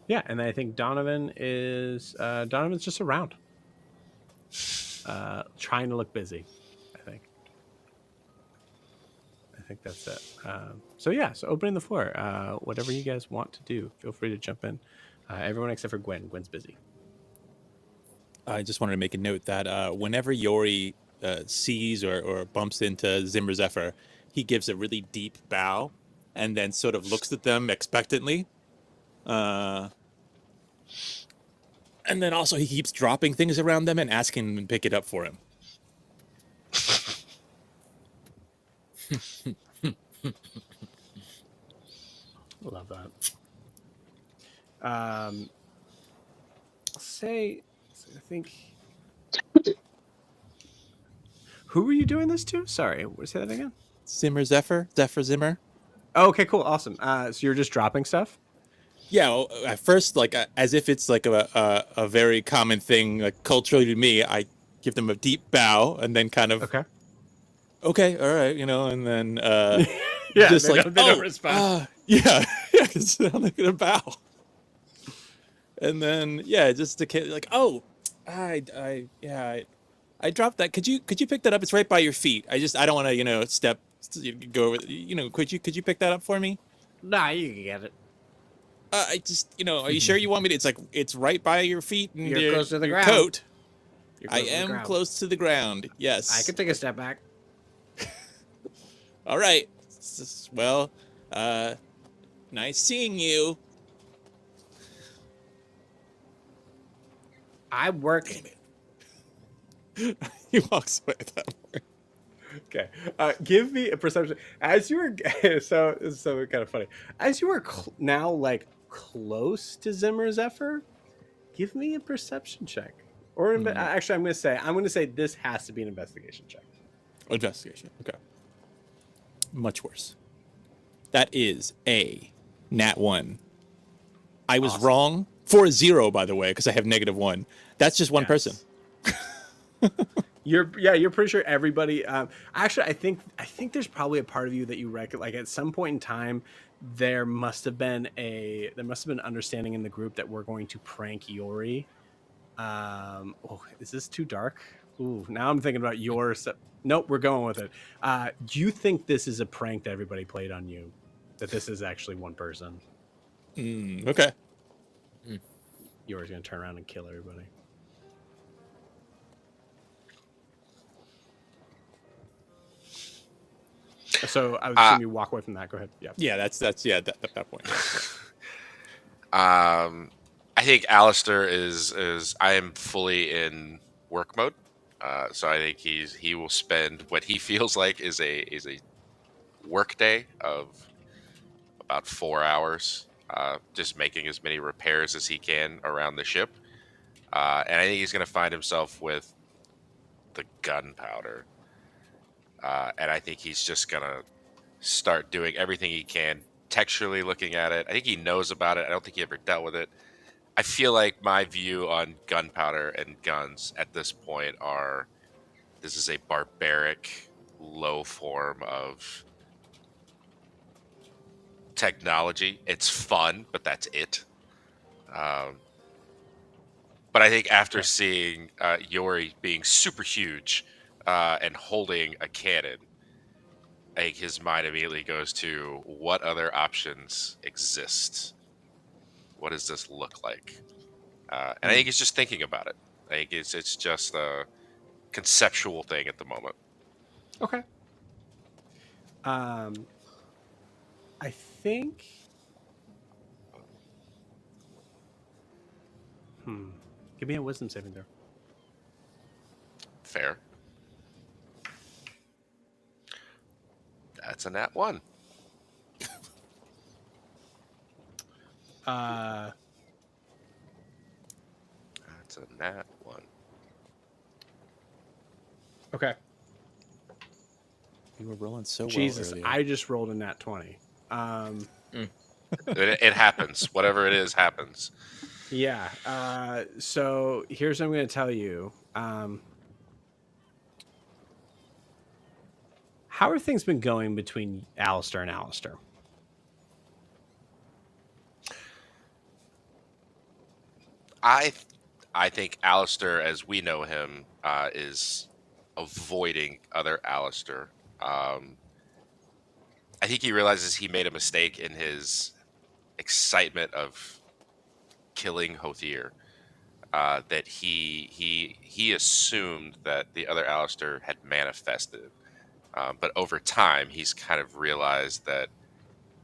Yeah, and I think Donovan's just around, trying to look busy. I think that's it. So opening the floor. Whatever you guys want to do, feel free to jump in. Everyone except for Gwen. Gwen's busy. I just wanted to make a note that whenever Yori sees or bumps into Zimmer Zephyr, he gives a really deep bow and then sort of looks at them expectantly. And then also he keeps dropping things around them and asking them to pick it up for him. Love that. I think. Who were you doing this to? Sorry, say that again. Zephyr Zimmer. Oh, okay, cool, awesome. So you're just dropping stuff? Yeah, well, at first, like as if it's like a very common thing, like culturally to me, I give them a deep bow and then kind of okay, all right, and then yeah, just they like don't respond. because they're not gonna bow. And then just to like I dropped that. Could you pick that up? It's right by your feet. I don't want to step go over. Could you pick that up for me? Nah, you can get it. I just are you sure you want me to? It's like it's right by your feet and You're close to the ground. Coat. I am close to the ground. Yes. I can take a step back. All right. Well, nice seeing you. I work. He walks away at that point. Okay. Give me a perception as you were. So it's kind of funny. As you were now like close to Zimmer Zephyr, give me a perception check. Or actually, I'm going to say this has to be an investigation check. Investigation. Okay. Much worse. That is a nat 1. I was wrong for a 0, by the way, because I have -1. That's just one person. You're pretty sure everybody. Actually, I think there's probably a part of you that you reckon like at some point in time there must have been understanding in the group that we're going to prank Yori. Is this too dark? Ooh, now I'm thinking about yours. Nope, we're going with it. Do you think this is a prank that everybody played on you? That this is actually one person? Okay. Yori's gonna turn around and kill everybody. So I would assume you walk away from that. Go ahead. Yeah. Yeah, that's that point. I think Alistair is I am fully in work mode. So I think he will spend what he feels like is a work day of about 4 hours, just making as many repairs as he can around the ship. And I think he's going to find himself with the gunpowder. And I think he's just going to start doing everything he can texturally looking at it. I think he knows about it. I don't think he ever dealt with it. I feel like my view on gunpowder and guns at this point are this is a barbaric, low form of technology. It's fun, but that's it. But I think after seeing Yori being super huge and holding a cannon, I think his mind immediately goes to what other options exist? What does this look like? And I think he's just thinking about it. I think it's just a conceptual thing at the moment. Okay. I think. Give me a wisdom saving throw. Fair. That's a nat 1. Uh, That's a nat 1. okay. You were rolling so Jesus, well earlier. I just rolled a nat 20. It happens. Whatever it is happens. Yeah. So here's what I'm going to tell you. How are things been going between Alistair and Alistair? I think Alistair, as we know him, is avoiding other Alistair. I think he realizes he made a mistake in his excitement of killing Hothier. That he assumed that the other Alistair had manifested, but over time he's kind of realized that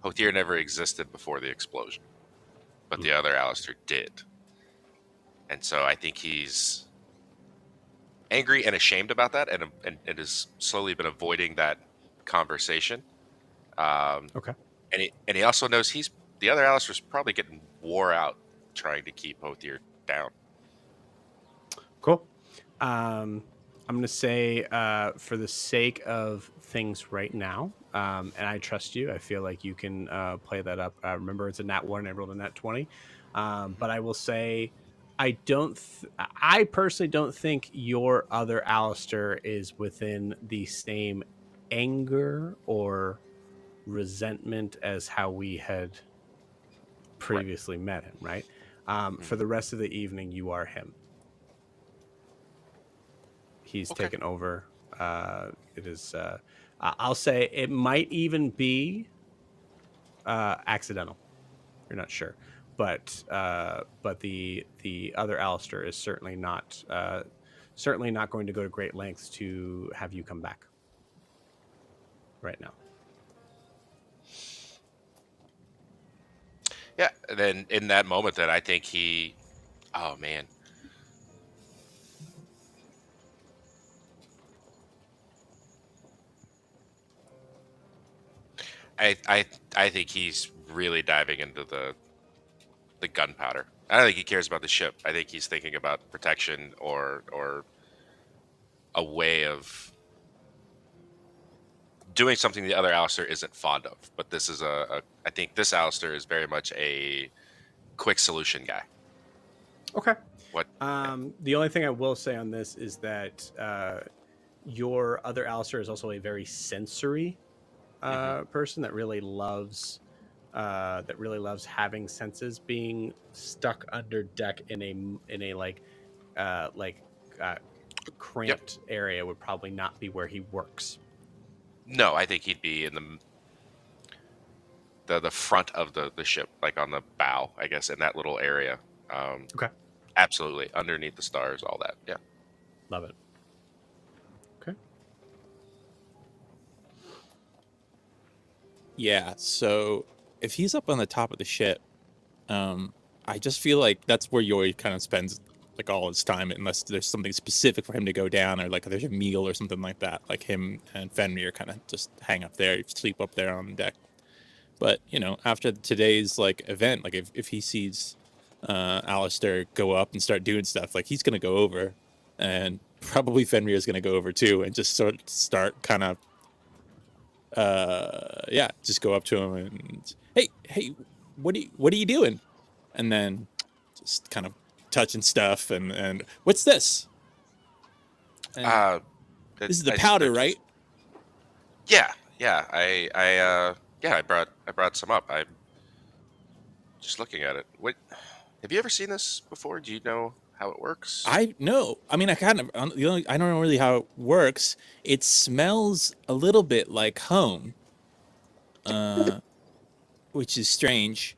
Hothier never existed before the explosion, but the other Alistair did. And so I think he's angry and ashamed about that, and has slowly been avoiding that conversation. Okay. And he also knows the other Alistair's probably getting wore out trying to keep Hothier down. Cool. I'm going to say, for the sake of things right now, and I trust you, I feel like you can play that up. Remember, it's a nat 1 and I rolled a nat 20. But I will say, I personally don't think your other Alistair is within the same anger or resentment as how we had previously met him, right? For the rest of the evening, you are him. He's taken over. It is. I'll say it might even be accidental. You're not sure, but the other Alistair is certainly not going to go to great lengths to have you come back right now. Yeah, and then in that moment, that I think oh man. I think he's really diving into the gunpowder. I don't think he cares about the ship. I think he's thinking about protection or a way of doing something the other Alistair isn't fond of. But this is I think this Alistair is very much a quick solution guy. Okay. What? The only thing I will say on this is that your other Alistair is also a very sensory person that really loves having senses. Being stuck under deck in a cramped area would probably not be where he works. No, I think he'd be in the front of the ship, like on the bow, I guess, in that little area. Okay. Absolutely, underneath the stars, all that. Yeah. Love it. Okay. Yeah, so if he's up on the top of the ship, I just feel like that's where Yori kind of spends like all his time, unless there's something specific for him to go down, or like there's a meal or something like that. Like him and Fenrir kind of just hang up there, sleep up there on the deck. But after today's like event, like if he sees Alistair go up and start doing stuff, like he's gonna go over, and probably Fenrir is gonna go over too, and just start kind of just go up to him and hey, what are you doing? And then just kind of touching stuff and what's this? And Uh, this is the they're powder, just- right? Yeah. I brought some up. I'm just looking at it. What? Have you ever seen this before? Do you know how it works? I know. I mean, I kind of I don't know really how it works. It smells a little bit like home, which is strange,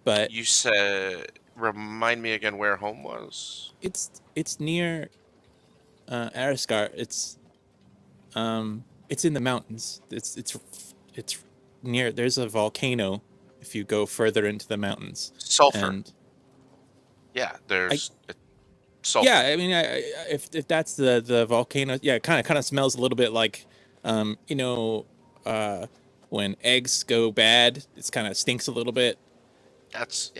but You said, remind me again where home was. it's near Araskar. It's in the mountains. It's near. There's a volcano if you go further into the mountains. Sulfur. And Yeah, there's sulfur. yeah, I mean, if that's the volcano, yeah, it kind of smells a little bit like, you know, when eggs go bad, it's kind of stinks a little bit. That's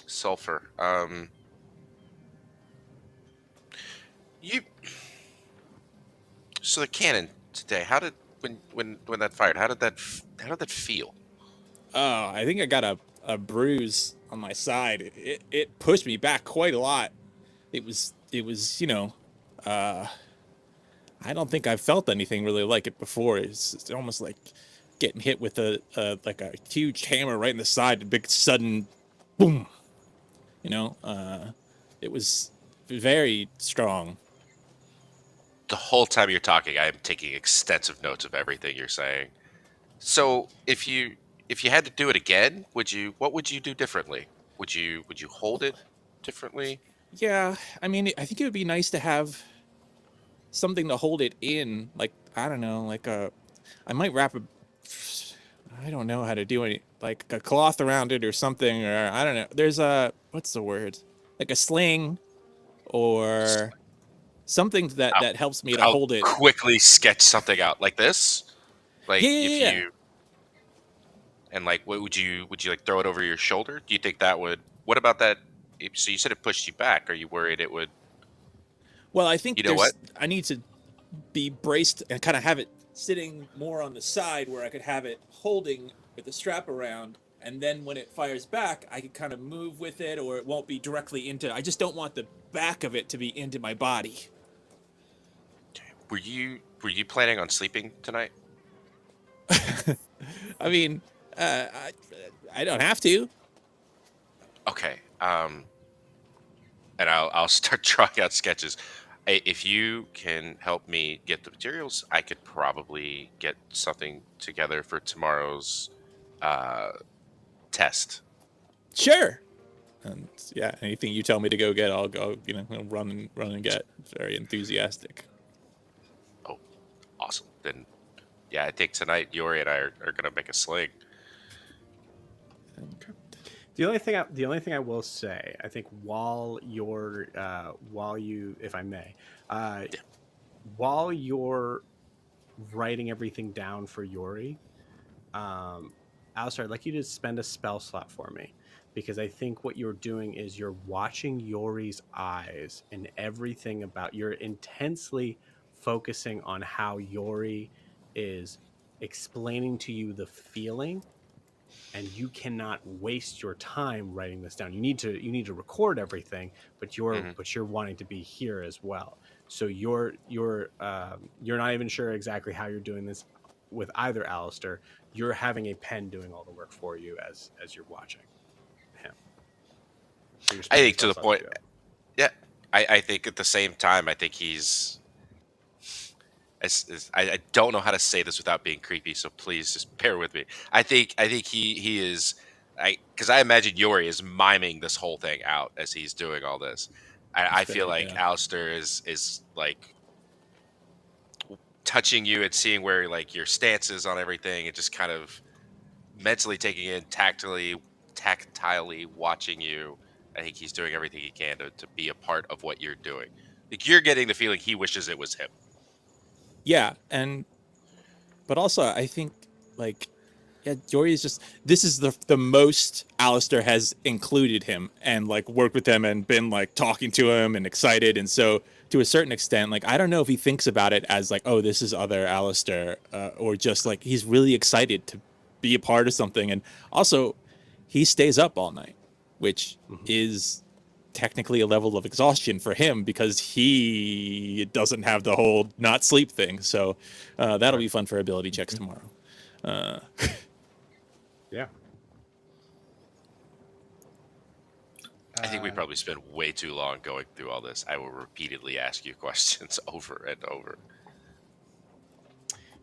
sulfur. You so the cannon today. How did when that fired? How did that feel? Oh, I think I got a bruise on my side. It pushed me back quite a lot. It was you know, I don't think I've felt anything really like it before. It's almost like getting hit with a like a huge hammer right in the side, a big sudden boom. You know, it was very strong. The whole time you're talking, I am taking extensive notes of everything you're saying. So if you had to do it again, what would you do differently? Would you hold it differently? Yeah, I mean, I think it would be nice to have something to hold it in, like I don't know, like I might wrap a, I don't know how to do any, like a cloth around it or something, or I don't know. There's what's the word? Like a sling, or something that helps me to I'll hold it. quickly sketch something out like this. Like Yeah, if yeah. you and like what would you like throw it over your shoulder? Do you think that would? What about that? So you said it pushed you back. Are you worried it would? Well, I think You know what? I need to be braced and kind of have it sitting more on the side where I could have it holding with the strap around, and then when it fires back, I could kind of move with it, or it won't be directly into. I just don't want the back of it to be into my body. Were you planning on sleeping tonight? I mean, I don't have to. Okay. And I'll start drawing out sketches. If you can help me get the materials, I could probably get something together for tomorrow's test. Sure. And yeah, anything you tell me to go get, I'll go. You know, I'll run and get. Very enthusiastic. Oh, awesome. Then, yeah, I think tonight Yori and I are gonna make a sling. The only thing I will say, I think while you're if I may, while you're writing everything down for Yori, Alistair, I'd like you to spend a spell slot for me, because I think what you're doing is you're watching Yori's eyes and everything about, you're intensely focusing on how Yori is explaining to you the feeling, and you cannot waste your time writing this down. You need to record everything, but you're wanting to be here as well. So you're not even sure exactly how you're doing this with either Alistair. You're having a pen doing all the work for you as you're watching him. So I think to the point. Yeah, I think at the same time, I think he's. I don't know how to say this without being creepy, so please just bear with me. I think he is, because I imagine Yori is miming this whole thing out as he's doing all this. I feel like Alistair is like touching you and seeing where like your stance is on everything, and just kind of mentally taking in, tactilely watching you. I think he's doing everything he can to be a part of what you're doing. Like you're getting the feeling he wishes it was him. Yeah, but also I think like, yeah, Jory is just, this is the most Alistair has included him and like worked with him and been like talking to him and excited, and so to a certain extent, like, I don't know if he thinks about it as like, oh, this is other Alistair, or just like he's really excited to be a part of something. And also, he stays up all night, which is technically a level of exhaustion for him because he doesn't have the whole not sleep thing. So that'll be fun for ability checks tomorrow. Yeah. I think we probably spent way too long going through all this. I will repeatedly ask you questions over and over.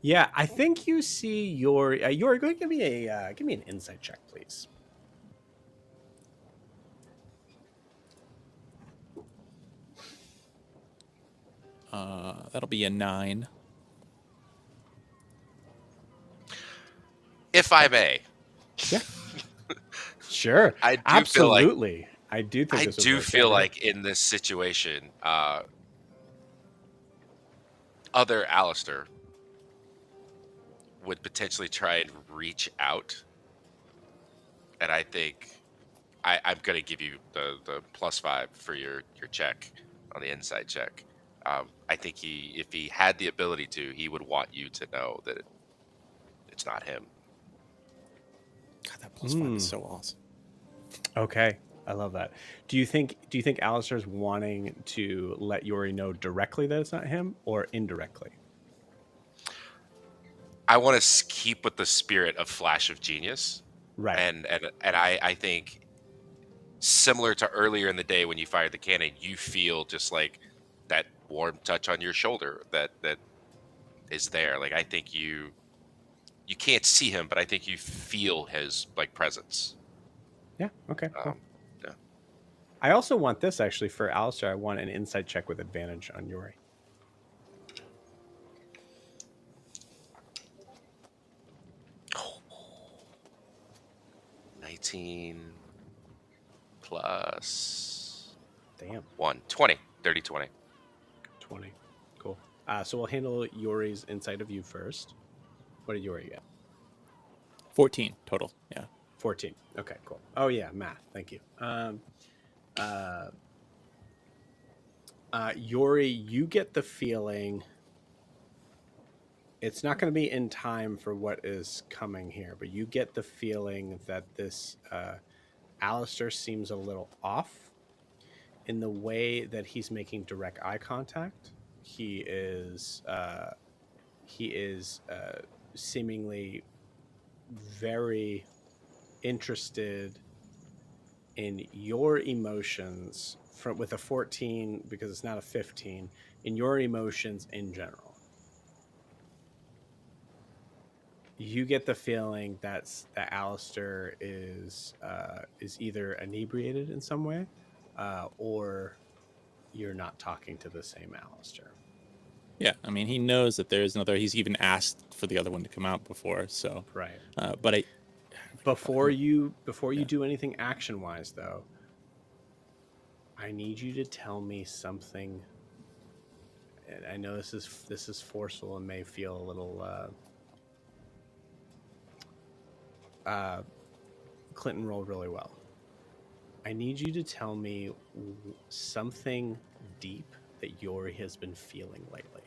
Yeah, I think you see your you're going to give me an insight check, please. That'll be a 9. If I may. Yeah. Sure. I do Absolutely. I do think I this would do work feel out. like in this situation, other Alistair would potentially try and reach out. And I think I'm going to give you the +5 for your check on the inside check. I think if he had the ability to, he would want you to know that it's not him. God, that +5 is so awesome. Okay. I love that. Do you think Alistair's wanting to let Yori know directly that it's not him or indirectly? I want to keep with the spirit of Flash of Genius. Right. And I think similar to earlier in the day when you fired the cannon, you feel just like that warm touch on your shoulder that is there. Like I think you can't see him, but I think you feel his like presence. Yeah. Okay. Cool. Yeah. I also want this actually for Alistair. I want an insight check with advantage on Yori. Oh. 19 plus Damn. 1. 20. Dirty 20. 20. Cool. So we'll handle Yori's insight of you first. What did Yori get? 14 total. Yeah. 14. Okay, cool. Oh yeah, math. Thank you. Yori, you get the feeling it's not going to be in time for what is coming here, but you get the feeling that this Alistair seems a little off in the way that he's making direct eye contact. He is seemingly very interested in your emotions with a 14 because it's not a 15 in your emotions in general. You get the feeling that Alistair is either inebriated in some way or you're not talking to the same Alistair. Yeah, I mean, he knows that there is another. He's even asked for the other one to come out before. So right. But before you do anything action wise, though, I need you to tell me something. And I know this is forceful and may feel a little. Clinton rolled really well. I need you to tell me something deep that Yori has been feeling lately.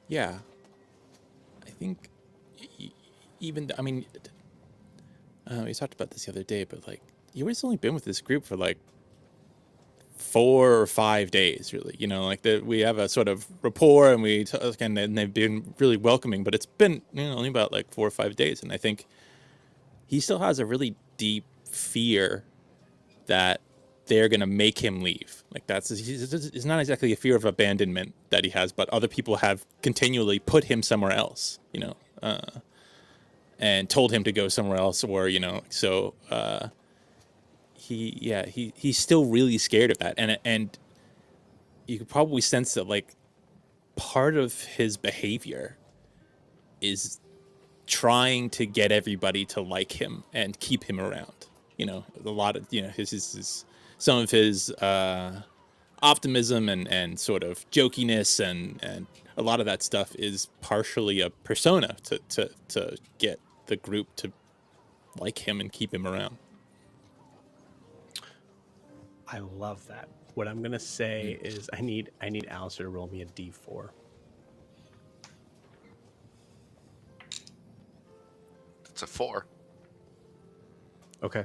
Yeah, I think even I mean, we talked about this the other day, but like Yori's only been with this group for like 4 or 5 days, really. You know, like we have a sort of rapport, and and they've been really welcoming. But it's been only about like 4 or 5 days, and I think he still has a really deep fear that they're gonna make him leave. Like it's not exactly a fear of abandonment that he has, but other people have continually put him somewhere else, and told him to go somewhere else, or so. He's still really scared of that, and you could probably sense that like part of his behavior is trying to get everybody to like him and keep him around. A lot of his some of his optimism and sort of jokiness and a lot of that stuff is partially a persona to get the group to like him and keep him around. I love that. What I'm gonna say is I need Alistair to roll me a d4. It's a 4. Okay.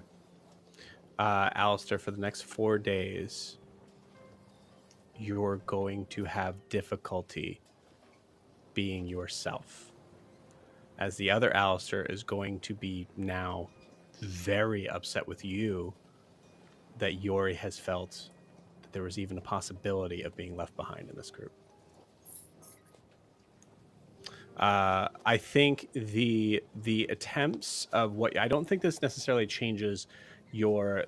Alistair, for the next 4 days, you're going to have difficulty being yourself. As the other Alistair is going to be now very upset with you that Yori has felt that there was even a possibility of being left behind in this group. I think the attempts of what I don't think this necessarily changes your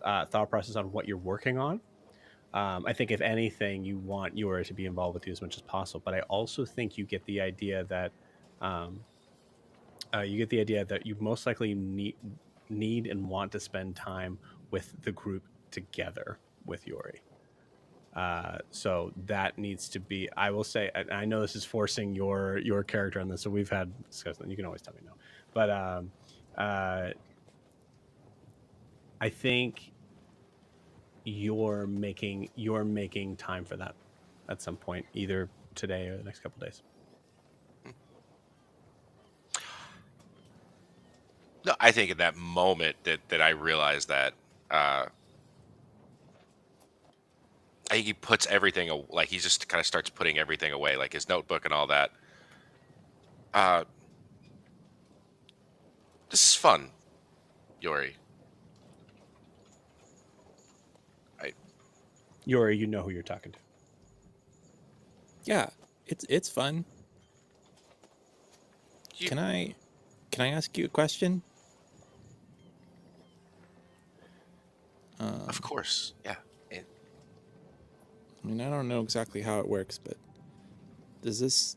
thought process on what you're working on. I think if anything, you want Yori to be involved with you as much as possible. But I also think you get the idea that you most likely need and want to spend time with the group together with Yori. So that needs to be, I will say, and I know this is forcing your character on this, so we've had discussion. You can always tell me no, but I think you're making time for that at some point, either today or the next couple of days. No, I think in that moment that I realized that I think he puts everything like he just kind of starts putting everything away, like his notebook and all that. This is fun, Yori. Yori, you know who you're talking to. Yeah, it's fun. Can I ask you a question? Of course, yeah. I mean, I don't know exactly how it works, but does this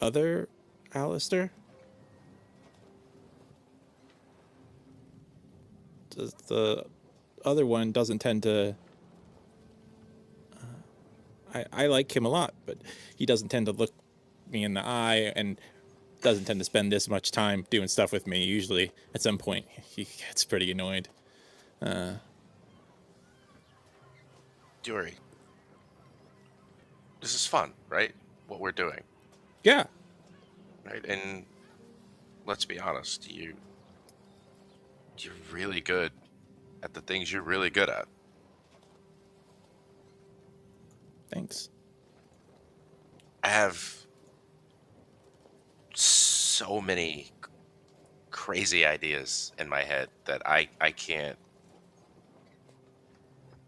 other Alistair, does the other one doesn't tend to, I like him a lot, but he doesn't tend to look me in the eye and doesn't tend to spend this much time doing stuff with me. Usually at some point he gets pretty annoyed. Yuri, this is fun, right? What we're doing. Yeah. Right, and let's be honest, you're really good at the things you're really good at. Thanks. I have so many crazy ideas in my head that I can't.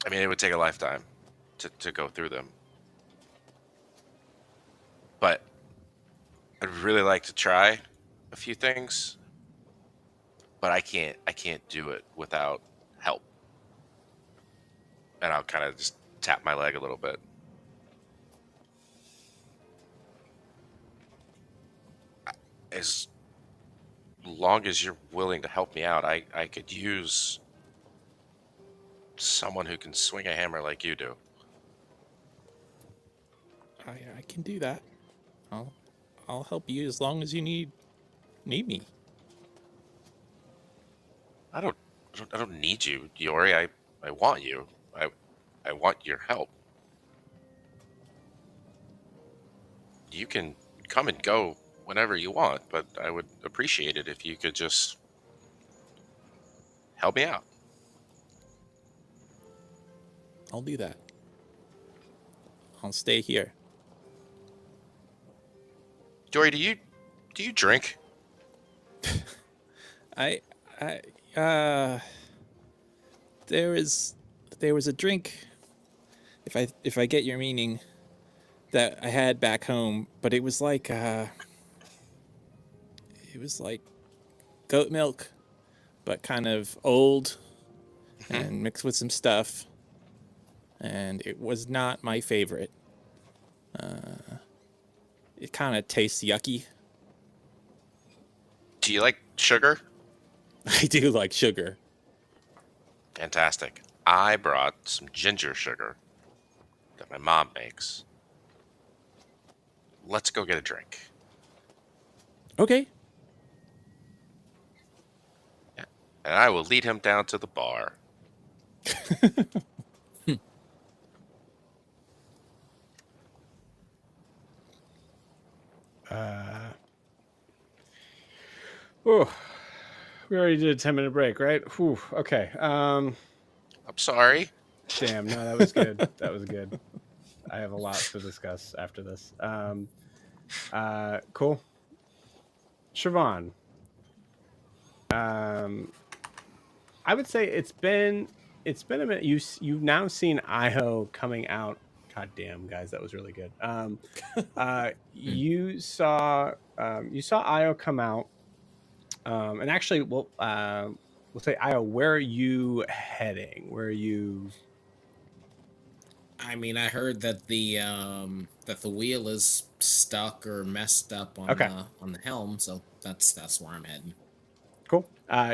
I mean, it would take a lifetime to go through them. But I'd really like to try a few things, but I can't do it without help. And I'll kind of just tap my leg a little bit. As long as you're willing to help me out, I could use someone who can swing a hammer like you do. I can do that. I'll help you as long as you need me. I don't need you, Yori. I want you. I want your help. You can come and go whenever you want, but I would appreciate it if you could just help me out. I'll do that. I'll stay here. Jory, do you drink? There was a drink, if I get your meaning, that I had back home, but it was like goat milk, but kind of old and mixed with some stuff, and it was not my favorite. It kind of tastes yucky. Do you like sugar? I do like sugar. Fantastic. I brought some ginger sugar that my mom makes. Let's go get a drink. Okay. and I will lead him down to the bar. Oh, we already did a 10-minute break, right? Whew, okay. I'm sorry. Damn, no, that was good. That was good. I have a lot to discuss after this. Cool. Siobhan, I would say it's been a minute. You've now seen Iho coming out. God damn, guys, that was really good. You saw Io come out, and actually, we'll say Io. Where are you heading? Where are you? I mean, I heard that the wheel is stuck or messed up on Okay, the helm, so that's where I'm heading. cool.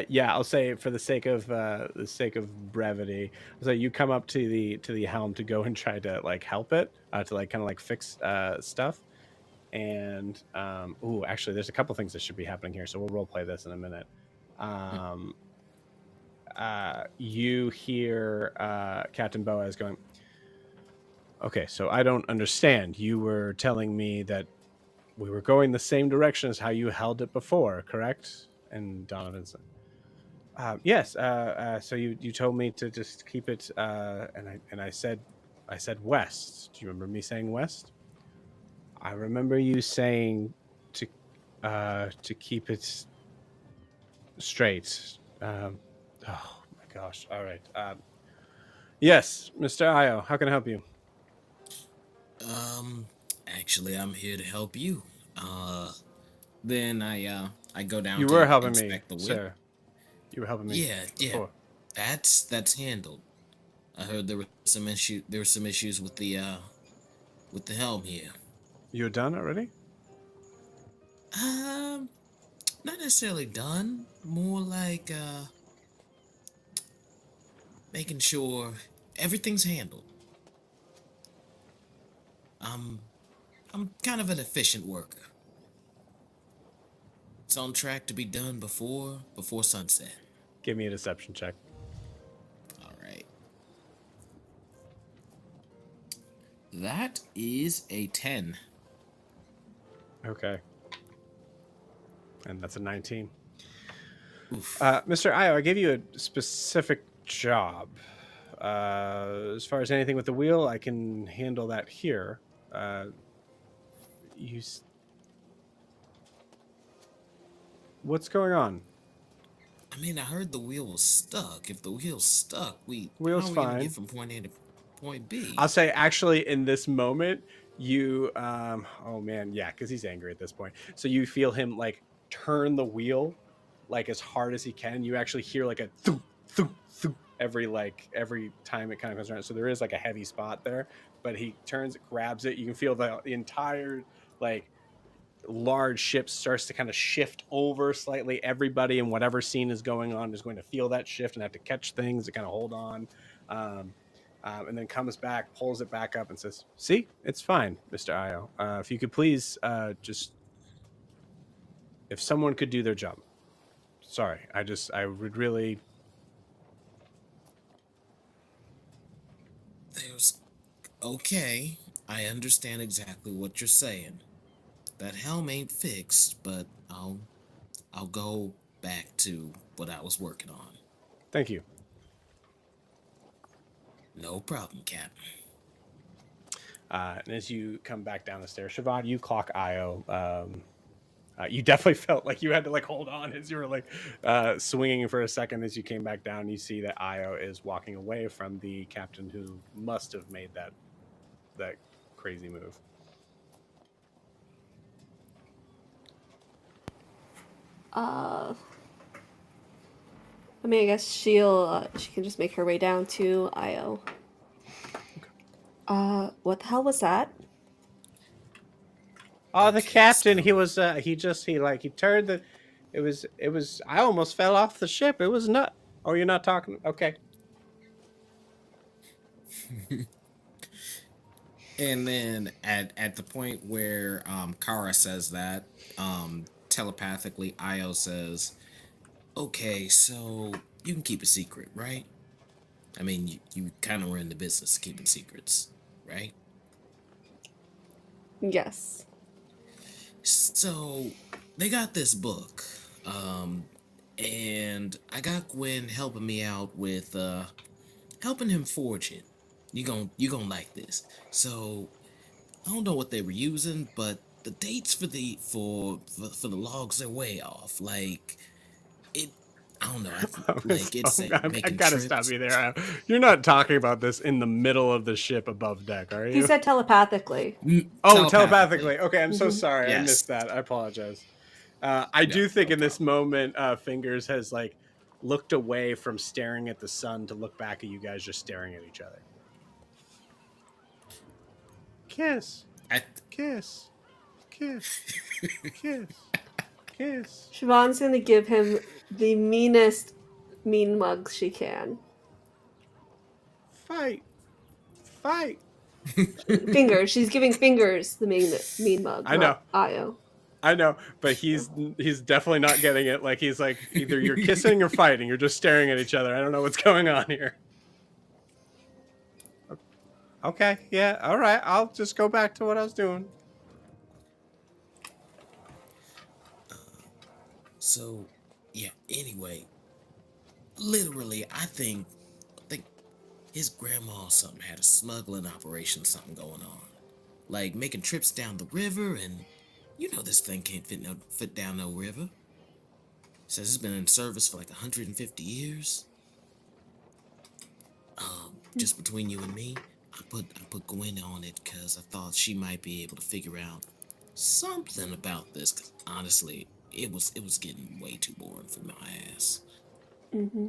Yeah, I'll say for the sake of brevity, so you come up to the helm to go and try to like help it, to like kind of like fix stuff. And actually, there's a couple things that should be happening here, so we'll role play this in a minute. You hear Captain Boaz going, okay, so I don't understand. You were telling me that we were going the same direction as how you held it before, correct? And Donovan's like, yes. So you told me to just keep it, and I said west. Do you remember me saying west? I remember you saying to keep it straight. Oh my gosh! All right. Yes, Mr. Io, how can I help you? Actually, I'm here to help you. Then I go down You were to helping me, inspect the wheel. sir. You were helping me Yeah, before. that's handled. I heard there were some issues with the helm here. You're done already? Um, Not necessarily done. More like making sure everything's handled. I'm kind of an efficient worker. It's on track to be done before sunset. Give me a deception check. All right. That is a 10. Okay. And that's a 19. Oof. Mr. Io, I gave you a specific job. As far as anything with the wheel, I can handle that here. What's going on? I mean, I heard the wheel was stuck. If the wheel's stuck, Wheel's how are we fine. gonna get from point A to point B? I'll say actually in this moment, you oh man, yeah, because he's angry at this point. So you feel him like turn the wheel like as hard as he can. You actually hear like a thump, thump, thump every time it kind of comes around. So there is like a heavy spot there, but he turns, grabs it. You can feel the entire like large ship starts to kind of shift over slightly. Everybody in whatever scene is going on is going to feel that shift and have to catch things to kind of hold on. And then comes back, pulls it back up, and says, "See, it's fine, Mr. Io. If you could please just, if someone could do their job. Sorry, I would really." There's okay. I understand exactly what you're saying. That helm ain't fixed, but I'll go back to what I was working on. Thank you. No problem, Captain. And as you come back down the stairs, Siobhan, you clock Io. You definitely felt like you had to like hold on as you were like swinging for a second. As you came back down, you see that Io is walking away from the captain who must have made that crazy move. I mean, I guess she can just make her way down to Io. What the hell was that? Oh, the Okay, captain. so- He turned the. It was. I almost fell off the ship. It was not. Oh, you're not talking. Okay. And then at the point where Kara says that, telepathically Io says, Okay, so you can keep a secret, right? I mean, you kind of run the business of keeping secrets, right? Yes. So they got this book, um, and I got Gwen helping me out with helping him forge it. You gon' like this. So I don't know what they were using, but the dates for for the logs are way off. Like it, I don't know. Like it's I making gotta stop trips. you there. You're not talking about this in the middle of the ship above deck, are He you? said telepathically. Oh, Telepathically. telepathically. Okay, I'm so Mhm. sorry. I Yes. missed that. I apologize. I No, do think no in this problem. moment, Fingers has like looked away from staring at the sun to look back at you guys just staring at each other. Kiss, I kiss, kiss, kiss, kiss. Siobhan's gonna give him the meanest mean mug she can. Fight, fight. Fingers. She's giving Fingers the mean mug, I know. not Io. I know, but he's definitely not getting it. Like he's like either you're kissing or fighting. You're just staring at each other. I don't know what's going on here. Okay, yeah, all right. I'll just go back to what I was doing. So, yeah. Anyway, literally, I think his grandma or something had a smuggling operation, something going on, like making trips down the river, and you know this thing can't fit down no river. Says it's been in service for like 150 years. Just between you and me, I put Gwen on it because I thought she might be able to figure out something about this. 'Cause honestly, it was getting way too boring for my ass. Hmm.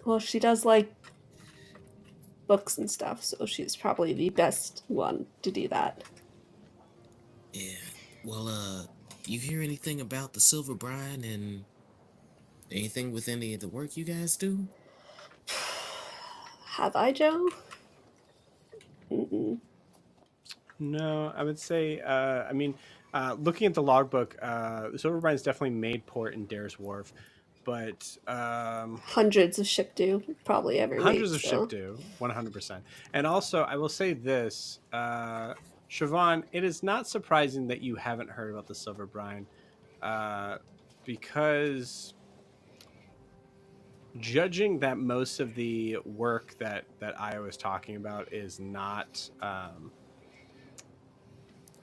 Well, she does like books and stuff, so she's probably the best one to do that. Yeah. Well, you hear anything about the Silver Brine and anything with any of the work you guys do? Have I, Joe? Mm-mm. No, I would say. I mean, looking at the logbook, the Silver Brine's definitely made port in Dair's Wharf, but Hundreds of ship do probably every hundreds week. of ship So do 100%. And also, I will say this, Siobhan, it is not surprising that you haven't heard about the Silver Brine, uh, because judging that most of the work that I was talking about is not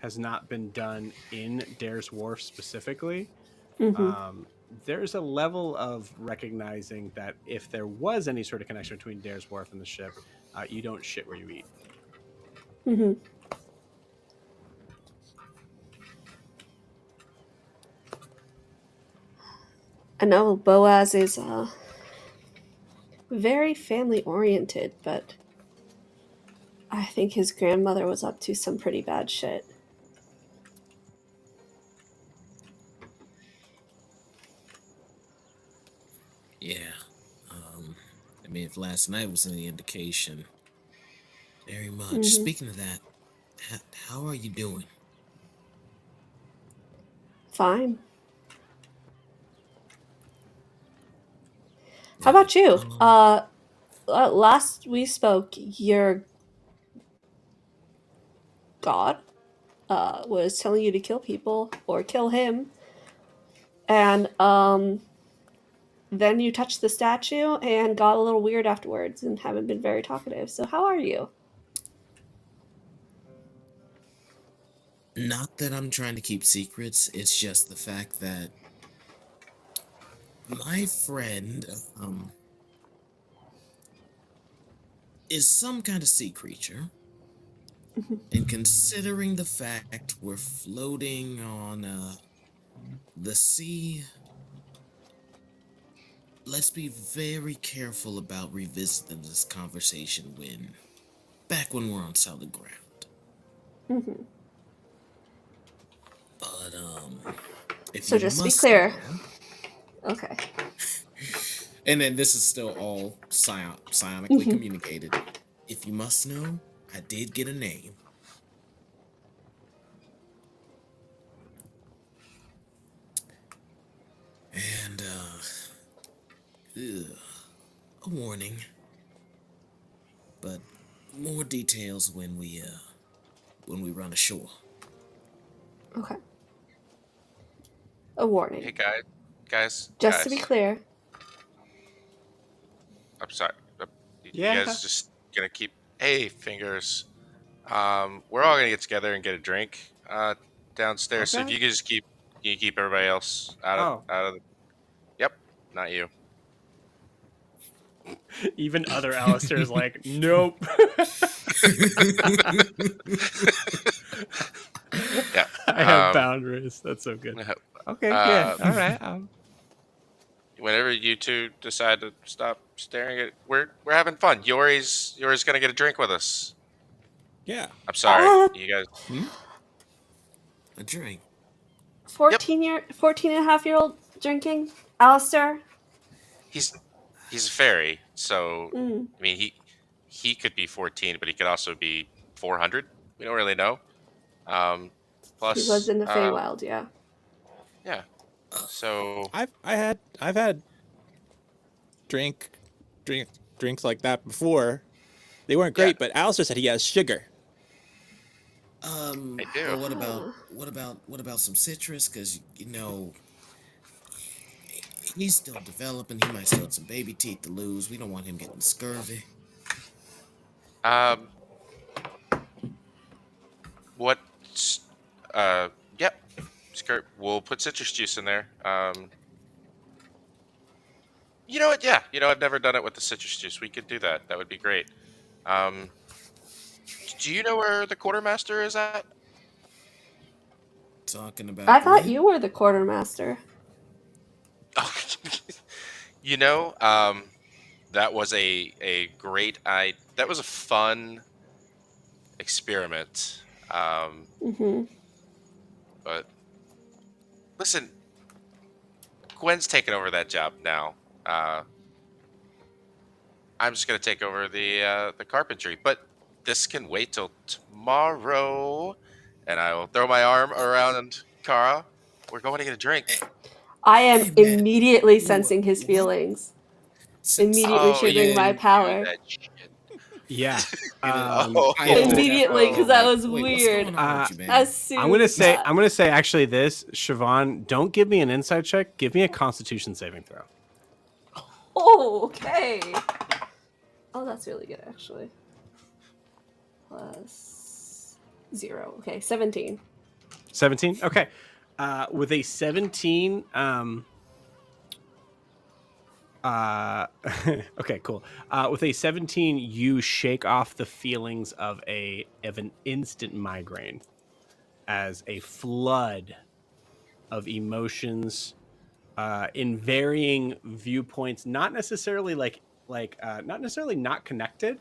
has not been done in Dair's Wharf specifically. hmm Um, there's a level of recognizing that if there was any sort of connection between Dair's Wharf and the ship, you don't shit where you eat. hmm I know Boaz is very family oriented, but I think his grandmother was up to some pretty bad shit. Yeah. Um, I mean, if last night was any indication, very much. Hmm. Speaking of that, how are you doing? Fine. How Yeah. about you? Last we spoke, your god was telling you to kill people or kill him, and then you touched the statue and got a little weird afterwards and haven't been very talkative. So how are you? Not that I'm trying to keep secrets, it's just the fact that my friend is some kind of sea creature, and considering the fact we're floating on the sea, let's be very careful about revisiting this conversation when we're on solid ground. Hmm. But if So you just to be must clear, know, okay. and then this is still all psionically Hmm. communicated. If you must know, I did get a name. Ugh, a warning. But more details when we run ashore. Okay. A warning. Hey guys. Just to be clear. I'm sorry. You Yeah. guys just gonna keep? Hey, fingers. We're all gonna get together and get a drink downstairs. So if Okay. you could just keep everybody else Oh. out of the. Yep, not you. Even other Alistair's like, nope. Yeah. I have boundaries. That's so good. Okay, yeah. All right. Whenever you two decide to stop staring at, we're having fun. Yori's gonna get a drink with us. Yeah. I'm sorry, you guys. A drink. 14 and a half year old drinking? Alistair? He's a fairy, so Mm. I mean he could be 14, but he could also be 400. We don't really know. Plus, He was in the Feywild, yeah. Yeah. So I've had drinks like that before. They weren't great, but Alistair said he has sugar. I do. Well, what about some citrus? Because he's still developing. He might still have some baby teeth to lose. We don't want him getting scurvy. What? Yep. Skirt. We'll put citrus juice in there. You know what? Yeah. I've never done it with the citrus juice. We could do that. That would be great. Do you know where the quartermaster is at? Talking about. I thought you were the quartermaster. That was a great that was a fun experiment. But listen, Gwen's taking over that job now. I'm just gonna take over the carpentry, but this can wait till tomorrow. And I will throw my arm around Kara. We're going to get a drink. I am immediately sensing his feelings. Immediately triggering my power. Yeah. Immediately, because that was weird. As soon I'm gonna say actually this, Siobhan, don't give me an insight check. Give me a Constitution saving throw. Oh, okay. Oh, that's really good, actually. Plus 0. Okay, 17. 17? Okay. With a 17, okay, cool. With a 17, you shake off the feelings of an instant migraine as a flood of emotions in varying viewpoints, not necessarily not necessarily not connected,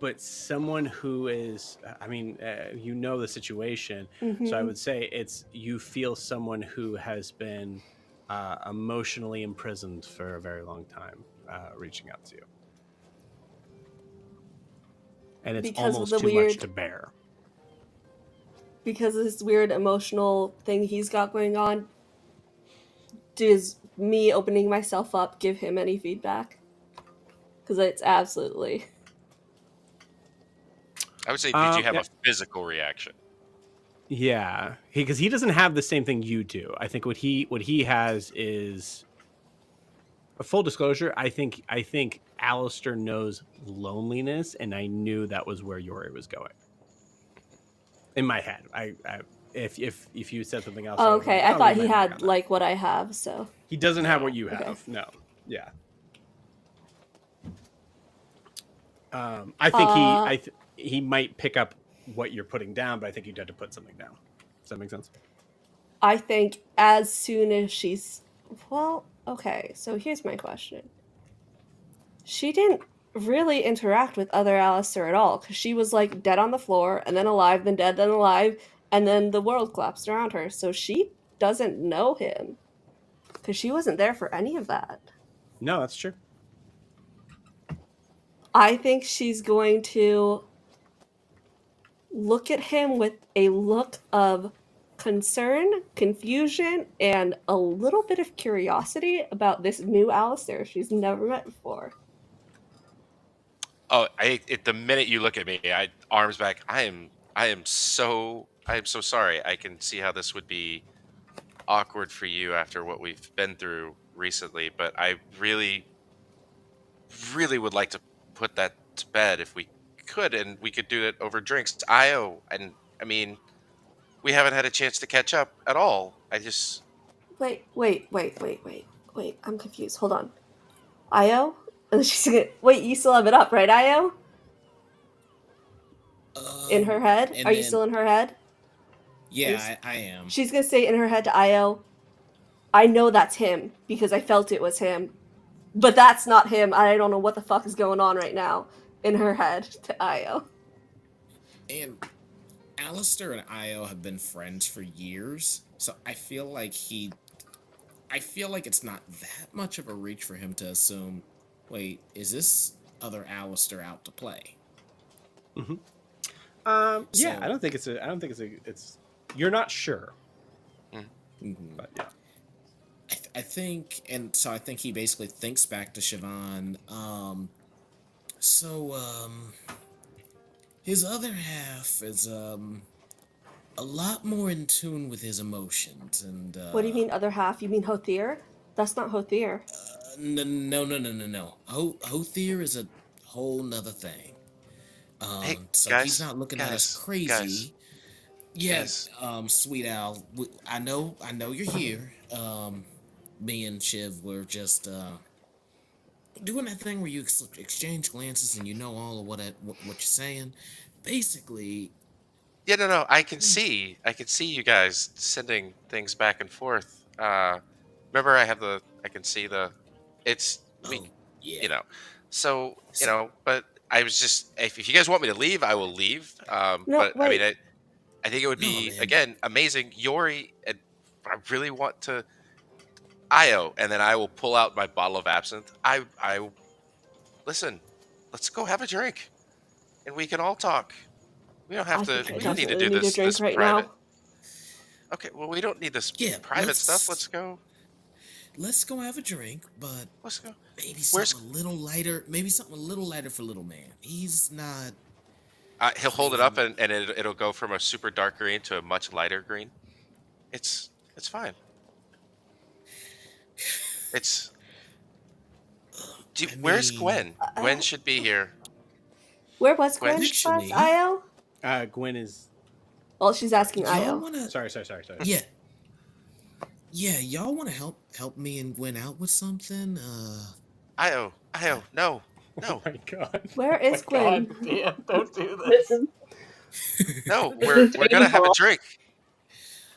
but someone who is, the situation. So I would say you feel someone who has been emotionally imprisoned for a very long time reaching out to you. And it's because almost of the too weird, much to bear. Because of this weird emotional thing he's got going on, does me opening myself up give him any feedback? Because it's absolutely... I would say, did you have a physical reaction? Yeah, because he doesn't have the same thing you do. I think what he has is a full disclosure. I think Alistair knows loneliness, and I knew that was where Yori was going. In my head, if you said something else, Oh, okay. I thought he had like what I have, so he doesn't have what you have. Okay. No, yeah. I think he might pick up what you're putting down, but I think you'd have to put something down. Does that make sense? I think as soon as she's... Well, okay, so here's my question. She didn't really interact with other Alistair at all, because she was like dead on the floor, and then alive, then dead, then alive, and then the world collapsed around her. So she doesn't know him, because she wasn't there for any of that. No, that's true. I think she's going to look at him with a look of concern, confusion, and a little bit of curiosity about this new Alistair she's never met before. Oh, the minute you look at me, arms back. I am so sorry. I can see how this would be awkward for you after what we've been through recently, but I really, really would like to put that to bed if we could, and we could do it over drinks. Io, and I mean, we haven't had a chance to catch up at all. Wait. I'm confused. Hold on. Io? And she's gonna wait, you still have it up, right, Io? In her head? and Are you then- still in her head? Yeah, I am. She's gonna say in her head to Io, I know that's him because I felt it was him. But that's not him. I don't know what the fuck is going on right now in her head to Io. And Alistair and Io have been friends for years, so I feel like it's not that much of a reach for him to assume, wait, is this other Alistair out to play? Yeah, So- I don't think it's. You're not sure, Mm-hmm. but yeah. I think he basically thinks back to Siobhan. His other half is a lot more in tune with his emotions, and What do you mean other half? You mean Hothir? That's not Hothir. No. Hothir is a whole nother thing. Hey, So guys, he's not looking at us guys, crazy. guys. Yes, Sweet Al, I know you're here. Me and Shiv were just doing that thing where you exchange glances and you know all of what you're saying. Basically, Yeah, no. I can see you guys sending things back and forth. Remember, I can see it's we, yeah. you know. So but I was just, if you guys want me to leave, I will leave. No, But wait. I mean, I think it would No, be man. again amazing, Yori, and I really want to Io, and then I will pull out my bottle of absinthe. I listen. Let's go have a drink, and we can all talk. We don't have I to. think I We don't need to definitely do need a this. drink This right private. now. Okay. Well, we don't need this Yeah, private stuff. let's- Let's go. Let's go have a drink, but Let's go. maybe Where's- something a little lighter. Maybe something a little lighter for little man. He's not. He'll hold it up, and it'll go from a super dark green to a much lighter green. It's fine. It's. Where's mean- Gwen? Gwen should be here. Where was Gwen, Gwen? actually- Io? Gwen is. Well, she's asking Y'all Io. wanna? Sorry. Yeah. Y'all wanna help me and Gwen out with something? Io, no. Oh my god. Where is Gwen? God, Dan, don't do This this. is No, This we're is gonna have a painful. drink.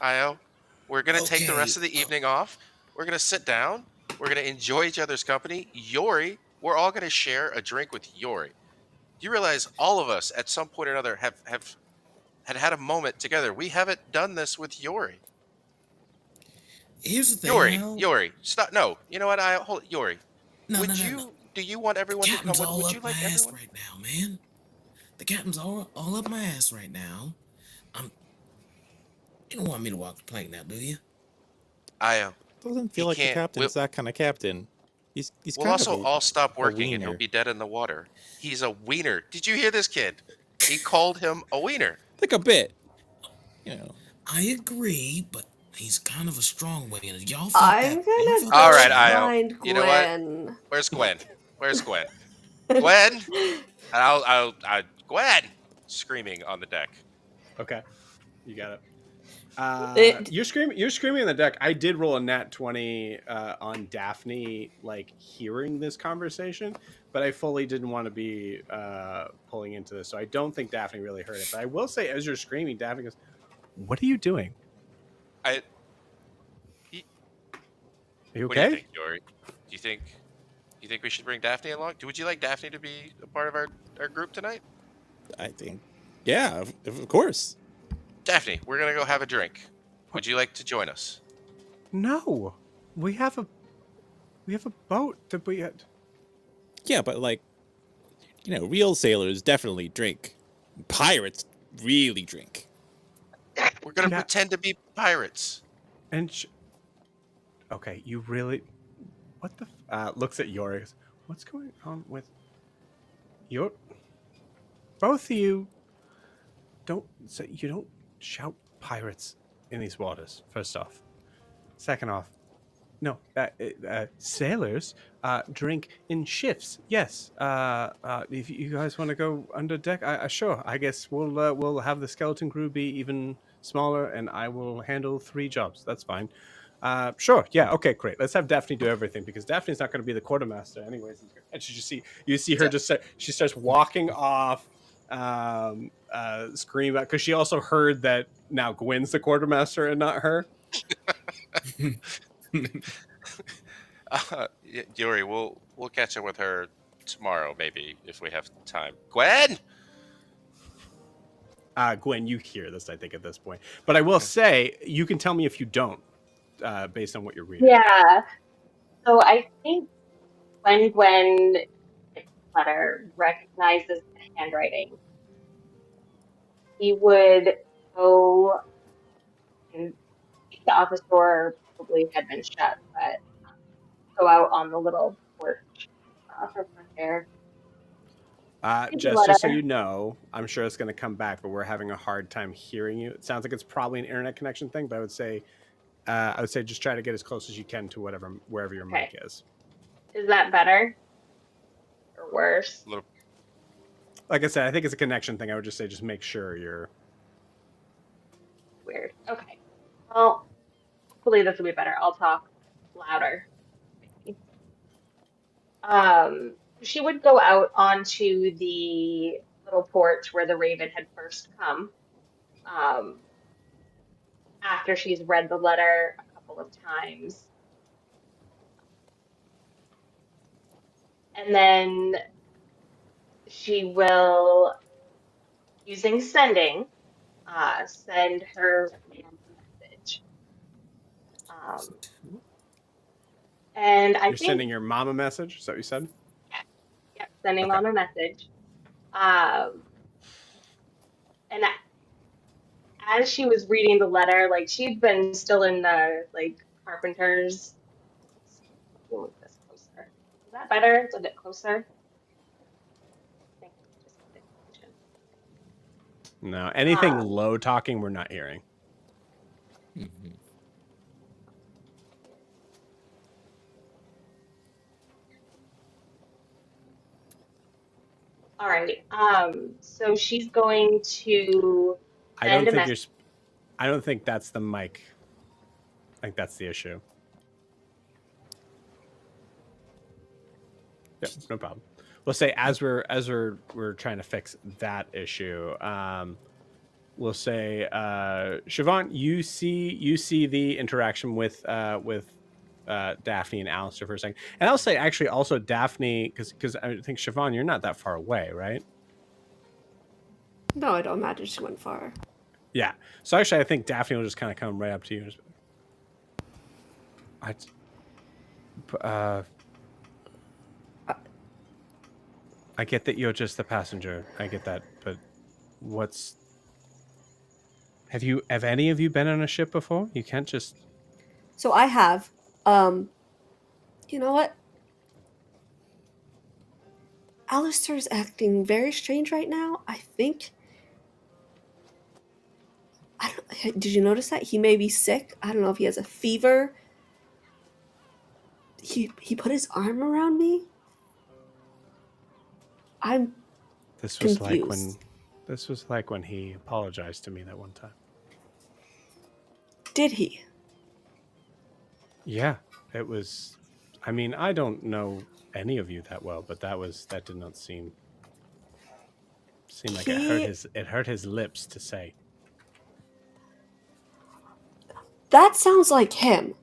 Io, we're gonna take the Okay. rest of the evening off. We're gonna sit down. We're gonna enjoy each other's company. Yori, we're all gonna share a drink with Yori. You realize all of us at some point or another have had a moment together. We haven't done this with Yori. Here's the thing. Al. Yori, stop. No, you know what? Yori. No, Would no, no, you? no. Do you want The everyone to come? captain's all Would you up my like ass everyone? right now, man. The captain's all up my ass right now. You don't want me to walk the plank now, do you? Io. Doesn't feel He like the can't- captain's that kind of captain. He's We'll kind also of all stop working and he'll wiener. be dead in the water. He's a wiener. Did you hear this kid? He called him a wiener. like a bit. You know. I agree, but he's kind of a strong wing. And y'all felt I'm that. gonna y'all go felt All that right, shit. Io. find You know what? Gwen. Where's Gwen? Where's Gwen? Gwen! And Gwen! Screaming on the deck. Okay, you got it. It- You're screaming on the deck. I did roll a nat 20 on Daphne, like hearing this conversation, but I fully didn't want to be pulling into this, so I don't think Daphne really heard it. But I will say, as you're screaming, Daphne goes, "What are you doing? I. Are you What do you okay?" think, Yori? Do you think we should bring Daphne along? Would you like Daphne to be a part of our group tonight? I think. Yeah, of course. Daphne, we're gonna go have a drink. Would you like to join us? No, we have a boat that we had. Yeah, but like, real sailors definitely drink. Pirates really drink. We're gonna Yeah. pretend to be pirates. And okay, you really? What the? Looks at Yoris. What's going on with your? Both of you don't say you don't shout pirates in these waters. First off, second off, no, sailors drink in shifts. Yes. If you guys want to go under deck, sure. I guess we'll have the skeleton crew be even smaller, and I will handle 3 jobs. That's fine. Sure. Yeah. Okay. Great. Let's have Daphne do everything because Daphne's not going to be the quartermaster anyways. And you see her just she starts walking off, scream because she also heard that now Gwen's the quartermaster and not her. Yuri, we'll catch up with her tomorrow, maybe if we have time. Gwen. Gwen, you hear this, I think, at this point. But I will say, you can tell me if you don't, based on what you're reading. Yeah. So I think when Gwen gets the letter, recognizes the handwriting, he would go and the office door probably had been shut, but go out on the little porch for fresh air. Just so you know, I'm sure it's going to come back, but we're having a hard time hearing you. It sounds like it's probably an internet connection thing, but I would say just try to get as close as you can to wherever your mic is. Is that better or worse? Like I said, I think it's a connection thing. I would just say just make sure you're weird. Okay. Well, hopefully this will be better. I'll talk louder. She would go out onto the little porch where the raven had first come. After she's read the letter a couple of times. And then she will, using sending, send her a message. And You're sending your mom a message? Is that what you said? Yep, sending mom a message. And as she was reading the letter, like she'd been still in the carpenter's. We'll move this closer. Is that better? It's a bit closer. No, anything low talking we're not hearing. Mm-hmm. All right. So she's going to. I don't think that's the mic. I think that's the issue. Yep, no problem. We'll say as we're trying to fix that issue, we'll say Siobhan, you see the interaction with Daphne and Alistair for a second, and I'll say actually also Daphne because I think Siobhan, you're not that far away, right? No, I don't imagine she went far. Yeah. So actually, I think Daphne will just kind of come right up to you. I get that you're just the passenger. I get that, but have any of you been on a ship before? You can't just. So I have. You know what? Alistair's acting very strange right now. I think. Did you notice that he may be sick? I don't know if he has a fever. He put his arm around me. I'm confused. This was like when he apologized to me that one time. Did he? Yeah, it was. I mean, I don't know any of you that well, but that did not seem like it hurt his lips to say. That sounds like him.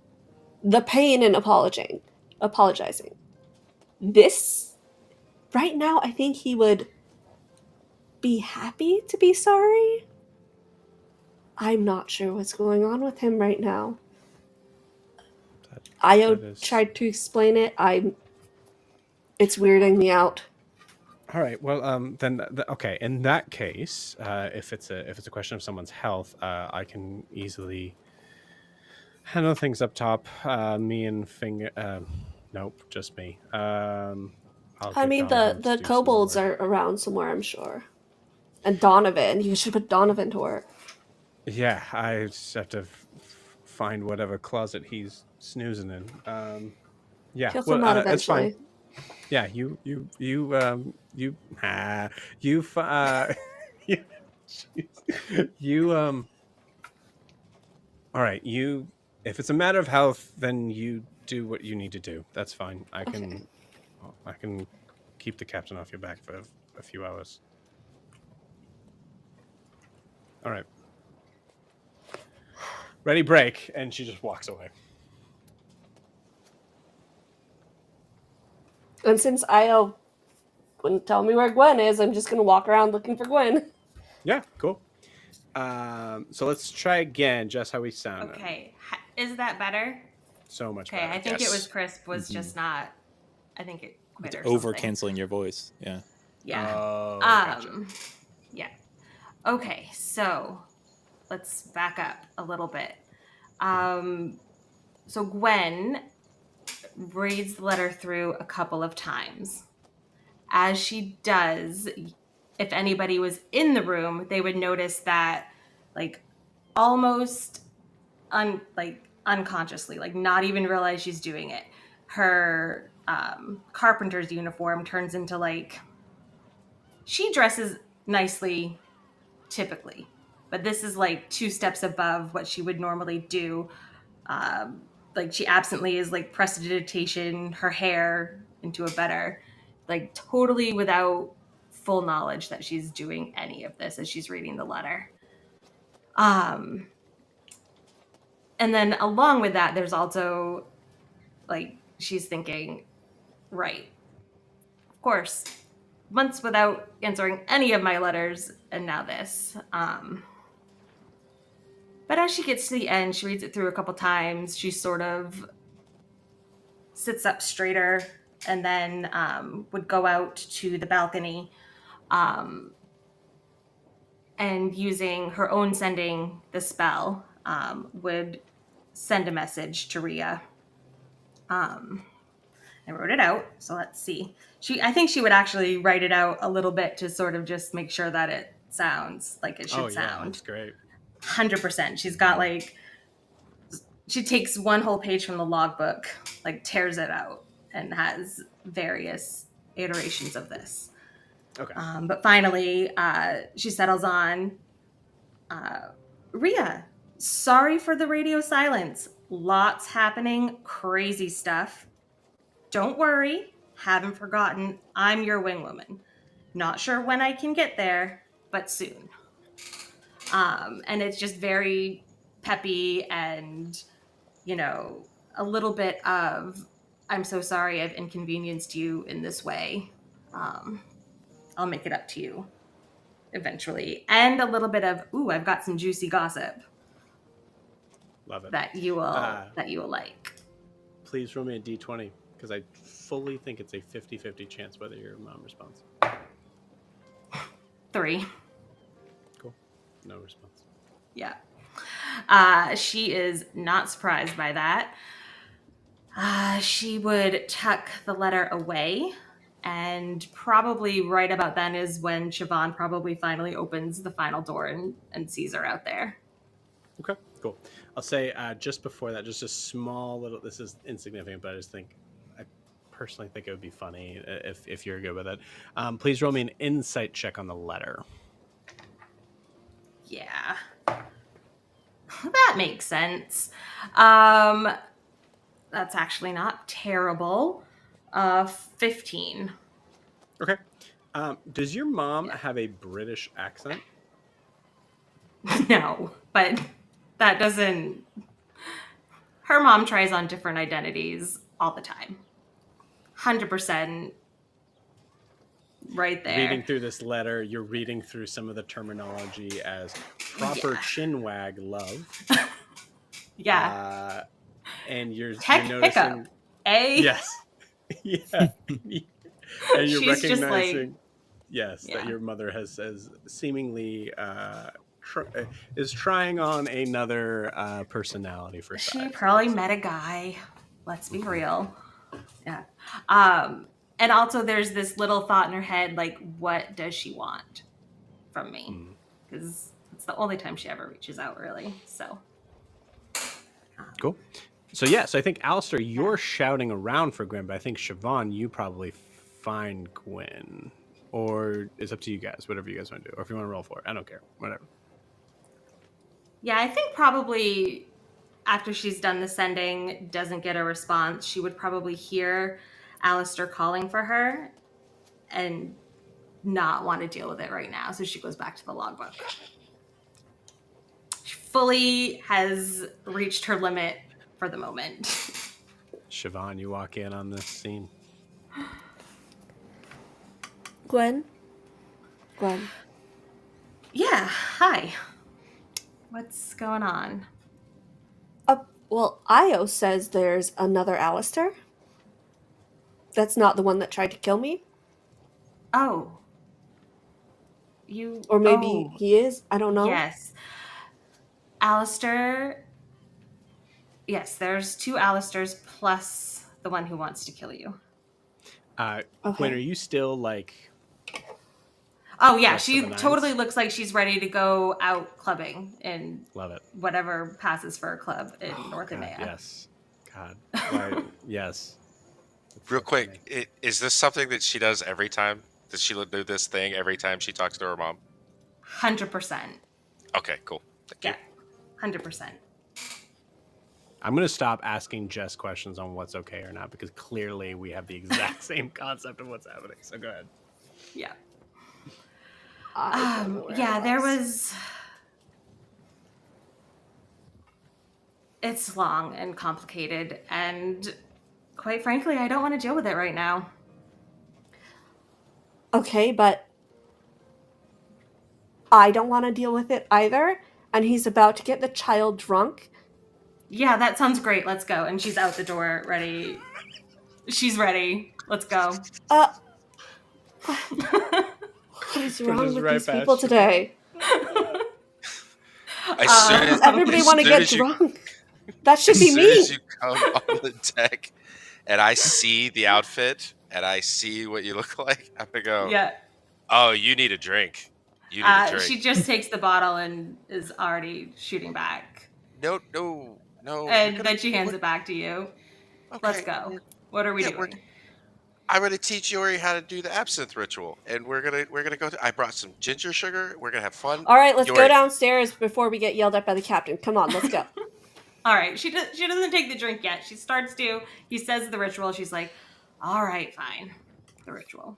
The pain in apologizing. This, right now, I think he would be happy to be sorry. I'm not sure what's going on with him right now. Io tried to explain it. It's weirding me out. All right. Well, then, okay. In that case, if it's a question of someone's health, I can easily handle things up top. Me and Finger. Nope, just me. I'll I get mean, Donovan to the do some kobolds more. are around somewhere, I'm sure. And Donovan, you should put Donovan to work. Yeah, I just have to find whatever closet he's snoozing in. Yeah, He'll well, come out it's fine. eventually. Yeah, you you, jeez. You all right, you if it's a matter of health, then you do what you need to do. That's fine. Okay. I can keep the captain off your back for a few hours. All right. Ready, break, and she just walks away. And since Io wouldn't tell me where Gwen is, I'm just gonna walk around looking for Gwen. Yeah, cool. So let's try again, just how we sound. Okay, is that better? So much Okay, better. I think it was Yes. Crisp was just not. I think it quit It's or over something. canceling your voice. Yeah. Yeah. Oh, gotcha. Yeah. Okay, so let's back up a little bit. So Gwen reads the letter through a couple of times. As she does, if anybody was in the room, they would notice that, like, almost unconsciously, like not even realize she's doing it. Her carpenter's uniform turns into like, she dresses nicely typically, but this is like 2 steps above what she would normally do. Like she absently is like prestidigitation her hair into a better, like totally without full knowledge that she's doing any of this as she's reading the letter. And then along with that, there's also like she's thinking, right, of course, months without answering any of my letters, and now this. But as she gets to the end, she reads it through a couple times. She sort of sits up straighter and then would go out to the balcony and using her own sending the spell would send a message to Rhea. I wrote it out, so let's see. I think she would actually write it out a little bit to sort of just make sure that it sounds like it should sound. That's great. 100%. She's got like, she takes one whole page from the logbook, like tears it out, and has various iterations of this. Okay. But finally, she settles on, Rhea, sorry for the radio silence. Lots happening, crazy stuff. Don't worry, haven't forgotten. I'm your wing woman. Not sure when I can get there, but soon. And it's just very peppy and, you know, a little bit of, I'm so sorry I've inconvenienced you in this way. I'll make it up to you eventually. And a little bit of, ooh, I've got some juicy gossip. Love it. That you will like. Please roll me a d20, because I fully think it's a 50-50 chance whether your mom responds. 3. Cool. No response. Yeah. She is not surprised by that. She would tuck the letter away, and probably right about then is when Siobhan probably finally opens the final door and sees her out there. Okay, cool. I'll say just before that, just a small little, this is insignificant, but I personally think it would be funny if you're good with it. Please roll me an insight check on the letter. Yeah. That makes sense. That's actually not terrible. 15. Okay. Does your mom have a British accent? No, but that doesn't... Her mom tries on different identities all the time. 100% right there. Reading through this letter, you're reading through some of the terminology as proper chinwag love. Yeah. And you're noticing... Hiccup. Yes. Yeah. And you're She's recognizing... just like, Yes, that Yeah. your mother has seemingly is trying on another personality for She size. probably met a guy. Let's be Mhm. real. Yeah. And also there's this little thought in her head, like, what does she want from me? Mm. Because it's the only time she ever reaches out, really. So. Cool. So I think Alistair, you're Yeah. shouting around for Gwen, but I think Siobhan, you probably find Gwen, or it's up to you guys, whatever you guys want to do, or if you want to roll for it, I don't care, whatever. Yeah, I think probably after she's done the sending, doesn't get a response, she would probably hear Alistair calling for her and not want to deal with it right now. So she goes back to the logbook. She fully has reached her limit for the moment. Siobhan, you walk in on this scene. Gwen? Yeah, hi. What's going on? Well, Io says there's another Alistair. That's not the one that tried to kill me. Oh. You. Or maybe Oh, he is. I don't know. yes. Alistair. Yes, there's 2 Alistairs plus the one who wants to kill you. Gwen, Okay. are you still like... Oh yeah, Dressed to she the nines? totally looks like she's ready to go out clubbing in Love it. whatever passes for a club in North God, EMEA. yes. God. Why, yes. It's Real so quick, funny. is this something that she does every time? Does she do this thing every time she talks to her mom? 100%. Okay, cool. Thank you. Yeah, 100%. I'm going to stop asking Jess questions on what's okay or not, because clearly we have the exact same concept of what's happening. So go ahead. Yeah. I don't know where Yeah, I there was. It's long and complicated, and quite frankly, I don't want to deal with it right now. Okay, but I don't want to deal with it either. And he's about to get the child drunk. Yeah, that sounds great. Let's go. And she's out the door, ready. She's ready. Let's go. What is wrong Pushes with right these past people Siobhan. today? As soon Does as, everybody as want to soon get as you- drunk? That should as be soon me. as you come on the deck and I see the outfit and I see what you look like, I'm gonna go, Yeah. oh, you need a drink. You need a drink. She just takes the bottle and is already shooting back. No. And then she hands it back to you. Okay, Let's go. What are we yeah, doing? I'm gonna teach Yori how to do the absinthe ritual, and we're gonna go. I brought some ginger sugar. We're gonna have fun. All right, let's go Yori, downstairs before we get yelled at by the captain. Come on, let's go. All right. She doesn't take the drink yet. She starts to. He says the ritual. She's like, all right, fine. The ritual.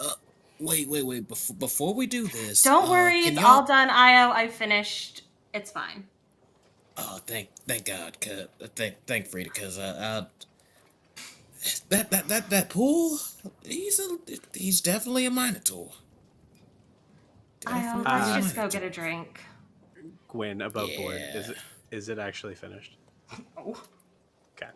Wait. Before we do this, Don't worry. can It's y'all... all done, Io. I finished. It's fine. Oh, thank God, thank Frida, because that pool, he's definitely a minotaur. Io, Definitely let's a just go minotaur. get a drink. Gwen, above board. Yeah. Is it actually finished? Oh. Okay.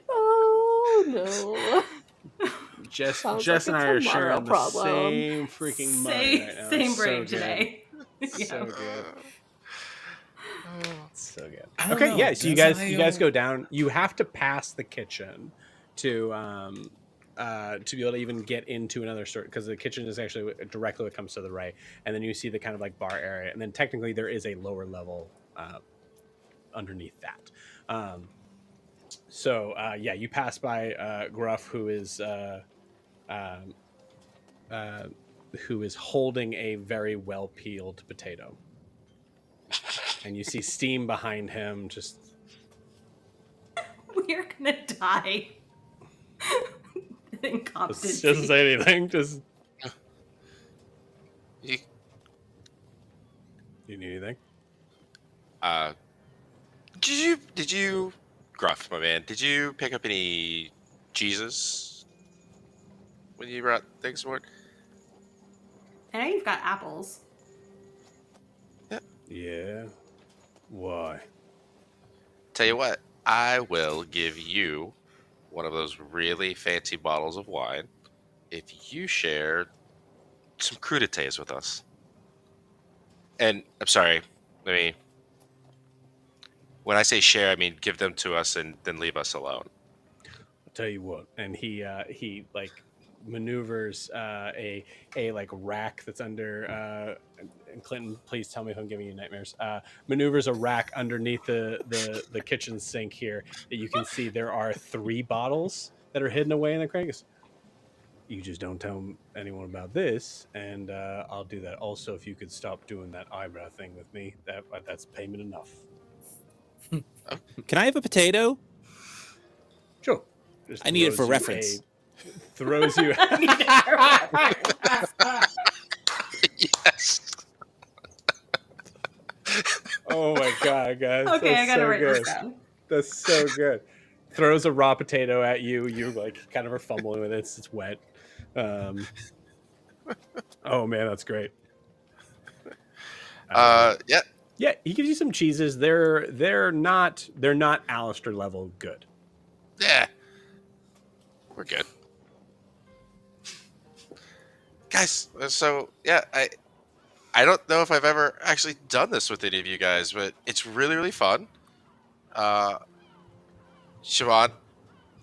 Oh no. Jess Sounds and like I a are sharing tomorrow the problem. same freaking mug right now. Same It's so brain good. today. So good. So good. I don't Okay, know, yeah. So you does guys Io- go down. You have to pass the kitchen to be able to even get into another store, because the kitchen is actually directly what comes to the right, and then you see the kind of like bar area, and then technically there is a lower level underneath that. Yeah, you pass by Gruff, who is holding a very well peeled potato, and you see steam behind him. Just We're gonna die. Incompetency. doesn't say anything. Just you, you need anything? did you, Gruff, my man? Did you pick up any cheeses when you brought things forward? I know you've got apples. Yeah. Why? Tell you what, I will give you one of those really fancy bottles of wine if you share some crudités with us. And I'm sorry, I mean, when I say share, I mean give them to us and then leave us alone. I'll tell you what, and he like maneuvers a like rack that's under and Clinton, please tell me if I'm giving you nightmares. Maneuvers a rack underneath the kitchen sink here that you can see there are 3 bottles that are hidden away in the crank. You just don't tell anyone about this, and I'll do that. Also, if you could stop doing that eyebrow thing with me, that's payment enough. Can I have a potato? Sure. Just I need it for throws you reference. Throws you. Yes. Oh my god, guys! Okay, I That's gotta so write this good. down. That's so good. Throws a raw potato at you. You like kind of are fumbling with it. It's wet. Oh man, that's great. Yeah. Yeah, he gives you some cheeses. They're not Alistair level good. Yeah. We're good. Guys, so yeah, I don't know if I've ever actually done this with any of you guys, but it's really, really fun. Siobhan,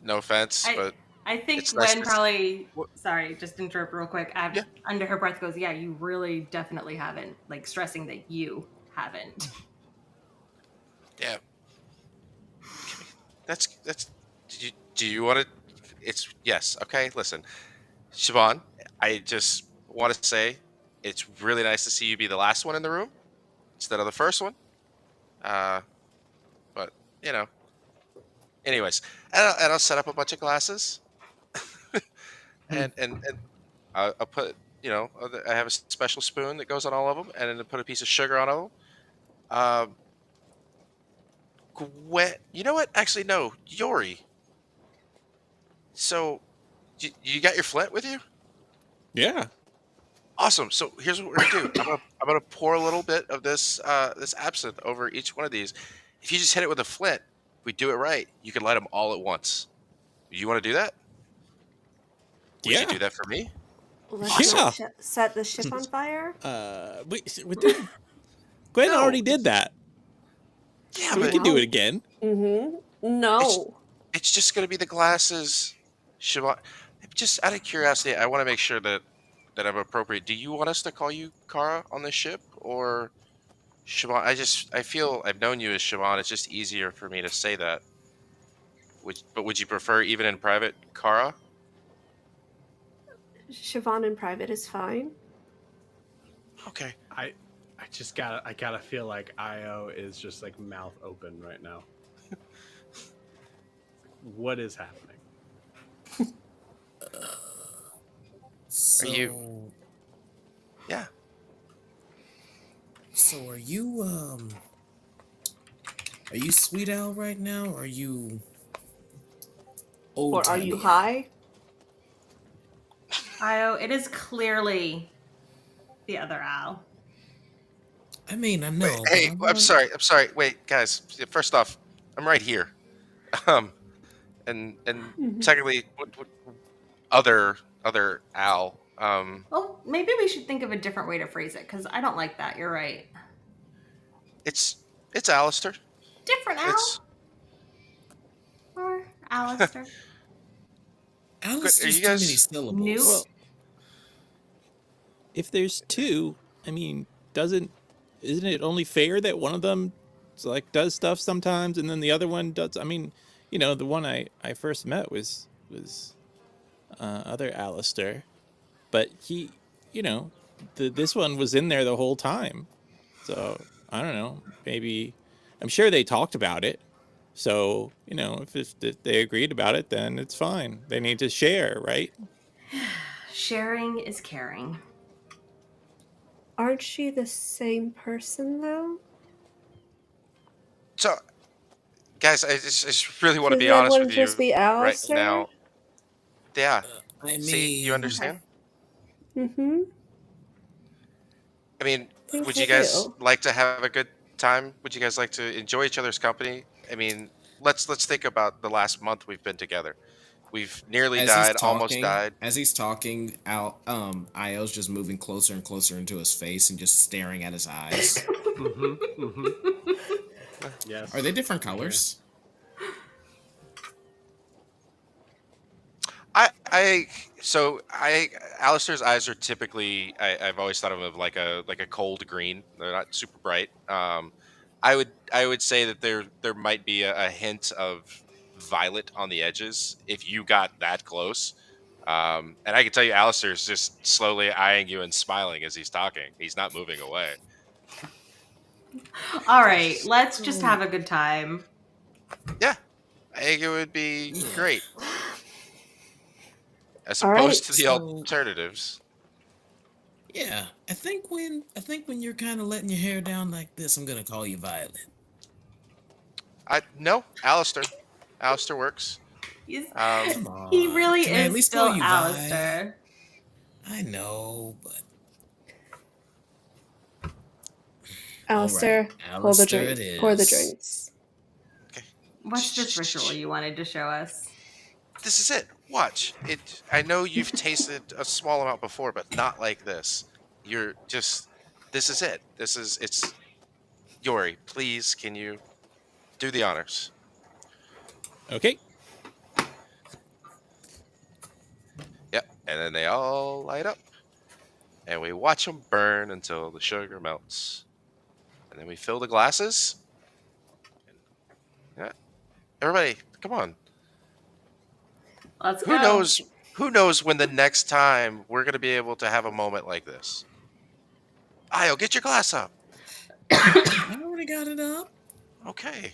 no offense, but I think it's nice Gwen to probably. What? Sorry, just interrupt real quick. Yeah. Under her breath goes, "Yeah, you really definitely haven't." Like stressing that you haven't. Yeah. That's. Do you want to? It's yes. Okay. Listen, Siobhan, I just want to say it's really nice to see you be the last one in the room instead of the first one. But you know. Anyways, and I'll set up a bunch of glasses, and I'll put I have a special spoon that goes on all of them, and then put a piece of sugar on all of them. Gwen, you know what? Actually, no, Yori. So, you got your flint with you? Yeah. Awesome. So here's what we're gonna do. I'm gonna pour a little bit of this absinthe over each one of these. If you just hit it with a flint, if we do it right, you can light them all at once. You want to do that? Would you Yeah. do that for me? Let's Yeah. not set the ship on fire. Wait, Gwen No. already did that. Yeah, So we but can do it again. Mm-hmm. No. it's just gonna be the glasses. Siobhan, just out of curiosity, I want to make sure that I'm appropriate. Do you want us to call you Kara on the ship or Siobhan? I feel I've known you as Siobhan. It's just easier for me to say that. Would you prefer even in private, Kara? Siobhan in private is fine. Okay. I gotta feel like Io is just like mouth open right now. What is happening? So, you- Yeah. So are you Sweet Owl right now? Or are you old? Or are you Timey? high? Io, it is clearly the other owl. I mean, I know. Wait, but hey, I I'm want- sorry. Wait, guys. First off, I'm right here. And technically, what other owl? Well, maybe we should think of a different way to phrase it because I don't like that. You're right. It's Alistair. Different owl It's or Alistair. Alistair's you too guys- many syllables. Newt? Well, if there's 2, I mean, isn't it only fair that one of them does stuff sometimes and then the other one does? I mean, the one I first met was other Alistair, but he, this one was in there the whole time. So I don't know. Maybe I'm sure they talked about it. So if they agreed about it, then it's fine. They need to share, right? Sharing is caring. Aren't she the same person though? So, guys, I just really want to Does be that honest one with you just be right Alistair? now. Yeah. I mean, See, you understand? Mm-hmm. I mean, Think would I you guys do. like to have a good time? Would you guys like to enjoy each other's company? I mean, let's think about the last month we've been together. We've nearly died, almost died. As he's talking, Io's just moving closer and closer into his face and just staring at his eyes. Yes. Are they different colors? Alistair's eyes are typically, I've always thought of them like a cold green. They're not super bright. I would say that there might be a hint of violet on the edges if you got that close. And I can tell you, Alistair's just slowly eyeing you and smiling as he's talking. He's not moving away. All right, let's just have a good time. Yeah, I think it would be great. As All opposed right, to the alternatives. Yeah, I think when you're kind of letting your hair down like this, I'm gonna call you Violet. No, Alistair. Alistair works. Come on, He really can I at is least still call you Vi? Alistair. I know, but Alistair, Alright, pour the Alistair drink. it Pour the is. drinks. Okay. What's this ritual you wanted to show us? This is it. Watch. I know you've tasted a small amount before, but not like this. This is it. It's Yori, please, can you do the honors? Okay. Yep. And then they all light up. And we watch them burn until the sugar melts. And then we fill the glasses. Yeah. Everybody, come on. Let's Who go. knows when the next time we're going to be able to have a moment like this? Io, get your glass up. I already got it up. Okay.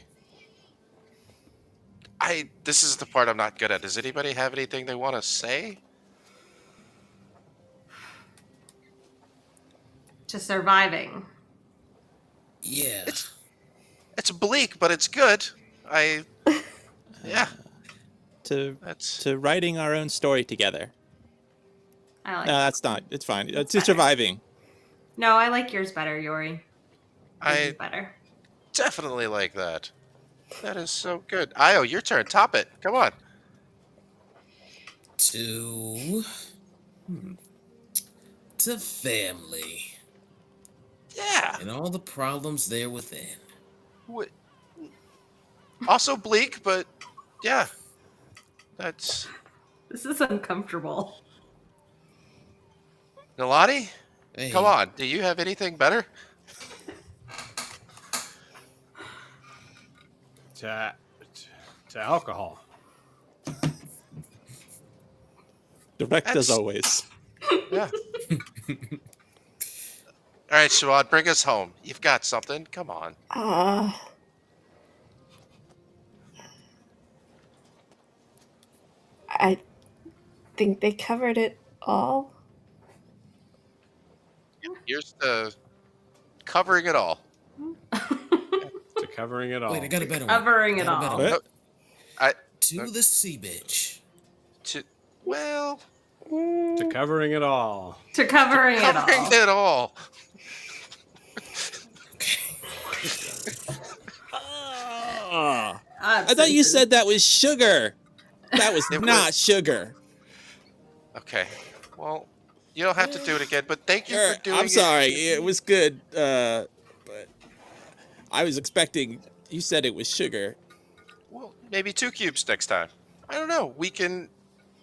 This is the part I'm not good at. Does anybody have anything they want to say? To surviving. Yeah. It's bleak, but it's good. Yeah. To writing our own story together. I like. No, that's not. It's fine. It's surviving. No, I like yours better, Yori. Yours is I better. definitely like that. That is so good. Io, your turn. Top it. Come on. To family Yeah. and all the problems there within. What? Also bleak, but yeah. That's This is uncomfortable. Nalani? Hey, Come on. Do you have anything better? To alcohol. Direct as That's- always. Yeah. All right, Shawad, bring us home. You've got something. Come on. I think they covered it all. Here's the covering it all. To covering it all. Wait, I got a better one. Covering it Got a better all. one. What? To the sea bitch. Well, To covering it all. To covering it covering all. it all. I thought you said that was sugar. That was It not was- sugar. Okay. Well, you don't have to do it again, but thank you for doing it. I'm sorry. It was good, but I was expecting. You said it was sugar. Well, maybe 2 cubes next time. I don't know. We can.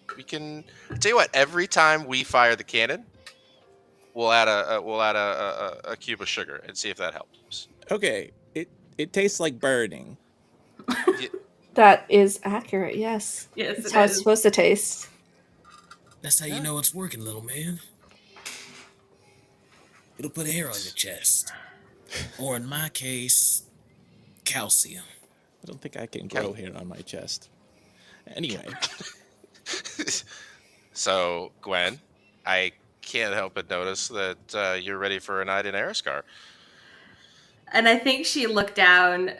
I'll tell you what. Every time we fire the cannon, we'll add a cube of sugar and see if that helps. Okay. It tastes like burning. That is accurate, yes. Yes, That's it how it's is. supposed to taste. That's how you know it's working, little man. It'll put hair on your chest. Or in my case, calcium. I don't think I can grow hair on my chest. Anyway, So, Gwen, I can't help but notice that you're ready for a night in Ariscar. And I think she looked down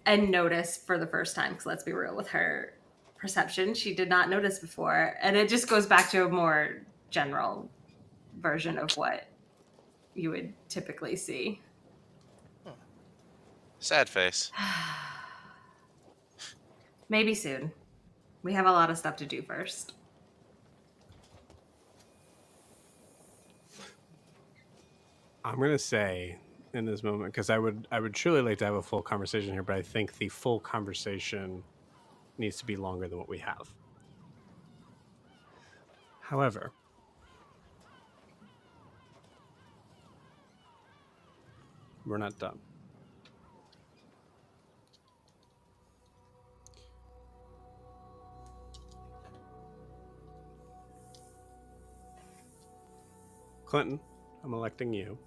and noticed for the first time, because let's be real, with her perception, she did not notice before. And it just goes back to a more general version of what you would typically see. Sad face. Maybe soon. We have a lot of stuff to do first. I'm gonna say in this moment, because I would truly like to have a full conversation here, but I think the full conversation needs to be longer than what we have. However, we're not done. Clinton, I'm electing you.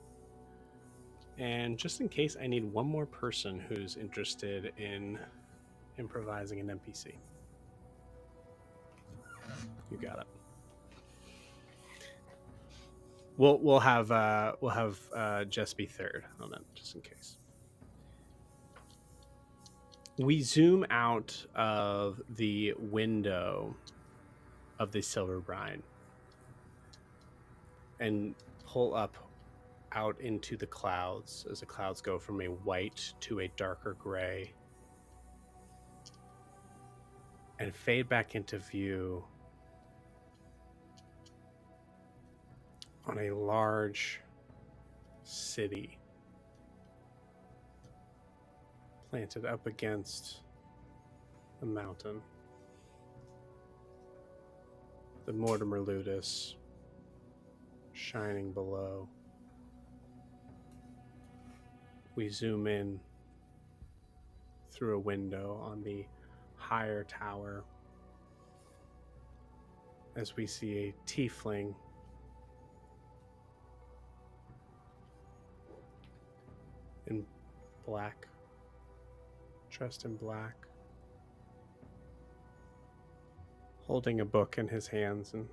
And just in case, I need one more person who's interested in improvising an NPC. You got it. We'll have Jess be third on that, just in case. We zoom out of the window of the Silver Brine and pull up out into the clouds as the clouds go from a white to a darker gray and fade back into view on a large city planted up against a mountain. The Mortimer Ludus shining below. We zoom in through a window on the higher tower as we see a tiefling in black, dressed in black, holding a book in his hands and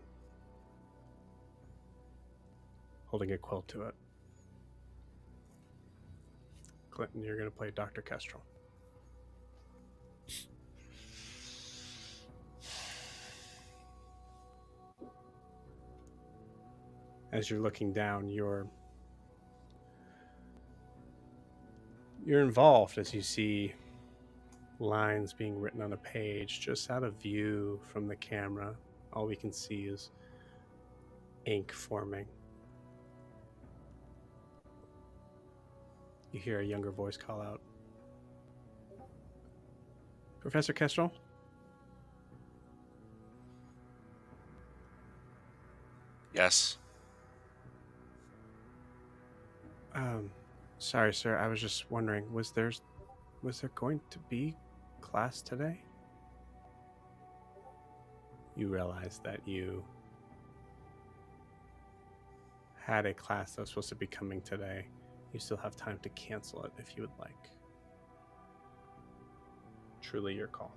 holding a quilt to it. Clinton, you're going to play Dr. Kestrel. As you're looking down, you're involved as you see lines being written on a page just out of view from the camera. All we can see is ink forming. You hear a younger voice call out, "Professor Kestrel?" Yes. Sorry, sir. I was just wondering, was there going to be class today? You realize that you had a class that was supposed to be coming today. You still have time to cancel it if you would like. Truly your call.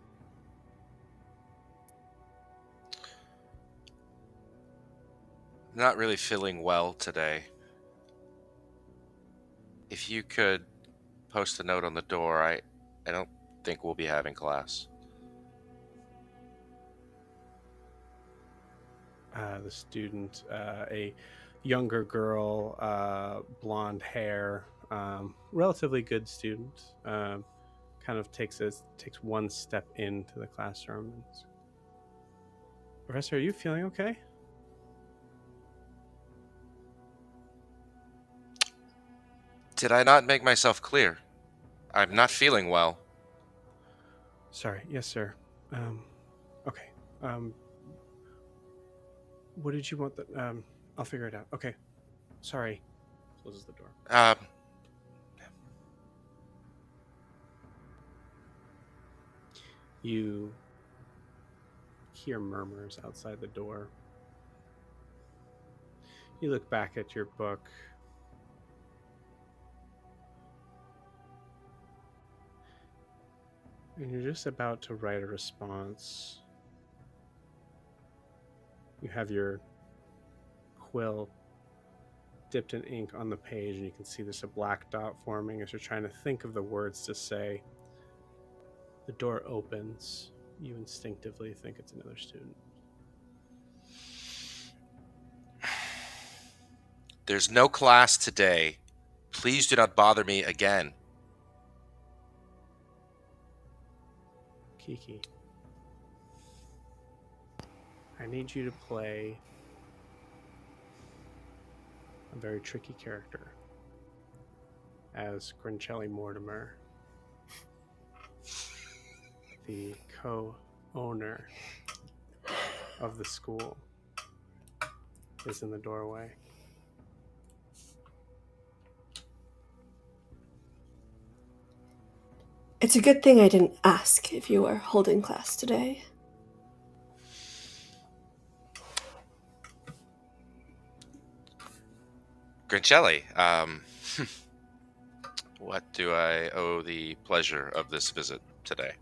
Not really feeling well today. If you could post a note on the door, I don't think we'll be having class. The student, a younger girl, blonde hair, relatively good student, kind of takes one step into the classroom. And says, "Professor, are you feeling okay?" Did I not make myself clear? I'm not feeling well. Sorry. Yes, sir. Okay. What did you want? I'll figure it out. Okay. Sorry. Closes the door. You hear murmurs outside the door. You look back at your book. And you're just about to write a response. You have your quill dipped in ink on the page, and you can see there's a black dot forming as you're trying to think of the words to say. The door opens. You instinctively think it's another student. There's no class today. Please do not bother me again. Kiki, I need you to play a very tricky character as Grincelli Mortimer, the co-owner of the school, is in the doorway. It's a good thing I didn't ask if you were holding class today. Grincelli, what do I owe the pleasure of this visit today?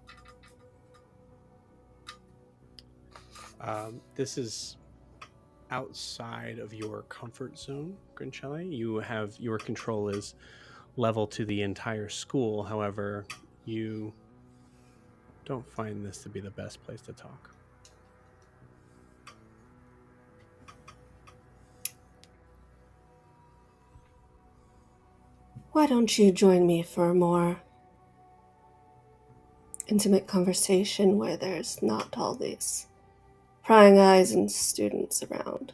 This is outside of your comfort zone, Grincelli. Your control is level to the entire school. However, you don't find this to be the best place to talk. Why don't you join me for a more intimate conversation where there's not all these prying eyes and students around?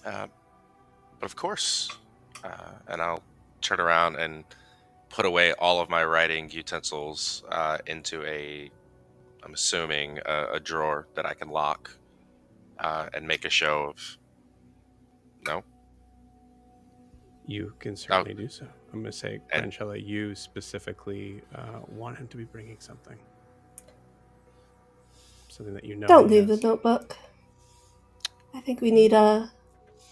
But of course. And I'll turn around and put away all of my writing utensils into I'm assuming, a drawer that I can lock and make a show of. No? You can certainly do so. I'm going to say, Grincelli, you specifically want him to be bringing something. Something that you know. Don't leave the notebook. I think we need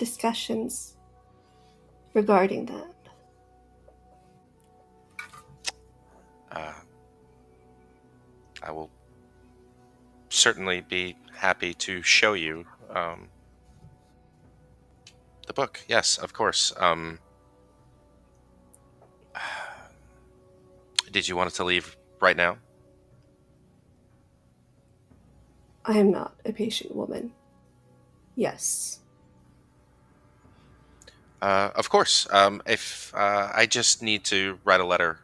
discussions regarding that. I will certainly be happy to show you the book. Yes, of course. Did you want it to leave right now? I am not a patient woman. Yes. Of course. If I just need to write a letter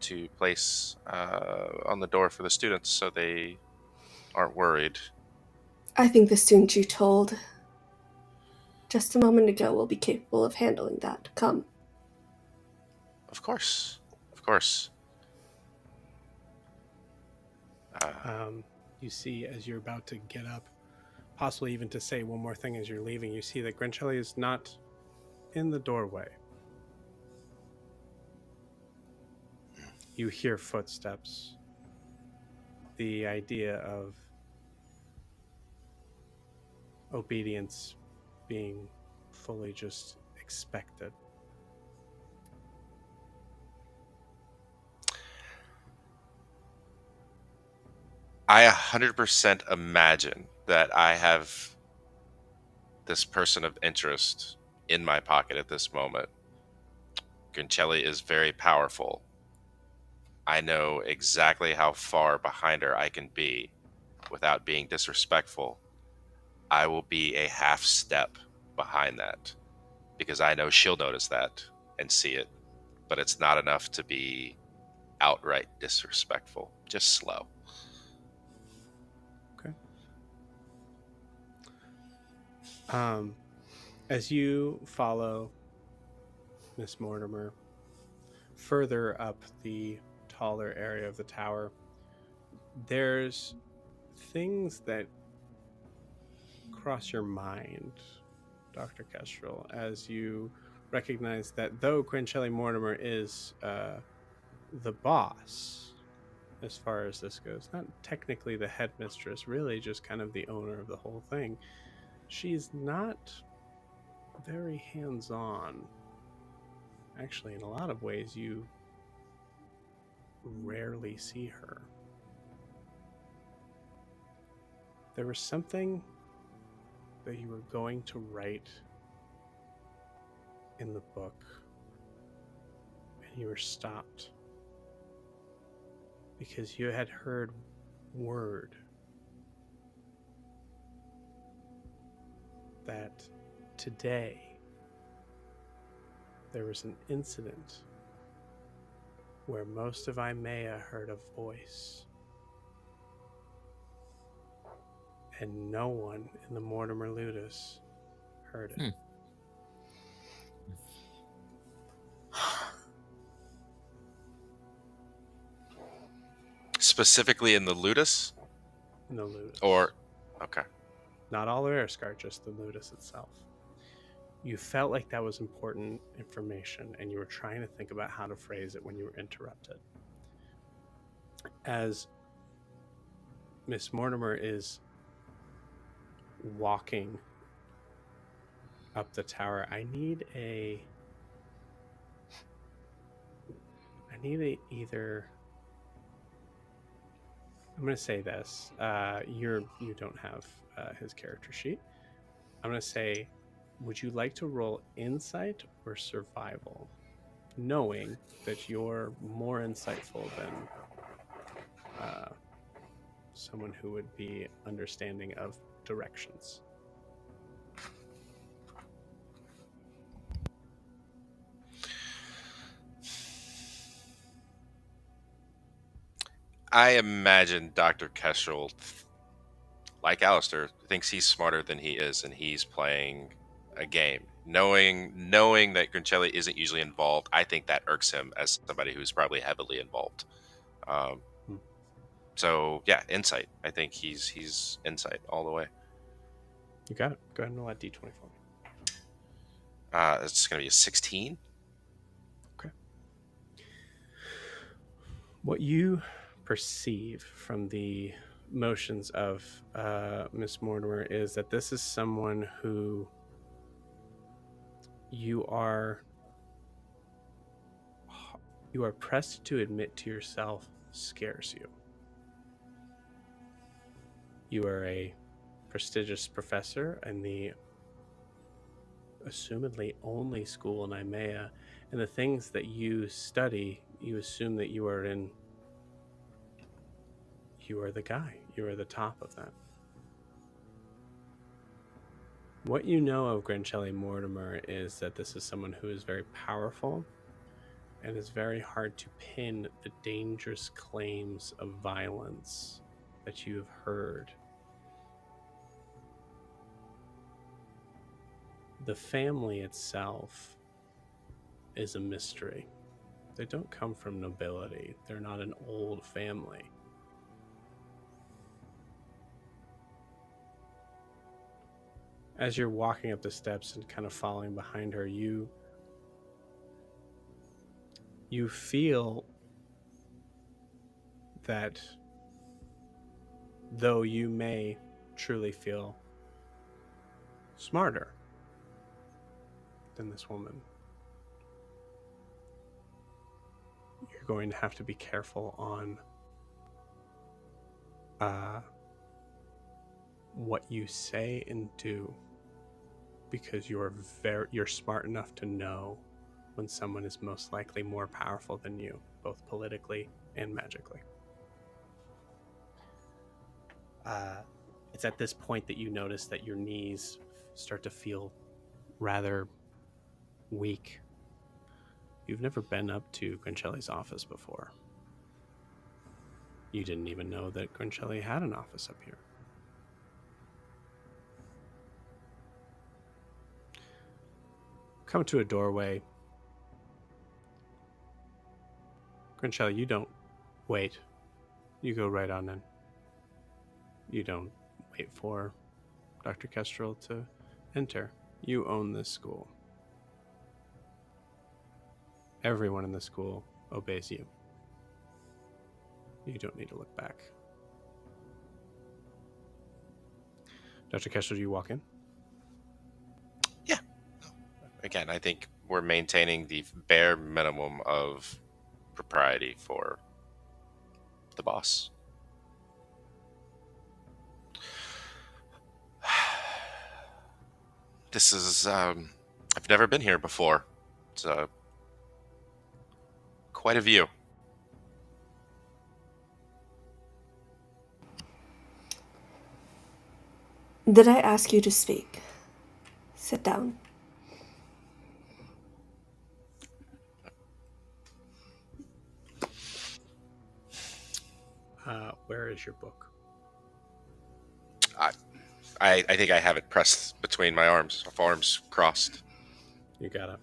to place on the door for the students so they aren't worried. I think the student you told just a moment ago will be capable of handling that. Come. Of course. Of course. You see, as you're about to get up, possibly even to say one more thing as you're leaving, you see that Grincelli is not in the doorway. You hear footsteps. The idea of obedience being fully just expected. I 100% imagine that I have this person of interest in my pocket at this moment. Grincelli is very powerful. I know exactly how far behind her I can be without being disrespectful. I will be a half step behind that because I know she'll notice that and see it, but it's not enough to be outright disrespectful, just slow. As you follow Miss Mortimer further up the taller area of the tower, there's things that cross your mind, Dr. Kestrel, as you recognize that though Grincelli Mortimer is the boss, as far as this goes, not technically the headmistress, really just kind of the owner of the whole thing, she's not very hands-on. Actually, in a lot of ways, you rarely see her. There was something that you were going to write in the book, and you were stopped because you had heard word that today there was an incident where most of Imea heard a voice and no one in the Mortimer Ludus heard it. Specifically in the Ludus? In the Ludus. Or, okay. Not all of Eriscar, just the Ludus itself. You felt like that was important information, and you were trying to think about how to phrase it when you were interrupted. As Miss Mortimer is walking up the tower, I need either. I'm going to say this. You don't have his character sheet. I'm going to say, would you like to roll insight or survival, knowing that you're more insightful than someone who would be understanding of directions? I imagine Dr. Kestrel, like Alistair, thinks he's smarter than he is, and he's playing a game. Knowing that Grincelli isn't usually involved, I think that irks him as somebody who's probably heavily involved. So yeah, insight. I think he's insight all the way. You got it. Go ahead and roll that d20 for me. It's going to be a 16. Okay. What you perceive from the motions of Miss Mortimer is that this is someone who you are pressed to admit to yourself scares you. You are a prestigious professor in the assumedly only school in Imea, and the things that you study, you assume that you are the guy. You are the top of that. What you know of Grincelli Mortimer is that this is someone who is very powerful, and it's very hard to pin the dangerous claims of violence that you have heard. The family itself is a mystery. They don't come from nobility. They're not an old family. As you're walking up the steps and kind of following behind her, you feel that though you may truly feel smarter than this woman, you're going to have to be careful on what you say and do, because you're smart enough to know when someone is most likely more powerful than you, both politically and magically. It's at this point that you notice that your knees start to feel rather weak. You've never been up to Grincelli's office before. You didn't even know that Grincelli had an office up here. Come to a doorway. Grincelli, you don't wait. You go right on in. You don't wait for Dr. Kestrel to enter. You own this school. Everyone in the school obeys you. You don't need to look back. Dr. Kestrel, do you walk in? Yeah. Again, I think we're maintaining the bare minimum of propriety for the boss. This is, I've never been here before. It's quite a view. Did I ask you to speak? Sit down. Where is your book? I think I have it pressed between my arms, crossed. You got it.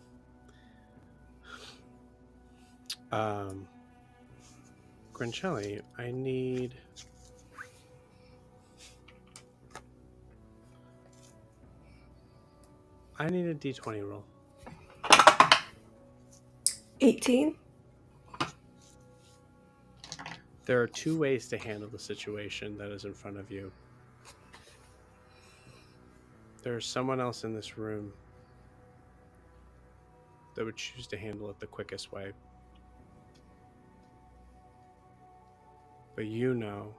Grincelli, I need a d20 roll. 18. There are two ways to handle the situation that is in front of you. There's someone else in this room that would choose to handle it the quickest way. But you know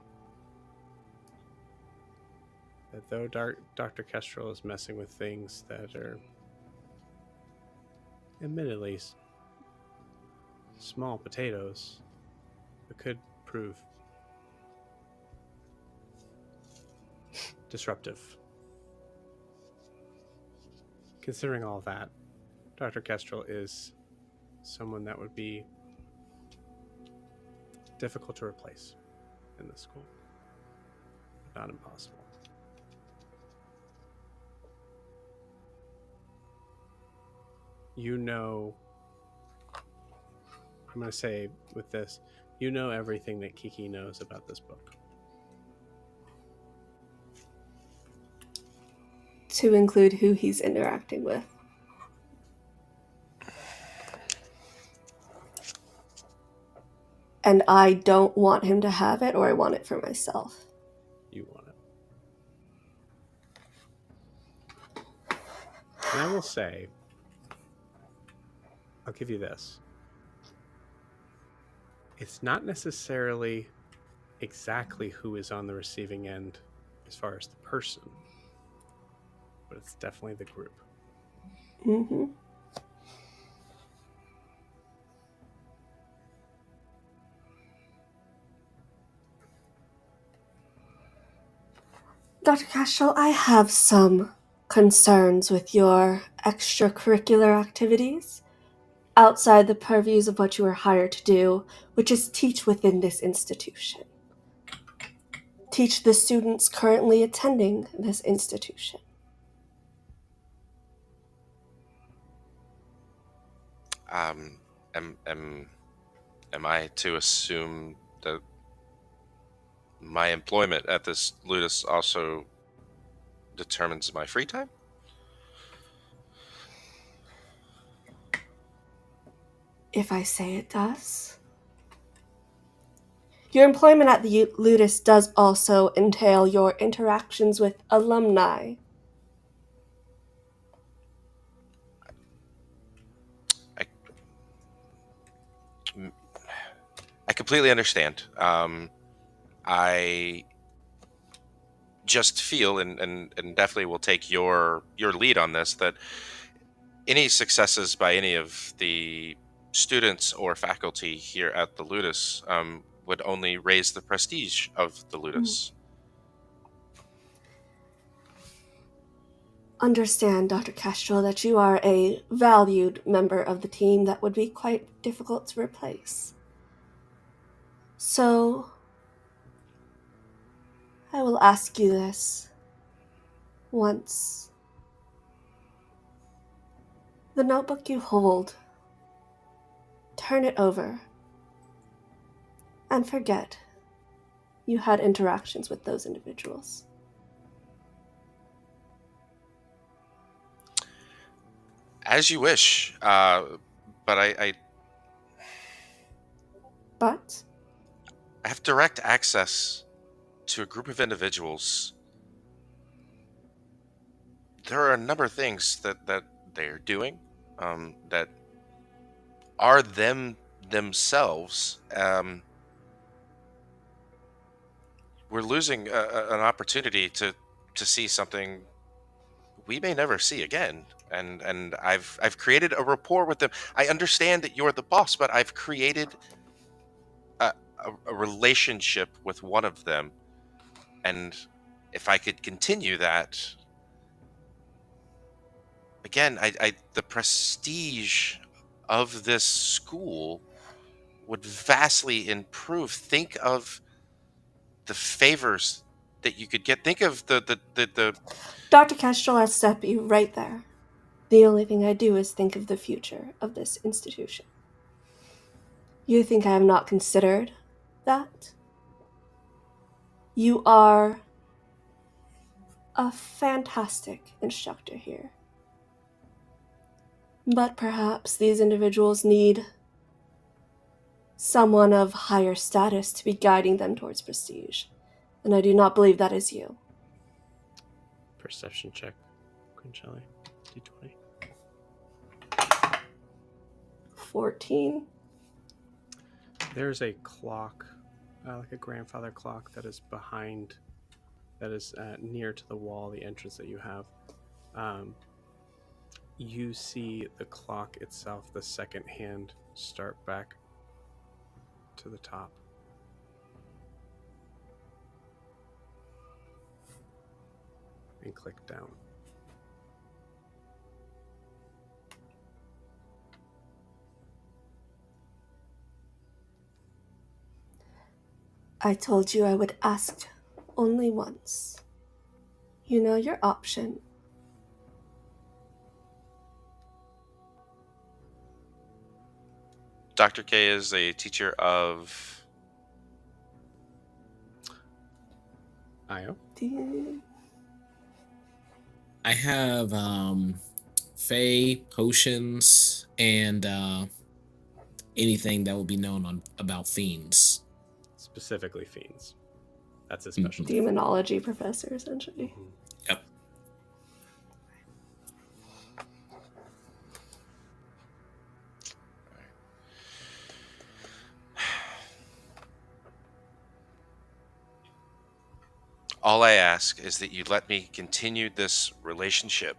that though Dr. Kestrel is messing with things that are admittedly small potatoes, it could prove disruptive. Considering all that, Dr. Kestrel is someone that would be difficult to replace in this school. Not impossible. You know, I'm going to say with this, you know everything that Kiki knows about this book. To include who he's interacting with. And I don't want him to have it, or I want it for myself. You want it. And I will say, I'll give you this. It's not necessarily exactly who is on the receiving end as far as the person, but it's definitely the group. Mm-hmm. Dr. Castro, I have some concerns with your extracurricular activities outside the purviews of what you are hired to do, which is teach within this institution. Teach the students currently attending this institution. Am I to assume that my employment at this Ludus also determines my free time? If I say it does. Your employment at the Ludus does also entail your interactions with alumni. I completely understand. I just feel, and definitely will take your lead on this, that any successes by any of the students or faculty here at the Ludus would only raise the prestige of the Ludus. Understand, Dr. Castro, that you are a valued member of the team that would be quite difficult to replace. So, I will ask you this once. The notebook you hold, turn it over and forget you had interactions with those individuals. As you wish, but I But have direct access to a group of individuals. There are a number of things that they're doing that are themselves. We're losing an opportunity to see something we may never see again. And I've created a rapport with them. I understand that you're the boss, but I've created a relationship with one of them, and if I could continue that, again, the prestige of this school would vastly improve. Think of the favors that you could get. Think of the Dr. Kestrel, I'll stop you right there. The only thing I do is think of the future of this institution. You think I have not considered that? You are a fantastic instructor here. But perhaps these individuals need someone of higher status to be guiding them towards prestige. And I do not believe that is you. Perception check, Quincelli. D20. 14. There's a clock, like a grandfather clock, that is behind, that is near to the wall, the entrance that you have. You see the clock itself, the second hand, start back to the top. And click down. I told you I would ask only once. You know your option. Dr. K is a teacher of Io? I have Fey, potions, and anything that will be known about fiends. Specifically fiends. That's his specialty. Demonology professor, essentially. Yep. All I ask is that you let me continue this relationship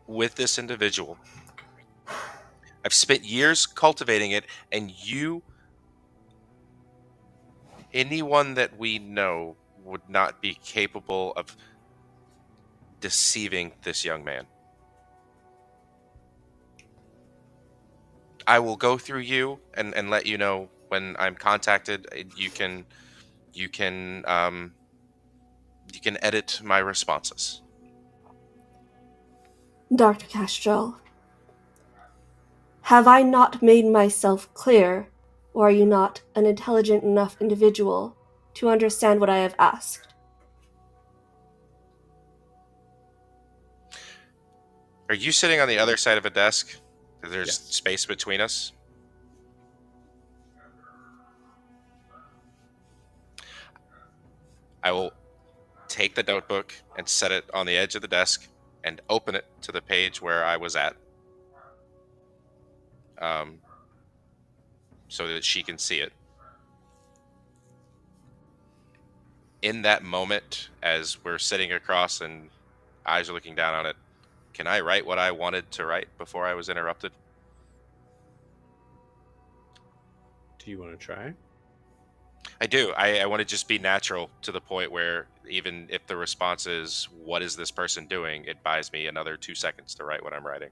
with this individual. I've spent years cultivating it, and anyone that we know would not be capable of deceiving this young man. I will go through you and let you know when I'm contacted. You can edit my responses. Dr. Castro, have I not made myself clear, or are you not an intelligent enough individual to understand what I have asked? Are you sitting on the other side of a desk? There's Yes. space between us. I will take the notebook and set it on the edge of the desk and open it to the page where I was at, so that she can see it. In that moment, as we're sitting across and eyes are looking down on it, can I write what I wanted to write before I was interrupted? Do you want to try? I do. I want to just be natural to the point where even if the response is, what is this person doing? It buys me another 2 seconds to write what I'm writing.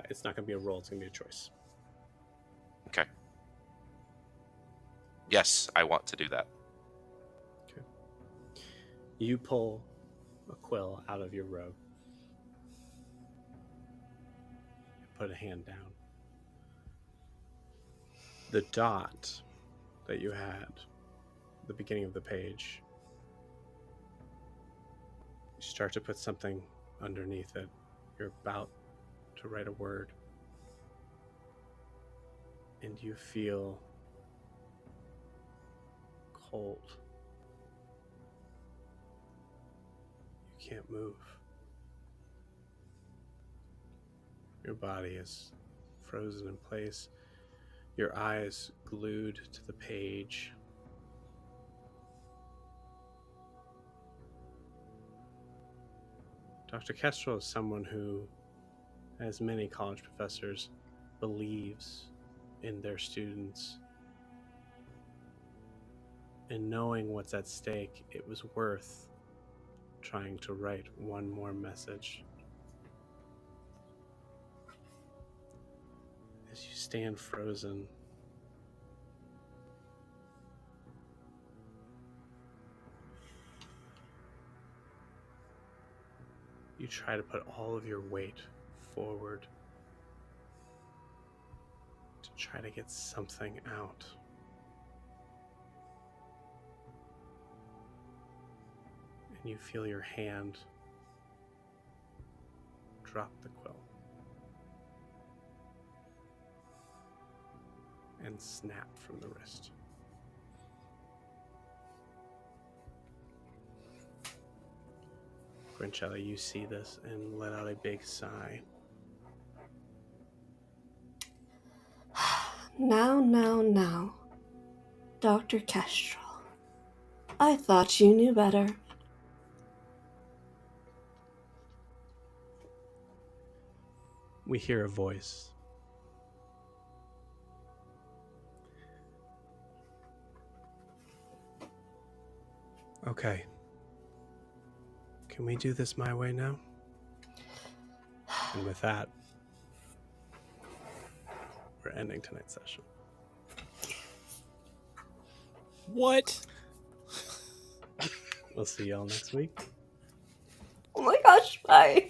It's not going to be a roll. It's going to be a choice. Okay. Yes, I want to do that. Okay. You pull a quill out of your robe. Put a hand down. The dot that you had at the beginning of the page, you start to put something underneath it. You're about to write a word, and you feel cold. You can't move. Your body is frozen in place. Your eyes glued to the page. Dr. Kestrel is someone who, as many college professors, believes in their students. And knowing what's at stake, it was worth trying to write one more message. As you stand frozen, You try to put all of your weight forward to try to get something out. And you feel your hand drop the quill and snap from the wrist. Grinchella, you see this and let out a big sigh. Now, Dr. Kestrel. I thought you knew better. We hear a voice. Okay. Can we do this my way now? And with that, we're ending tonight's session. What? We'll see y'all next week. Oh my gosh, bye.